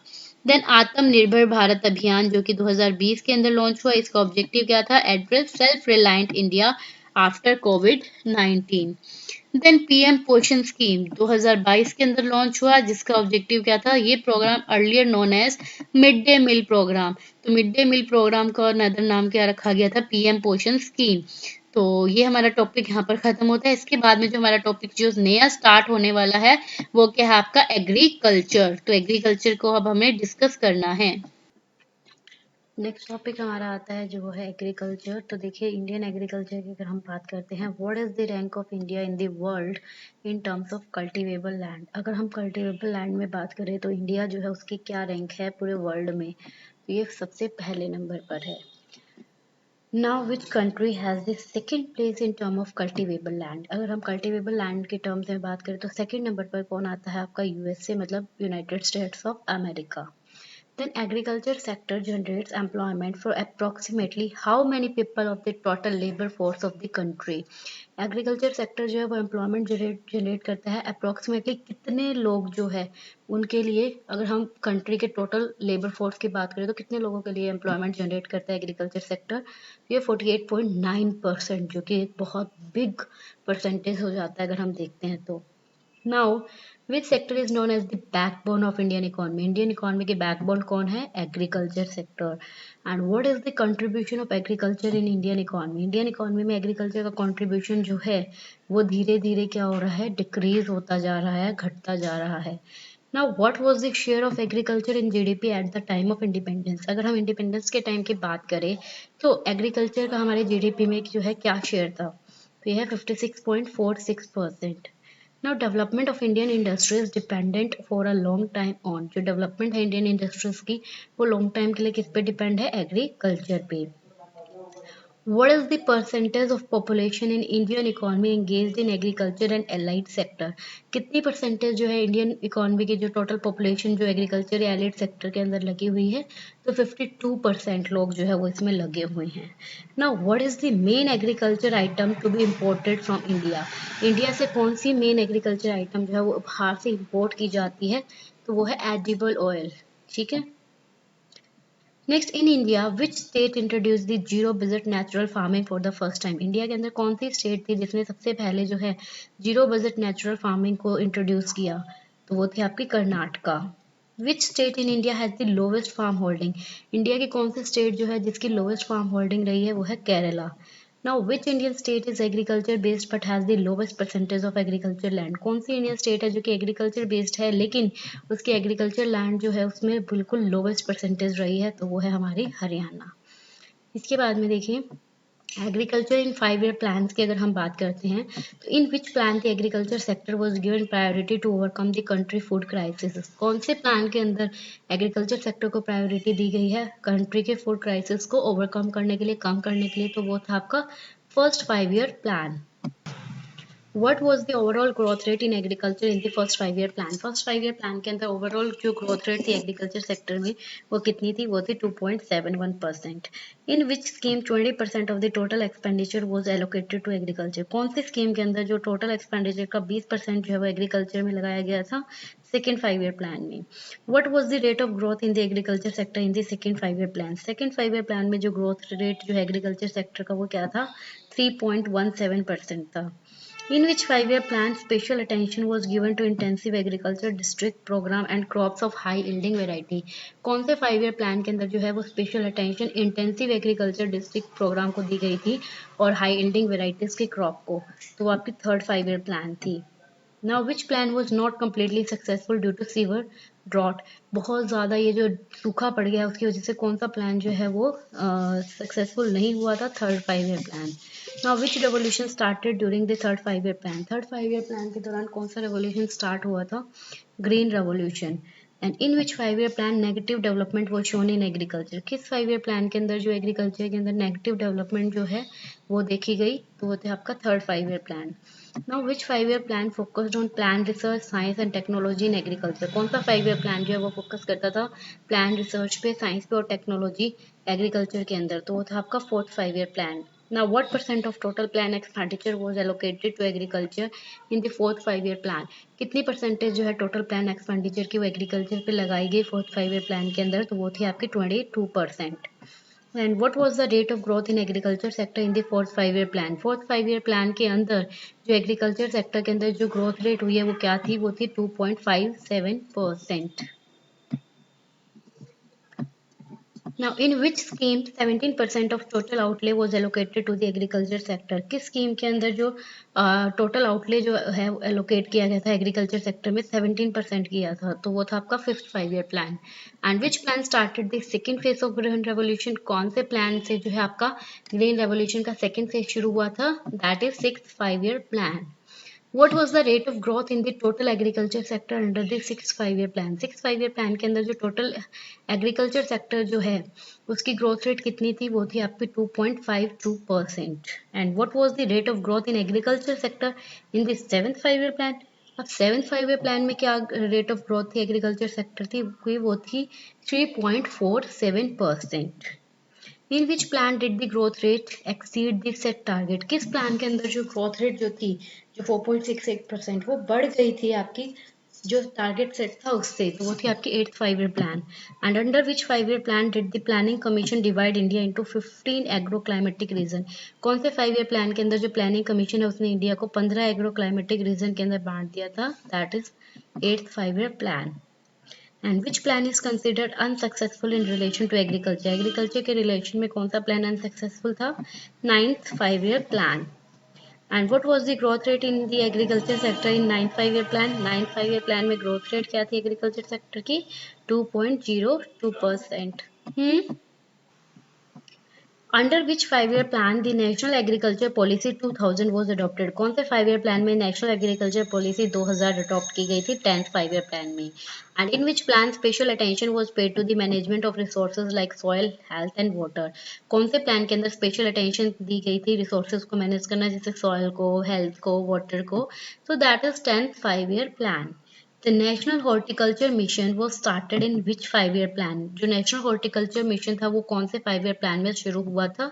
Then Atmanirbhar Bharat अभियान, जो कि 2020 के अंदर लॉन्च हुआ। इसका ऑब्जेक्टिव क्या था? Address self reliant India after COVID 19। Then PM Poshan scheme 2022 के अंदर लॉन्च हुआ, जिसका ऑब्जेक्टिव क्या था, ये programme earlier known as mid day meal programme, तो मिड डे मील प्रोग्राम का अदर नाम क्या रखा गया था, पीएम पोषण स्कीम। तो ये हमारा टॉपिक यहाँ पर खत्म होता है। इसके बाद में जो हमारा टॉपिक जो नया स्टार्ट होने वाला है वो क्या है आपका, एग्रीकल्चर। तो एग्रीकल्चर को अब हमें डिस्कस करना है। नेक्स्ट टॉपिक हमारा आता है जो वो है एग्रीकल्चर। तो देखिए, इंडियन एग्रीकल्चर की अगर हम बात करते हैं, what is the rank of India in the world in terms of cultivable land. अगर हम कल्टीवेबल लैंड में बात करें तो इंडिया जो है उसकी क्या रैंक है पूरे वर्ल्ड में, तो ये सबसे पहले नंबर पर है। Now which country has the second place in term of cultivable land. अगर हम कल्टीवेबल लैंड के टर्म्स में बात करें तो सेकंड नंबर पर कौन आता है आपका, यूएसए, मतलब United states of America. Then agriculture sector generates employment for approximately how many people of the total labor force of the country। Agriculture sector जो है वो एम्प्लॉयमेंट जनरेट करता है अप्रोक्सीमेटली कितने लोग जो है उनके लिए। अगर हम कंट्री के टोटल लेबर फोर्स की बात करें तो कितने लोगों के लिए एम्प्लॉयमेंट जनरेट करता है एग्रीकल्चर सेक्टर, ये 48.9%, जो कि एक बहुत बिग परसेंटेज हो जाता है अगर हम देखते हैं तो। Now which sector is known as the backbone of Indian economy. Indian economy के बैकबोन कौन है, agriculture sector. And what is the contribution of agriculture in Indian economy. Indian economy में एग्रीकल्चर का कंट्रीब्यूशन जो है वो धीरे धीरे क्या हो रहा है, डिक्रीज होता जा रहा है, घटता जा रहा है। Now what was the share of agriculture in GDP at the time of independence. अगर हम इंडिपेंडेंस के टाइम की बात करें तो एग्रीकल्चर का हमारे जीडीपी में जो है क्या शेयर था, तो यह है 56.46%। Now development of Indian industries dependent for a long time on. जो डेवलपमेंट है इंडियन इंडस्ट्रीज की वो लॉन्ग टाइम के लिए किस पे डिपेंड है, एग्रीकल्चर पे। What is the percentage of population in Indian economy engaged in agriculture and allied sector। कितनी परसेंटेज जो है इंडियन इकोनॉमी की जो टोटल पॉपुलेशन जो एग्रीकल्चर या एलाइड सेक्टर के अंदर लगी हुई है, तो 52% लोग जो है वो इसमें लगे हुए हैं। Now what is the main agriculture item to be imported from India. India से कौन सी मेन एग्रीकल्चर आइटम जो है वो बाहर से इम्पोर्ट की जाती है, तो वो है एडिबल ऑयल। ठीक है। Next, in India which state introduce the zero budget natural farming for the first time. India के अंदर कौन सी स्टेट थी जिसने सबसे पहले जो है जीरो बजट नेचुरल फार्मिंग को इंट्रोड्यूस किया, तो वो थी आपकी Karnataka. Which state in India has the lowest farm holding. India की कौन सी स्टेट जो है जिसकी लोवेस्ट फार्म होल्डिंग रही है, वो है Kerala. Now which Indian state is agriculture based but has the lowest percentage of agriculture land. कौन सी इंडियन स्टेट है जो कि एग्रीकल्चर बेस्ड है लेकिन उसकी एग्रीकल्चर लैंड जो है उसमें बिल्कुल लोवेस्ट परसेंटेज रही है, तो वो है हमारी हरियाणा। इसके बाद में देखिए, एग्रीकल्चर इन 5 ईयर प्लान की अगर हम बात करते हैं तो in which plan the agriculture sector was given priority to overcome the country food crisis. कौन से प्लान के अंदर एग्रीकल्चर सेक्टर को प्रायोरिटी दी गई है कंट्री के फूड क्राइसिस को ओवरकम करने के लिए, कम करने के लिए, तो वो था आपका first 5 year plan. What was the overall growth rate in agriculture in the first 5 year plan। First 5 year plan के अंदर ओवरऑल जो ग्रोथ रेट थी एग्रीकल्चर सेक्टर में वो कितनी थी, वो थी 2.71%। In which scheme 20% of the total expenditure was allocated to agriculture. कौन सी स्कीम के अंदर जो टोटल एक्सपेंडिचर का 20% जो है वो एग्रीकल्चर में लगाया गया था सेकेंड 5 ईयर प्लान में। What was the rate of growth in the agriculture sector in the second 5 year plan. Second 5 year plan में जो ग्रोथ रेट जो है एग्रीकल्चर सेक्टर का वो क्या था, 3.17% था। In which 5 year plan, special attention was given to intensive agriculture district program and crops of high yielding variety। कौन से 5 ईयर प्लान के अंदर जो है वो special attention intensive agriculture district programme को दी गई थी और हाई यील्डिंग वेराइटीज के क्रॉप को, तो वो आपकी थर्ड 5 ईयर प्लान थी। Now which plan was not completely successful due to severe drought। बहुत ज़्यादा ये जो सूखा पड़ गया उसकी वजह से कौन सा प्लान जो है वो सक्सेसफुल नहीं हुआ था, third 5 year plan. Now which revolution started during the third 5 year plan. Third 5 year plan के दौरान कौन सा रेवोल्यूशन स्टार्ट हुआ था, green revolution. And in which 5 year plan negative development वो शोन इन एग्रीकल्चर। किस 5 ईयर प्लान के अंदर जो एग्रीकल्चर के अंदर नेगेटिव डेवलपमेंट जो है वो देखी गई, तो वो थे आपका third 5 year plan. Now which 5 year plan focused on plan research science and technology in agriculture। कौन सा 5 year plan जो है वो फोकस करता था प्लान रिसर्च पे, साइंस पे और टेक्नोलॉजी एग्रीकल्चर के अंदर, तो वो था आपका fourth 5 year plan। Now what percent of total plan expenditure was allocated to agriculture in the fourth 5 year plan। कितनी परसेंटेज जो है टोटल प्लान एक्सपेंडिचर की वो एग्रीकल्चर पे लगाई गई फोर्थ 5 year plan के अंदर, तो वो थी आपकी 22%। And what was the rate of growth in agriculture sector in the fourth 5 year plan? Fourth 5 year plan के अंदर जो एग्रीकल्चर सेक्टर के अंदर जो ग्रोथ रेट हुई है वो क्या थी? वो थी 2.57%. Now, in which scheme 17% of total outlay was allocated to the agriculture sector? किस स्कीम के अंदर जो टोटल आउटले जो है एलोकेट किया गया था एग्रीकल्चर सेक्टर में 17% किया था, तो वो था आपका fifth 5 year plan. And which plan started the second phase of green revolution? कौन से प्लान से जो है आपका ग्रीन रेवोल्यूशन का सेकेंड फेज शुरू हुआ था? That is sixth 5 year plan. What was the rate of growth in the total agriculture sector under the sixth 5 year plan? Six 5 year plan के अंदर जो टोटल एग्रीकल्चर सेक्टर जो है उसकी ग्रोथ रेट कितनी थी? वो थी आपकी 2.52%. And what was the rate of growth in agriculture sector in the seventh 5 year plan? अब सेवेंथ 5 ईयर प्लान में क्या रेट ऑफ ग्रोथ थी एग्रीकल्चर सेक्टर थी? वो थी 3.47%. In which plan did the growth rate exceed the set target? किस plan के अंदर जो ग्रोथ रेट जो थी जो 4.68% वो बढ़ गई थी आपकी जो टारगेट सेट था उससे, तो वो थी आपकी eighth 5 year plan. And under which 5 year plan did the planning commission divide India into 15 agro climatic reason? कौन से 5 ईयर प्लान के अंदर जो प्लानिंग कमीशन है उसने इंडिया को 15 एग्रो क्लाइमेटिक रीजन के अंदर बांट दिया था? That is eighth 5 year plan. And which plan is considered unsuccessful in relation to agriculture? Agriculture के रिलेशन में कौन सा प्लान अनसक्सेसफुल था? Ninth 5 year plan. And what was the growth rate in the agriculture sector in ninth 5 year plan? Ninth 5 year plan में growth rate क्या थी agriculture sector की? 2.02%. Under which 5 year plan the national agriculture policy 2000 was adopted? कौन से 5 year plan में national agriculture policy 2000 adopt की गई थी? 10th 5 ईयर प्लान में. And in which plan special attention was paid to the management of resources like soil health and water? कौन से plan के अंदर स्पेशल अटेंशन दी गई थी रिसोर्सेज को मैनेज करना, जैसे सॉइल को, हेल्थ को, वाटर को? So that is 10th 5 year plan. The National Horticulture Mission was started in which 5 year plan? जो नेशनल हॉर्टिकल्चर मिशन था वो कौन से 5 ईयर प्लान में शुरू हुआ था?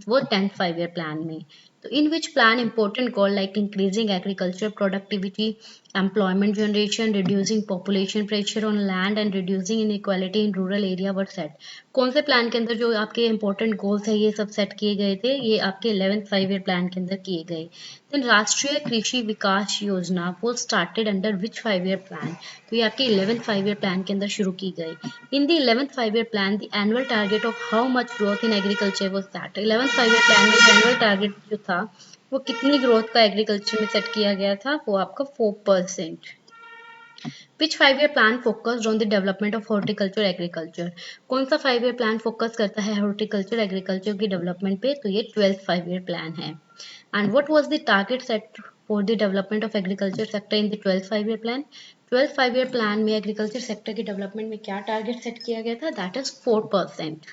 वो 10th 5 ईयर प्लान में. तो in which plan important goal like increasing agriculture productivity, employment generation, reducing population pressure on land and reducing inequality in rural area were set? कौन से प्लान के अंदर जो आपके इंपॉर्टेंट गोल्स है ये सब सेट किए गए थे? ये आपके 11th 5 ईयर प्लान के अंदर किए गए. देन राष्ट्रीय कृषि विकास योजना वो started under which 5 year plan? तो ये आपके 11th 5 ईयर प्लान के अंदर शुरू की गई. In the 11th 5 year plan the annual target of how much growth in agriculture was that? 11th 5 year plan में एनुअल टारगेट जो था वो कितनी ग्रोथ का एग्रीकल्चर में सेट किया गया था? वो आपका 4%. Which 5 year plan focused on the development of horticulture agriculture? कौन सा 5 ईयर प्लान फोकस करता है हॉर्टिकल्चर एग्रीकल्चर की डेवलपमेंट पे? तो ये 12th 5 ईयर प्लान है. And what was the target set for the development of agriculture sector in the 12th 5 year plan? 12th 5 year plan में एग्रीकल्चर सेक्टर की development में क्या टारगेट सेट किया गया था? That is 4%.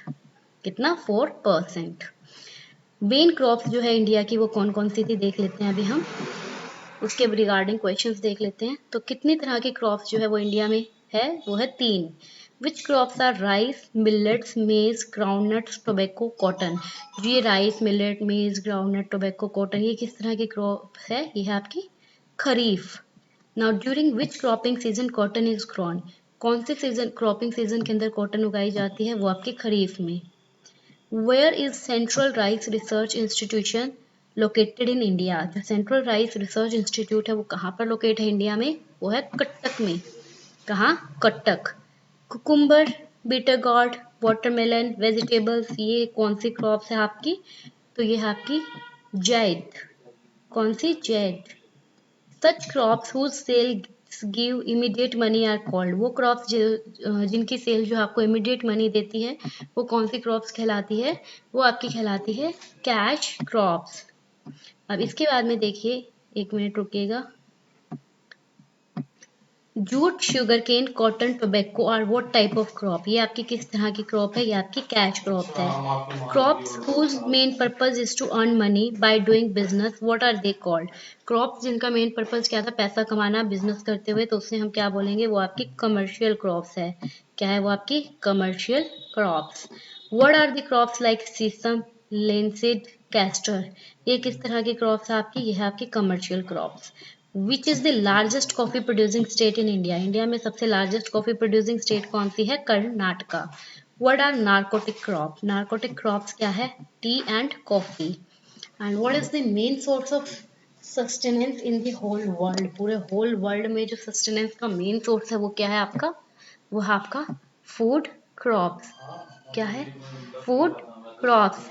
कितना? 4%. मेन क्रॉप्स जो है इंडिया की वो कौन कौन सी थी देख लेते हैं अभी हम. उसके रिगार्डिंग क्वेश्चंस देख लेते हैं. तो कितनी तरह की क्रॉप्स जो है वो इंडिया में है? वो है 3. Which crops are rice, millets, maize, groundnuts, tobacco, cotton? ये rice, millet, maize, groundnut, tobacco, cotton ये किस तरह की क्रॉप है? ये है आपकी kharif. Now during which cropping season cotton is grown? कौन से सीजन क्रॉपिंग सीजन के अंदर कॉटन उगाई जाती है? वो आपकी खरीफ में. Where is central rice research institution located in India? जो सेंट्रल राइस रिसर्च इंस्टीट्यूट है वो कहाँ पर लोकेट है इंडिया में? वो है कटक में. कहाँ? Cuttack. Cucumber, bitter gourd, watermelon, vegetables ये कौन सी क्रॉप्स है आपकी? तो ये है आपकी जैद. कौन सी? Zaid. Such crops whose sale give immediate money are called? वो क्रॉप्स जिनकी सेल जो आपको इमीडिएट मनी देती है वो कौन सी क्रॉप्स कहलाती है? वो आपकी कहलाती है कैश क्रॉप्स. अब इसके बाद में देखिए, एक मिनट रुकिएगा. Jute, sugar cane, cotton, tobacco are what type of crop? ये आपकी किस तरह की क्रॉप है? ये आपकी कैश क्रॉप है. Crops whose main purpose is to earn money by doing business, what are they called? Crops जिनका मेन पर्पज क्या था? पैसा कमाना बिजनेस करते हुए, तो उससे हम क्या बोलेंगे? वो आपकी कमर्शियल क्रॉप्स है. क्या है वो आपकी? Commercial crops. What are the crops like sesame, linseed, castor? ये किस तरह की क्रॉप्स है आपकी? ये है आपकी commercial crops. Which is the largest coffee producing state in India? India में सबसे लार्जेस्ट कॉफी प्रोड्यूसिंग स्टेट कौन सी है? Karnataka. What are narcotic crop? Narcotic crops क्या है? Tea and coffee. And what is the main source of sustenance in the whole world? पूरे whole world में जो sustenance का main source है वो क्या है आपका? वो है आपका food crops. क्या है? Food crops.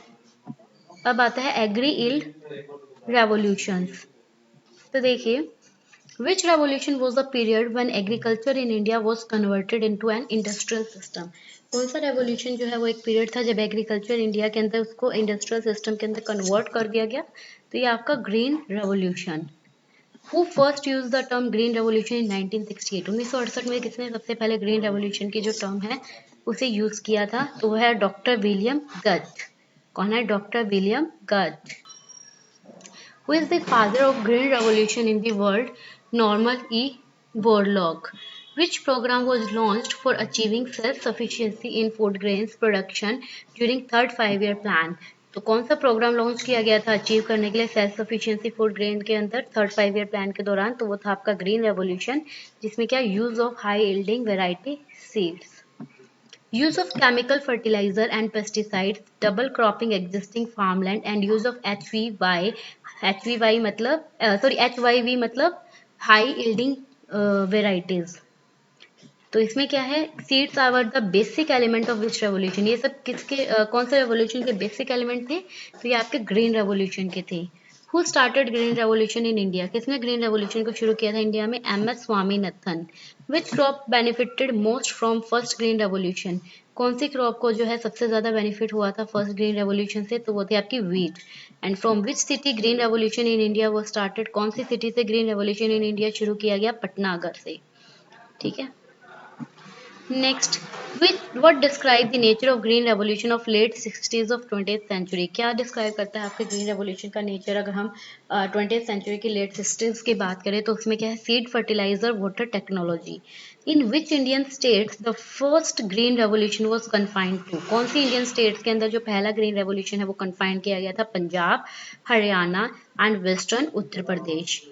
अब आता है एग्री इल्ड रेवोल्यूशंस। तो देखिए, which revolution was the period when agriculture in India was converted into an industrial system? कौन सा रेवोल्यूशन जो है वो एक पीरियड था जब एग्रीकल्चर इंडिया के अंदर उसको इंडस्ट्रियल सिस्टम के अंदर कन्वर्ट कर दिया गया? तो ये आपका green revolution. Who first used the term green revolution in 1968? 1968 में किसने सबसे पहले ग्रीन रेवोल्यूशन की जो टर्म है उसे यूज किया था? तो वो है डॉक्टर विलियम गट। कौन है? Doctor William Gaud. Who is the father of green revolution in the world? Norman E. Borlaug. Which program was launched for achieving self-sufficiency in food grains production during third five-year plan? तो कौन सा programme launch किया गया था achieve करने के लिए self sufficiency food grain के अंदर थर्ड फाइव ईयर प्लान के दौरान? तो वो था आपका ग्रीन रेवोल्यूशन, जिसमें क्या use of high yielding variety seeds, use of chemical fertilizer and pesticides, double cropping existing farmland and use of HVY, HVY मतलब HYV मतलब high yielding varieties। तो इसमें क्या है? Seeds are the basic element of which revolution? ये सब किसके कौन से रेवोल्यूशन के बेसिक एलिमेंट थे? तो ये आपके ग्रीन रेवोल्यूशन के थे। Who started green revolution in India? किसने ग्रीन रेवोल्यूशन को शुरू किया था इंडिया में? MS Swaminathan. Which crop benefited most from first green revolution? कौन सी क्रॉप को जो है सबसे ज्यादा बेनिफिट हुआ था फर्स्ट ग्रीन रेवोल्यूशन से? तो वो थी आपकी wheat. And from which city green revolution in India वो स्टार्टेड? कौन सी सिटी से ग्रीन रेवोल्यूशन इन इंडिया शुरू किया गया? पटनागर से। ठीक है। Next, what describe the nature of green revolution of late 60s of 20th century? क्या डिस्क्राइब करता है आपके ग्रीन रेवोल्यूशन का नेचर? अगर हम 20th सेंचुरी की लेट 60s की बात करें तो उसमें क्या है? Seed fertilizer water technology. In which Indian states the first green revolution was confined to? कौन सी इंडियन स्टेट्स के अंदर जो पहला ग्रीन रेवोल्यूशन है वो कन्फाइंड किया गया था? Punjab, Haryana and western Uttar Pradesh.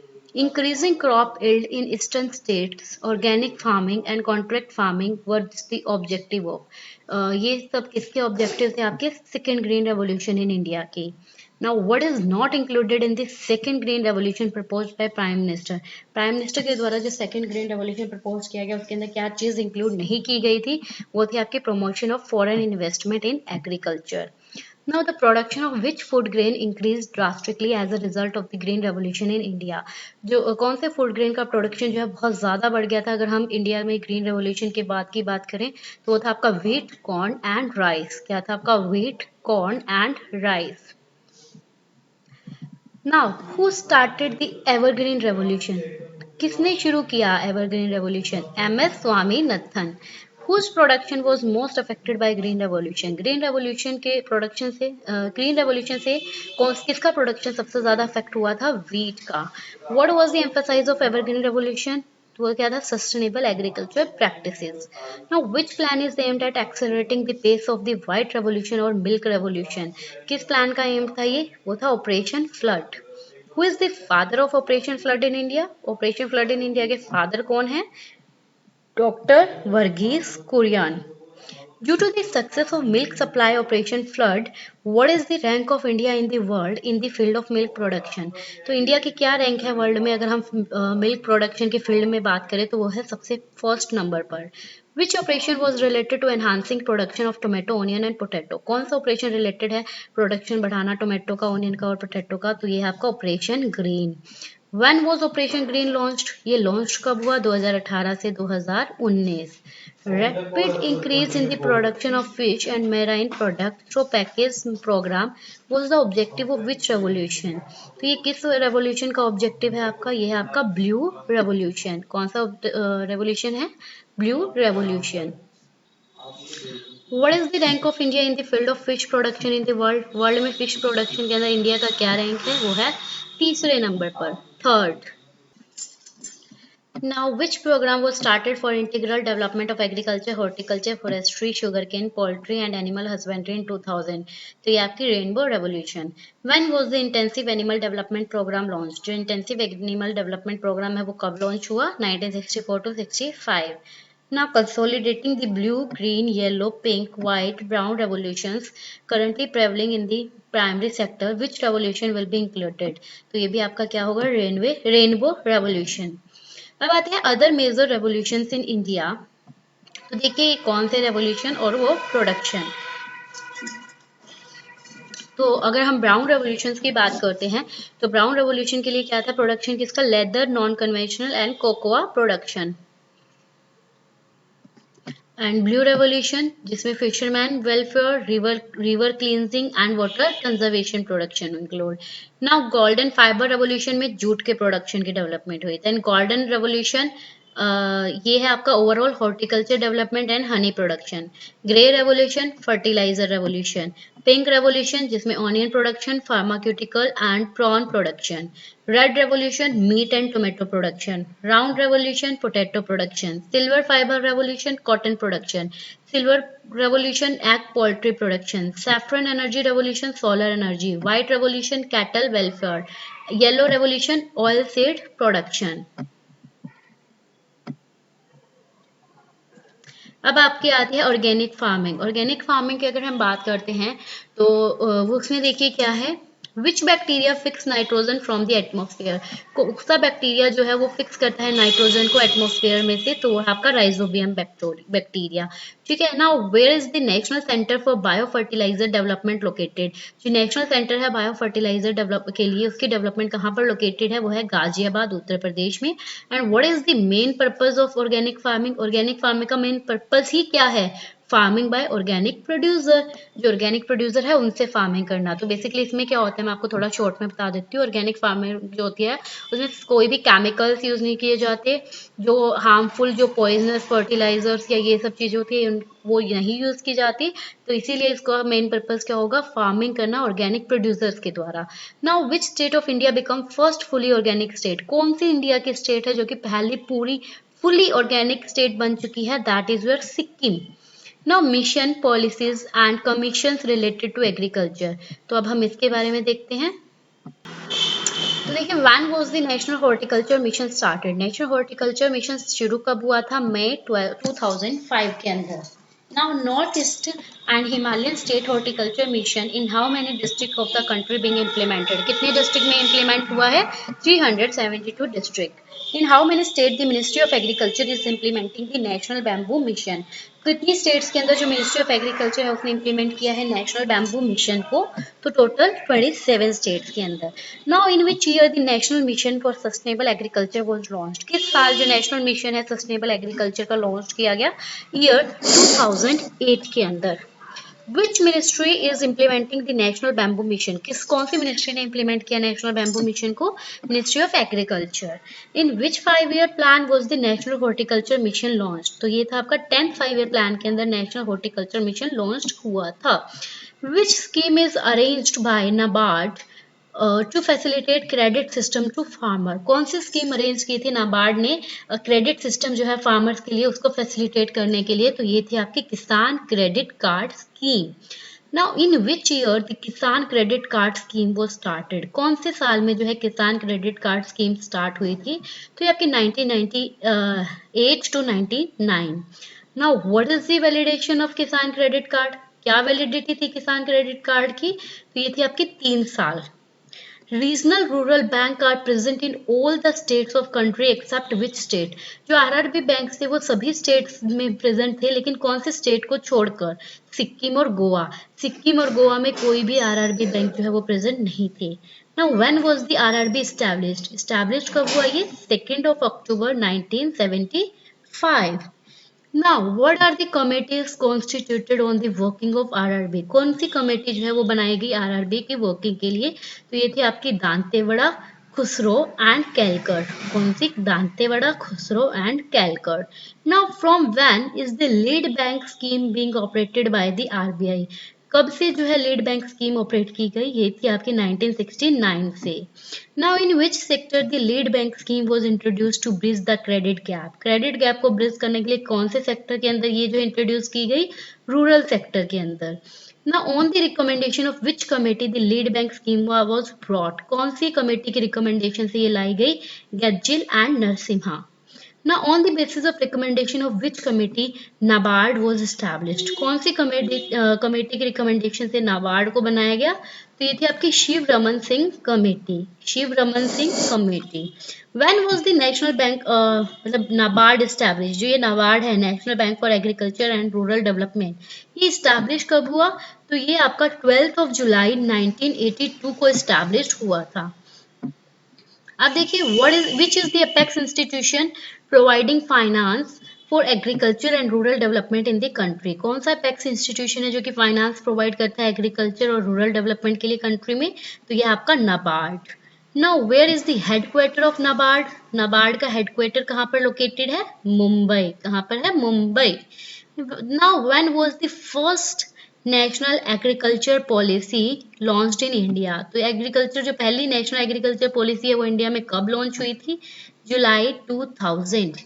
Increasing crop yield in eastern states, organic farming and contract farming was the objective of। ये सब किसके ऑब्जेक्टिव थे आपके? Second green revolution in India के। Now, what is not included in the second green revolution proposed by Prime Minister? Prime minister के द्वारा जो second green revolution propose किया गया उसके अंदर क्या चीज इंक्लूड नहीं की गई थी? वो थी आपकी promotion of foreign investment in agriculture. Now, the production of which food grain increased drastically as a result of the green revolution in India? जो कौन से फूड ग्रेन का प्रोडक्शन जो है बहुत ज़्यादा बढ़ गया था अगर हम इंडिया में ग्रीन रेवोल्यूशन के बाद की बात करें? तो वो था आपका व्हीट, कॉर्न एंड राइस। क्या था आपका? Wheat, corn and rice. Now, who started the evergreen revolution? किसने शुरू किया evergreen revolution? MS Swaminathan. Whose production was most affected by green revolution? Green revolution के प्रोडक्शन से ग्रीन रेवोल्यूशन से किसका प्रोडक्शन सबसे ज्यादा अफेक्ट हुआ था? व्हीट का। What was the emphasis of evergreen revolution? तो वो क्या था? Sustainable agriculture practices. Now which plan is aimed at accelerating the pace of the white revolution और मिल्क रेवोल्यूशन? किस प्लान का एम था ये? वो था operation flood. Who is the father of operation flood in India? Operation flood in India के father कौन है? Doctor Verghese Kurien. Due to the success of milk supply operation flood, what is the rank of India in the world in the field of milk production? तो India की क्या rank है world में? अगर हम मिल्क प्रोडक्शन के फील्ड में बात करें तो वो है सबसे फर्स्ट नंबर पर। Which operation was related to enhancing production of tomato, onion and potato? कौन सा ऑपरेशन रिलेटेड है प्रोडक्शन बढ़ाना टोमेटो का, ओनियन का और पोटैटो का? तो ये है आपका operation green. When was operation green launched? ये लॉन्च कब हुआ? 2018 से 2019। Rapid increase in the production of fish and marine products through package program was the objective of which revolution? तो ये किस रेवोल्यूशन का ऑब्जेक्टिव है आपका? ये है आपका ब्लू रेवोल्यूशन। कौन सा रेवोल्यूशन है? Blue revolution. What is the rank of India in the field of fish production in the world? World में फिश प्रोडक्शन के अंदर इंडिया का क्या रैंक है? वो है तीसरे नंबर पर, third. Now, which program was started for integral development of agriculture, horticulture, forestry, sugarcane, poultry and animal husbandry in 2000? तो ये आपकी rainbow revolution. When was the intensive animal development program launched? जो intensive animal development program है वो कब launch हुआ? 1964 to 65। Now consolidating the blue, green, yellow, pink, white, brown revolutions currently prevailing in the primary sector, which revolution will be included? तो ये भी आपका क्या होगा? Rainbow revolution. अब आते हैं other major revolutions in India. तो देखिए कौन से रेवोल्यूशन और वो प्रोडक्शन। तो अगर हम ब्राउन रेवोल्यूशन की बात करते हैं तो ब्राउन रेवोल्यूशन के लिए क्या था प्रोडक्शन किसका? Leather, non conventional and cocoa production. And blue revolution जिसमें fisherman welfare, river cleansing and water conservation production include. Now golden fibre revolution में जूट के प्रोडक्शन की डेवलपमेंट हुई। देन गोल्डन रेवोल्यूशन ये है आपका overall horticulture development and honey production. Grey revolution fertiliser revolution. Pink revolution जिसमें onion production, pharmaceutical and prawn production. Red revolution meat and tomato production. Round revolution potato production. Silver fibre revolution cotton production. Silver revolution egg poultry production. Saffron energy revolution solar energy. White revolution cattle welfare. Yellow revolution oil seed production. अब आपकी आती है organic farming. Organic farming की अगर हम बात करते हैं तो वो उसमें देखिए क्या है, विच bacteria fix nitrogen from the atmosphere. कौन सा बैक्टीरिया जो है वो फिक्स करता है नाइट्रोजन को एटमोस्फेयर में से? तो वो है आपका राइजोबियम बैक्टीरिया। ठीक है ना। Where is the national centre for bio fertilizer development located? जो नेशनल सेंटर है बायो फर्टिलाइजर डेवलप के लिए उसकी डेवलपमेंट कहाँ पर लोकेटेड है? वो है गाजियाबाद उत्तर प्रदेश में। And what is the main purpose of organic farming? Organic farming का मेन पर्पस ही क्या है? Farming by organic producer. जो ऑर्गेनिक प्रोड्यूसर है उनसे फार्मिंग करना। तो बेसिकली इसमें क्या होता है मैं आपको थोड़ा शॉर्ट में बता देती हूँ। ऑर्गेनिक फार्मिंग जो होती है उसमें कोई भी केमिकल्स यूज नहीं किए जाते, जो हार्मफुल जो पॉइजनस फर्टिलाइजर्स या ये सब चीजें होती है वो नहीं यूज की जाती। तो इसीलिए इसका मेन पर्पस क्या होगा? फार्मिंग करना ऑर्गेनिक प्रोड्यूसर्स के द्वारा। Now which state of India become first fully organic state? कौन सी इंडिया की स्टेट है जो कि पहली पूरी फुली ऑर्गेनिक स्टेट बन चुकी है? That is your Sikkim. Now mission policies and commissions related to agriculture. तो अब हम इसके बारे में देखते हैं। तो देखिए when was the national horticulture mission started? National horticulture mission शुरू कब हुआ था? मई 2005 के अंदर। Now north east and Himalayan state horticulture mission in how many district of the country being implemented? कितने डिस्ट्रिक्ट में इम्प्लीमेंट हुआ है? 372 district. In how many states the Ministry of Agriculture is implementing the National Bamboo Mission? कितनी states के अंदर जो ministry of agriculture है उसने इम्प्लीमेंट किया है नेशनल बैम्बू मिशन को? तो टोटल 27 स्टेट्स के अंदर। Now in which year the national mission for sustainable agriculture was launched? किस साल जो नेशनल मिशन है सस्टेनेबल एग्रीकल्चर का लॉन्च किया गया? ईयर 2008 के अंदर। विच ministry is implementing the national bamboo mission? कौन सी मिनिस्ट्री ने इम्प्लीमेंट किया नेशनल बैम्बू मिशन को? Ministry of agriculture. In which 5 year plan was the national horticulture mission launch? तो ये था आपका 10th 5 ईयर प्लान के अंदर नेशनल हॉर्टिकल्चर मिशन लॉन्च हुआ था। Which scheme is arranged by NABARD to facilitate credit system to farmer? कौन सी स्कीम अरेंज की थी नाबार्ड ने क्रेडिट सिस्टम जो है फार्मर्स के लिए उसको फैसिलिटेट करने के लिए? तो ये थी आपकी किसान credit card scheme. Now in which year the किसान क्रेडिट कार्ड स्कीम वो स्टार्टेड? कौन से साल में जो है किसान क्रेडिट कार्ड स्कीम स्टार्ट हुई थी? तो ये आपकी 1998 to 99। Now what is the validation of Kisan credit card? क्या वैलिडिटी थी किसान क्रेडिट कार्ड की? तो ये थी आपकी 3 साल। Regional rural bank are present in all the states of country except which state? जो आरआरबी बैंक थे वो सभी स्टेट्स में प्रेजेंट थे लेकिन कौन से स्टेट को छोड़कर? सिक्किम और गोवा। सिक्किम और गोवा में कोई भी आरआरबी बैंक जो है वो प्रेजेंट नहीं थे। Now when was the RRB established? Established कब हुआ ये? 2nd of October 1975। Now, what are the committees constituted on the working of RRB? कौन सी कमेटी जो है वो बनाई गई RRB की वर्किंग के लिए? तो ये थी आपकी दांतेवाड़ा, खुसरो एंड कैलकट। कौन सी? Dantewada, Khusro and Calicut. Now, from when is the lead bank scheme being operated by the RBI? कब से जो है लीड बैंक स्कीम ऑपरेट की गई? ये थी आपकी 1969 से। Now in which sector the lead bank scheme was introduced to bridge the credit gap? Credit gap को ब्रिज करने के लिए कौन से सेक्टर के अंदर ये जो इंट्रोड्यूस की गई? रूरल सेक्टर के अंदर। Now on the recommendation of which committee the lead bank scheme was brought? कौन सी कमेटी की रिकमेंडेशन से ये लाई गई? Gadgil and Narasimham. Now, on the basis of recommendation of which committee NABARD was established? कौन सी कमेटी की रिकमेंडेशन से नाबार्ड को बनाया गया? तो ये थी आपकी Shiv Raman Singh committee. Shiv Raman Singh committee. When was the National Bank मतलब नाबार्ड established? जो ये नाबार्ड है, national bank for agriculture and rural development, ये established कब हुआ? तो ये आपका 12 जुलाई 1982 को established हुआ था। अब देखिए, what is which is the apex institution providing finance for agriculture and rural development in the country? कौन सा अपेक्स इंस्टीट्यूशन है जो कि फाइनेंस प्रोवाइड करता है एग्रीकल्चर और रूरल डेवलपमेंट के लिए कंट्री में? तो ये आपका NABARD. Now where is the headquarter of NABARD? NABARD का हेडक्वार्टर कहाँ पर लोकेटेड है? मुंबई। कहाँ पर है? Mumbai. Now when was the first national agriculture policy launched in India? तो एग्रीकल्चर जो पहली नेशनल एग्रीकल्चर पॉलिसी है वो इंडिया में कब लॉन्च हुई थी? जुलाई 2000।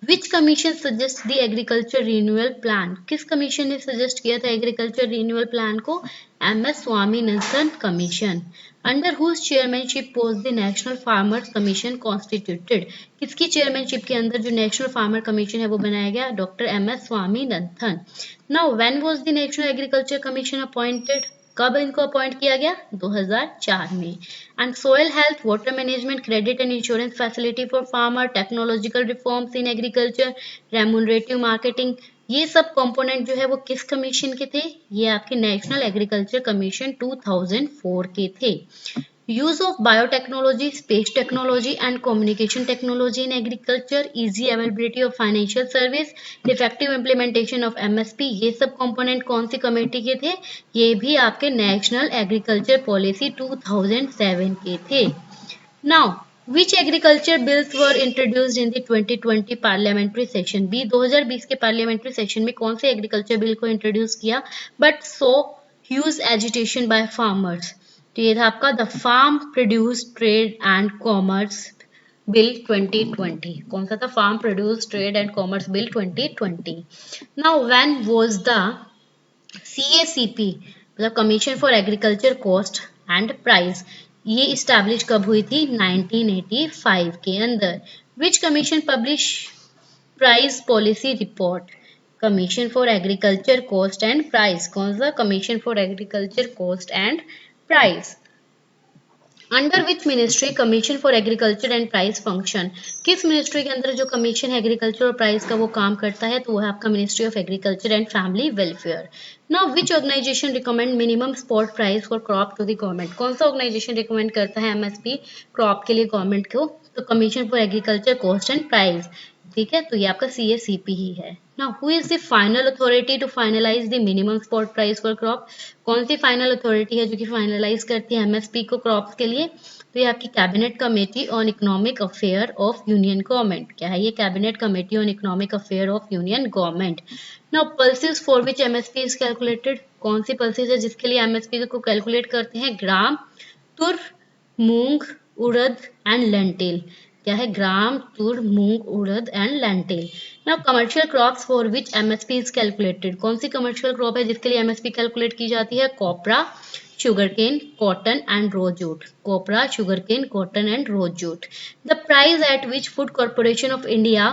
Which commission suggest the agriculture renewal plan? किस कमीशन ने सजेस्ट किया था एग्रीकल्चर रिन्यूअल प्लान को? MS Swaminathan commission. Under whose chairmanship was the national farmers commission constituted? किसकी चेयरमैनशिप के अंदर जो नेशनल फार्मर कमीशन है वो बनाया गया? Doctor MS Swaminathan. Now when was the national agriculture commission appointed? कब इनको अपॉइंट किया गया? 2004 में। And soil health, water management, credit and insurance facility for farmer, technological reforms in agriculture, remunerative marketing, ये सब कंपोनेंट जो है वो किस कमीशन के थे? ये आपके नेशनल एग्रीकल्चर कमीशन 2004 के थे। Use of biotechnology, space technology and communication technology in agriculture, easy availability of financial service, effective implementation of MSP, ये सब कंपोनेंट कौन सी कमेटी के थे? ये भी आपके नेशनल एग्रीकल्चर पॉलिसी 2007 के थे। Now which agriculture bills were introduced in the 2020 parliamentary session? 2020 के parliamentary session में कौन से एग्रीकल्चर बिल को इंट्रोड्यूस किया but saw huge agitation by farmers? तो ये था आपका the farm produce trade and commerce bill 2020। कौन सा था? Farm produce trade and commerce bill 2020। Now when was the CACP मतलब commission for agriculture cost and price, ये इस्टेब्लिश कब हुई थी? 1985 के अंदर। Which commission publish price policy report? Commission for agriculture cost and price. कौन सा? Commission for agriculture cost and price. Under which ministry commission for agriculture and price function? किस ministry के अंदर जो कमीशन है एग्रीकल्चर और प्राइस का वो काम करता है? तो वो है आपका ministry of agriculture and family welfare. Now which organization recommend minimum support price for crop to the government? कौन सा ऑर्गेनाइजेशन रिकमेंड करता है MSP क्रॉप के लिए गवर्नमेंट को? तो commission for agriculture cost and price. ठीक है, तो ये आपका CACP ही है। Now who is the final authority to finalize the minimum support price for crop? कौन सी फाइनल अथॉरिटी है जो कि फाइनलाइज करती है MSP को क्रॉप्स के लिए? तो ये आपकी cabinet committee on economic affair of union government. क्या है ये? Cabinet committee on economic affair of union government. Now pulses for which MSP is calculated? कौन सी पल्सेस है जिसके लिए MSP को कैलकुलेट करते हैं? ग्राम, तुर, मूंग, उड़द एंड लेंटिल। क्या है? Gram, tur, moong, urad and lentil. Now commercial crops for which MSP is calculated? कौन सी कमर्शियल क्रॉप है जिसके लिए MSP कैलकुलेट की जाती है? कॉपरा, sugarcane, cotton and raw jute. Copra, sugarcane, cotton and raw jute. The price at which Food Corporation of India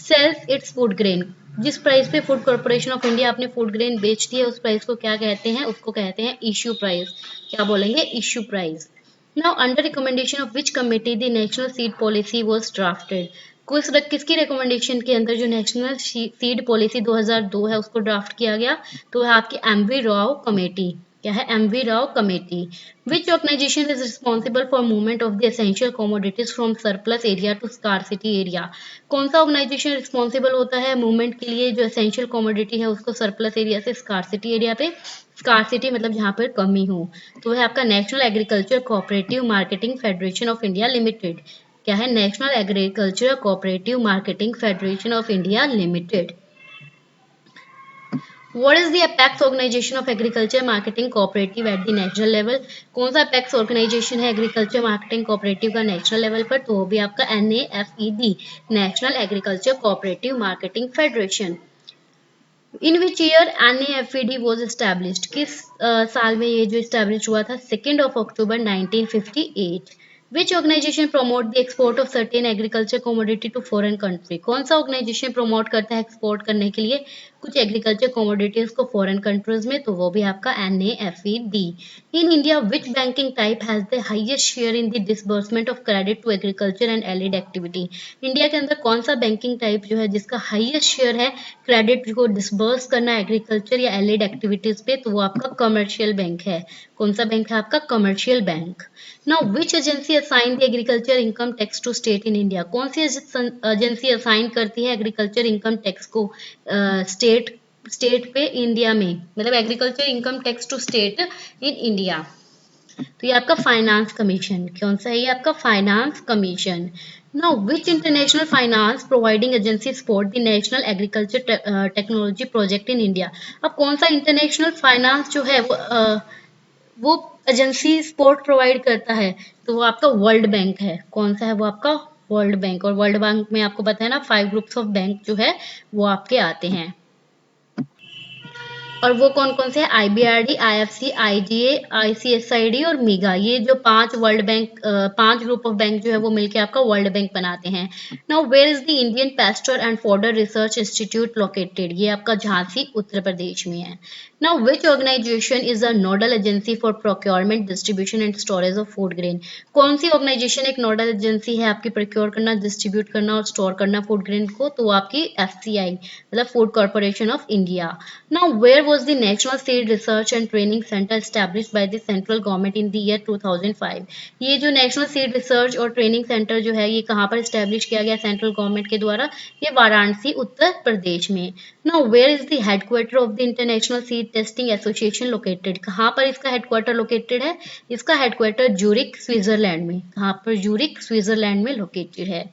sells its food grain. जिस price पे फूड कॉर्पोरेशन ऑफ इंडिया अपने food grain बेचती है उस price को क्या कहते हैं? उसको कहते हैं इश्यू प्राइस। क्या बोलेंगे? Issue price. Now under recommendation of which committee the national seed policy was drafted? किसकी रिकमेंडेशन के अंदर जो नेशनल सीड पॉलिसी 2002 है उसको ड्राफ्ट किया गया? तो है आपकी MV राव कमेटी। क्या है? MV Rao committee. Which organisation is responsible for movement of the essential commodities from surplus area to scarcity area? कौन सा ऑर्गेनाइजेशन रिस्पॉन्सिबल होता है मूवमेंट के लिए जो एसेंशियल कमोडिटी है उसको सरप्लस एरिया से स्कार्सिटी एरिया पे? स्कार्सिटी मतलब जहाँ पर कमी हो। तो है आपका national agriculture cooperative marketing federation of India limited. क्या है? National agriculture cooperative marketing federation of India limited. What is the apex organization of agriculture marketing cooperative at the national level? कौन सा apex organization है agriculture marketing cooperative का national level पर? तो वो भी आपका NAFED, National Agriculture Cooperative Marketing Federation. In which year NAFED was established? किस साल में ये जो established हुआ था? 2 October 1958. Which organization promote the export of certain agriculture commodity to foreign country? कौन सा ऑर्गेनाइजेशन प्रमोट करता है एक्सपोर्ट करने के लिए कुछ एग्रीकल्चर कमोडिटीज को फॉरेन कंट्रीज में? तो वो भी आपका NAFED। In India which banking type has the highest share in the disbursement of credit to agriculture and allied activity? India के अंदर कौन सा बैंकिंग टाइप जो है जिसका हाईएस्ट शेयर है क्रेडिट को डिसबर्स करना एग्रीकल्चर या एलिड एक्टिविटीज पे? तो वो आपका कमर्शियल बैंक है। कौन सा बैंक है आपका? Commercial bank. Now, which agency assign the agriculture income tax to state in India? कौन सी एजेंसी असाइन करती है एग्रीकल्चर इनकम टैक्स को स्टेट पे इंडिया में, मतलब agriculture income tax to state in India? तो ये आपका फाइनेंस कमीशन। कौन सा है ये आपका? Finance commission. Now which international finance providing agency support the national agriculture technology project in India? अब कौन सा इंटरनेशनल फाइनेंस जो है वो एजेंसी सपोर्ट प्रोवाइड करता है? तो वो आपका वर्ल्ड बैंक है। कौन सा है? वो आपका वर्ल्ड बैंक। और वर्ल्ड बैंक में आपको पता है ना 5 ग्रुप्स ऑफ बैंक जो है वो आपके आते हैं। और वो कौन कौन से हैं? IBRD, IFC, IDA, ICSID और मीगा। ये जो 5 world bank 5 group of bank जो है वो मिलके आपका वर्ल्ड बैंक बनाते हैं। Now where is the Indian pasture and fodder research institute located? ये आपका झांसी उत्तर प्रदेश में है। Now which organisation is a nodal agency for procurement distribution and storage of food grain? कौन सी ऑर्गेनाइजेशन एक नोडल एजेंसी है आपकी प्रोक्योर करना, डिस्ट्रीब्यूट करना और स्टोर करना फूड ग्रेन को? तो वो आपकी FCI मतलब food corporation of India. Now, where was the National Seed Research and Training Center established by the central government in the year 2005? ये जो नेशनल सीड रिसर्च और ट्रेनिंग सेंटर जो है ये कहाँ पर एस्टेब्लिश किया गया सेंट्रल गवर्नमेंट के द्वारा? ये वाराणसी उत्तर प्रदेश में। Now, where is the headquarter of the International Seed Testing Association located? कहाँ पर इसका हेडक्वार्टर लोकेटेड है? इसका हेडक्वार्टर जूरिक स्विट्जरलैंड में। कहाँ पर? जूरिक स्विट्जरलैंड में लोकेटेड है।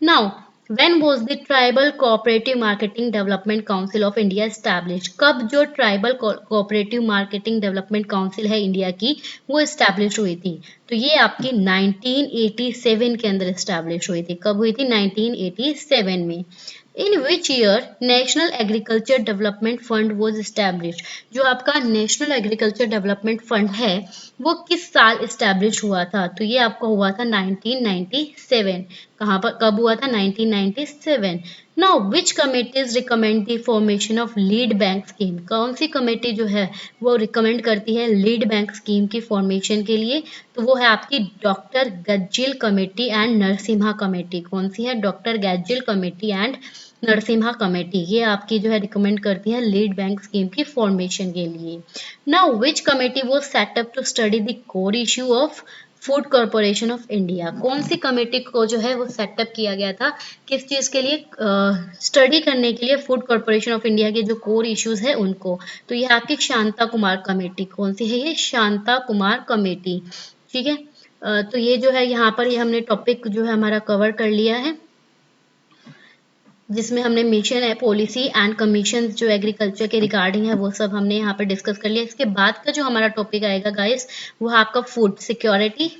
Now, when was the Tribal Cooperative Marketing Development Council of India established? कब जो tribal cooperative marketing development council है इंडिया की वो एस्टैब्लिश हुई थी? तो ये आपकी 1987 के अंदर एस्टैब्लिश हुई थी। कब हुई थी? 1987 में। In which year national agriculture development fund was establish? जो आपका नेशनल एग्रीकल्चर डेवलपमेंट फंड है वो किस साल एस्टैब्लिश हुआ था? तो ये आपका हुआ था 1997। कहाँ पर कब हुआ था? 1997। Now which committees recommend the formation of lead bank scheme? कौन सी कमेटी जो है वो रिकमेंड करती है लीड बैंक स्कीम की फॉर्मेशन के लिए? तो वो है आपकी doctor Gadgil committee and Narasimham committee. कौन सी है? Doctor Gadgil committee and Narasimham committee. ये आपकी जो है रिकमेंड करती है लीड बैंक स्कीम की फॉर्मेशन के लिए। Now which committee was set up to study the core issue of food corporation of India? कौन सी कमेटी को जो है वो सेटअप किया गया था किस चीज के लिए? स्टडी करने के लिए फूड कॉर्पोरेशन ऑफ इंडिया के जो कोर इश्यूज है उनको। तो ये आपकी शांता कुमार कमेटी। कौन सी है ये? शांता कुमार कमेटी। ठीक है। तो ये जो है यहाँ पर ये हमने टॉपिक जो है हमारा कवर कर लिया है जिसमें हमने मिशन है पॉलिसी एंड कमीशन जो एग्रीकल्चर के रिगार्डिंग है वो सब हमने यहाँ पर डिस्कस कर लिया। इसके बाद का जो हमारा टॉपिक आएगा गाइस वो है आपका food security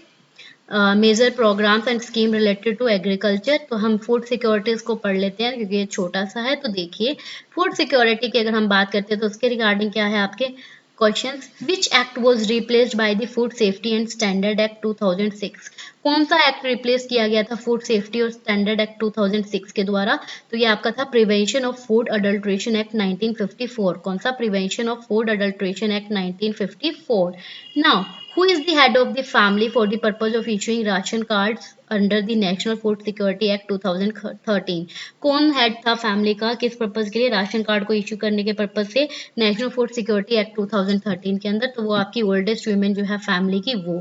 major programmes and scheme related to agriculture. तो हम फूड सिक्योरिटीज को पढ़ लेते हैं क्योंकि ये छोटा सा है। तो देखिए फूड सिक्योरिटी की अगर हम बात करते हैं तो उसके रिगार्डिंग क्या है आपके questions? Which act was replaced by the food safety and standard act 2006? कौन सा एक्ट रिप्लेस किया गया था फूड सेफ्टी और स्टैंडर्ड एक्ट 2006 के द्वारा? तो ये आपका था prevention of food adulteration act 1954। कौन सा? Prevention of food adulteration act 1954। Now who is the head of the family for the purpose of issuing ration cards under the National Food Security Act 2013? कौन head था family का किस purpose के लिए? Ration card को issue करने के purpose से नेशनल फूड सिक्योरिटी एक्ट 2013 के अंदर। तो वो आपकी ओल्डेस्ट वुमेन जो है फैमिली की वो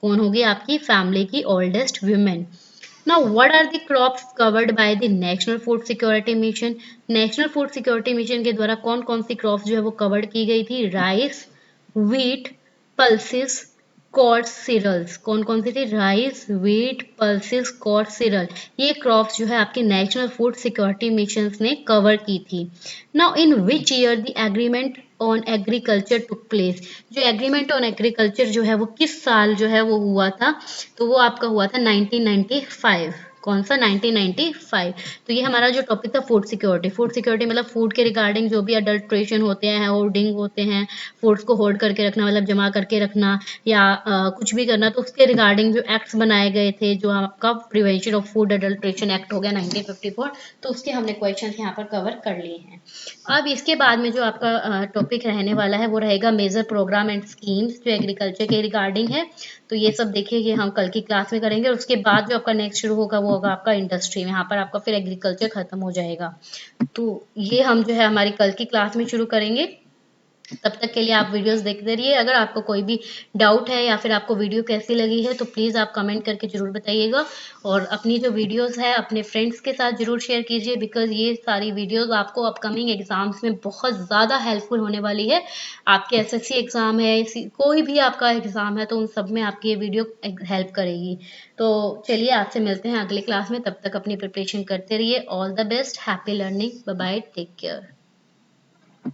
कौन होगी? आपकी फैमिली की oldest women. Now, what are the crops covered by the National Food Security Mission? National food security mission के द्वारा कौन कौन सी क्रॉप्स जो है वो कवर्ड की गई थी? Rice, wheat, pulses, coarse, cereals. कौन कौन सी थी? Rice, wheat, pulses, coarse, cereal. ये क्रॉप्स जो है आपके नेशनल फूड सिक्योरिटी मिशन ने कवर की थी। Now in which year the agreement on agriculture took place? जो एग्रीमेंट ऑन एग्रीकल्चर जो है वो किस साल जो है वो हुआ था? तो वो आपका हुआ था 1995। कौन सा 1995। तो ये हमारा जो टॉपिक था फूड सिक्योरिटी। फूड सिक्योरिटी मतलब फूड के रिगार्डिंग जो भी अडल्ट्रेशन होते हैं, होर्डिंग होते हैं, फूड्स को होल्ड करके रखना मतलब जमा करके रखना या कुछ भी करना, तो उसके रिगार्डिंग जो एक्ट्स बनाए गए थे, जो आपका prevention of food adulteration act हो गया 1954, तो उसके हमने क्वेश्चन यहाँ पर कवर कर लिए हैं। अब इसके बाद में जो आपका टॉपिक रहने वाला है वो रहेगा मेजर प्रोग्राम एंड स्कीम्स, जो एग्रीकल्चर के रिगार्डिंग है। तो ये सब देखिए ये हम कल की क्लास में करेंगे, और उसके बाद जो आपका नेक्स्ट शुरू होगा वो होगा आपका इंडस्ट्री में। यहाँ पर आपका फिर एग्रीकल्चर खत्म हो जाएगा। तो ये हम जो है हमारी कल की क्लास में शुरू करेंगे। तब तक के लिए आप वीडियोस देखते रहिए। अगर आपको कोई भी डाउट है या फिर आपको वीडियो कैसी लगी है तो प्लीज़ आप कमेंट करके ज़रूर बताइएगा, और अपनी जो वीडियोस है अपने फ्रेंड्स के साथ ज़रूर शेयर कीजिए, बिकॉज ये सारी वीडियोस आपको अपकमिंग एग्जाम्स में बहुत ज़्यादा हेल्पफुल होने वाली है। आपके एसएससी एग्ज़ाम है, कोई भी आपका एग्ज़ाम है, तो उन सब में आपकी ये वीडियो हेल्प करेगी। तो चलिए आपसे मिलते हैं अगले क्लास में, तब तक अपनी प्रिपरेशन करते रहिए। All the best, happy learning, bye bye, take care.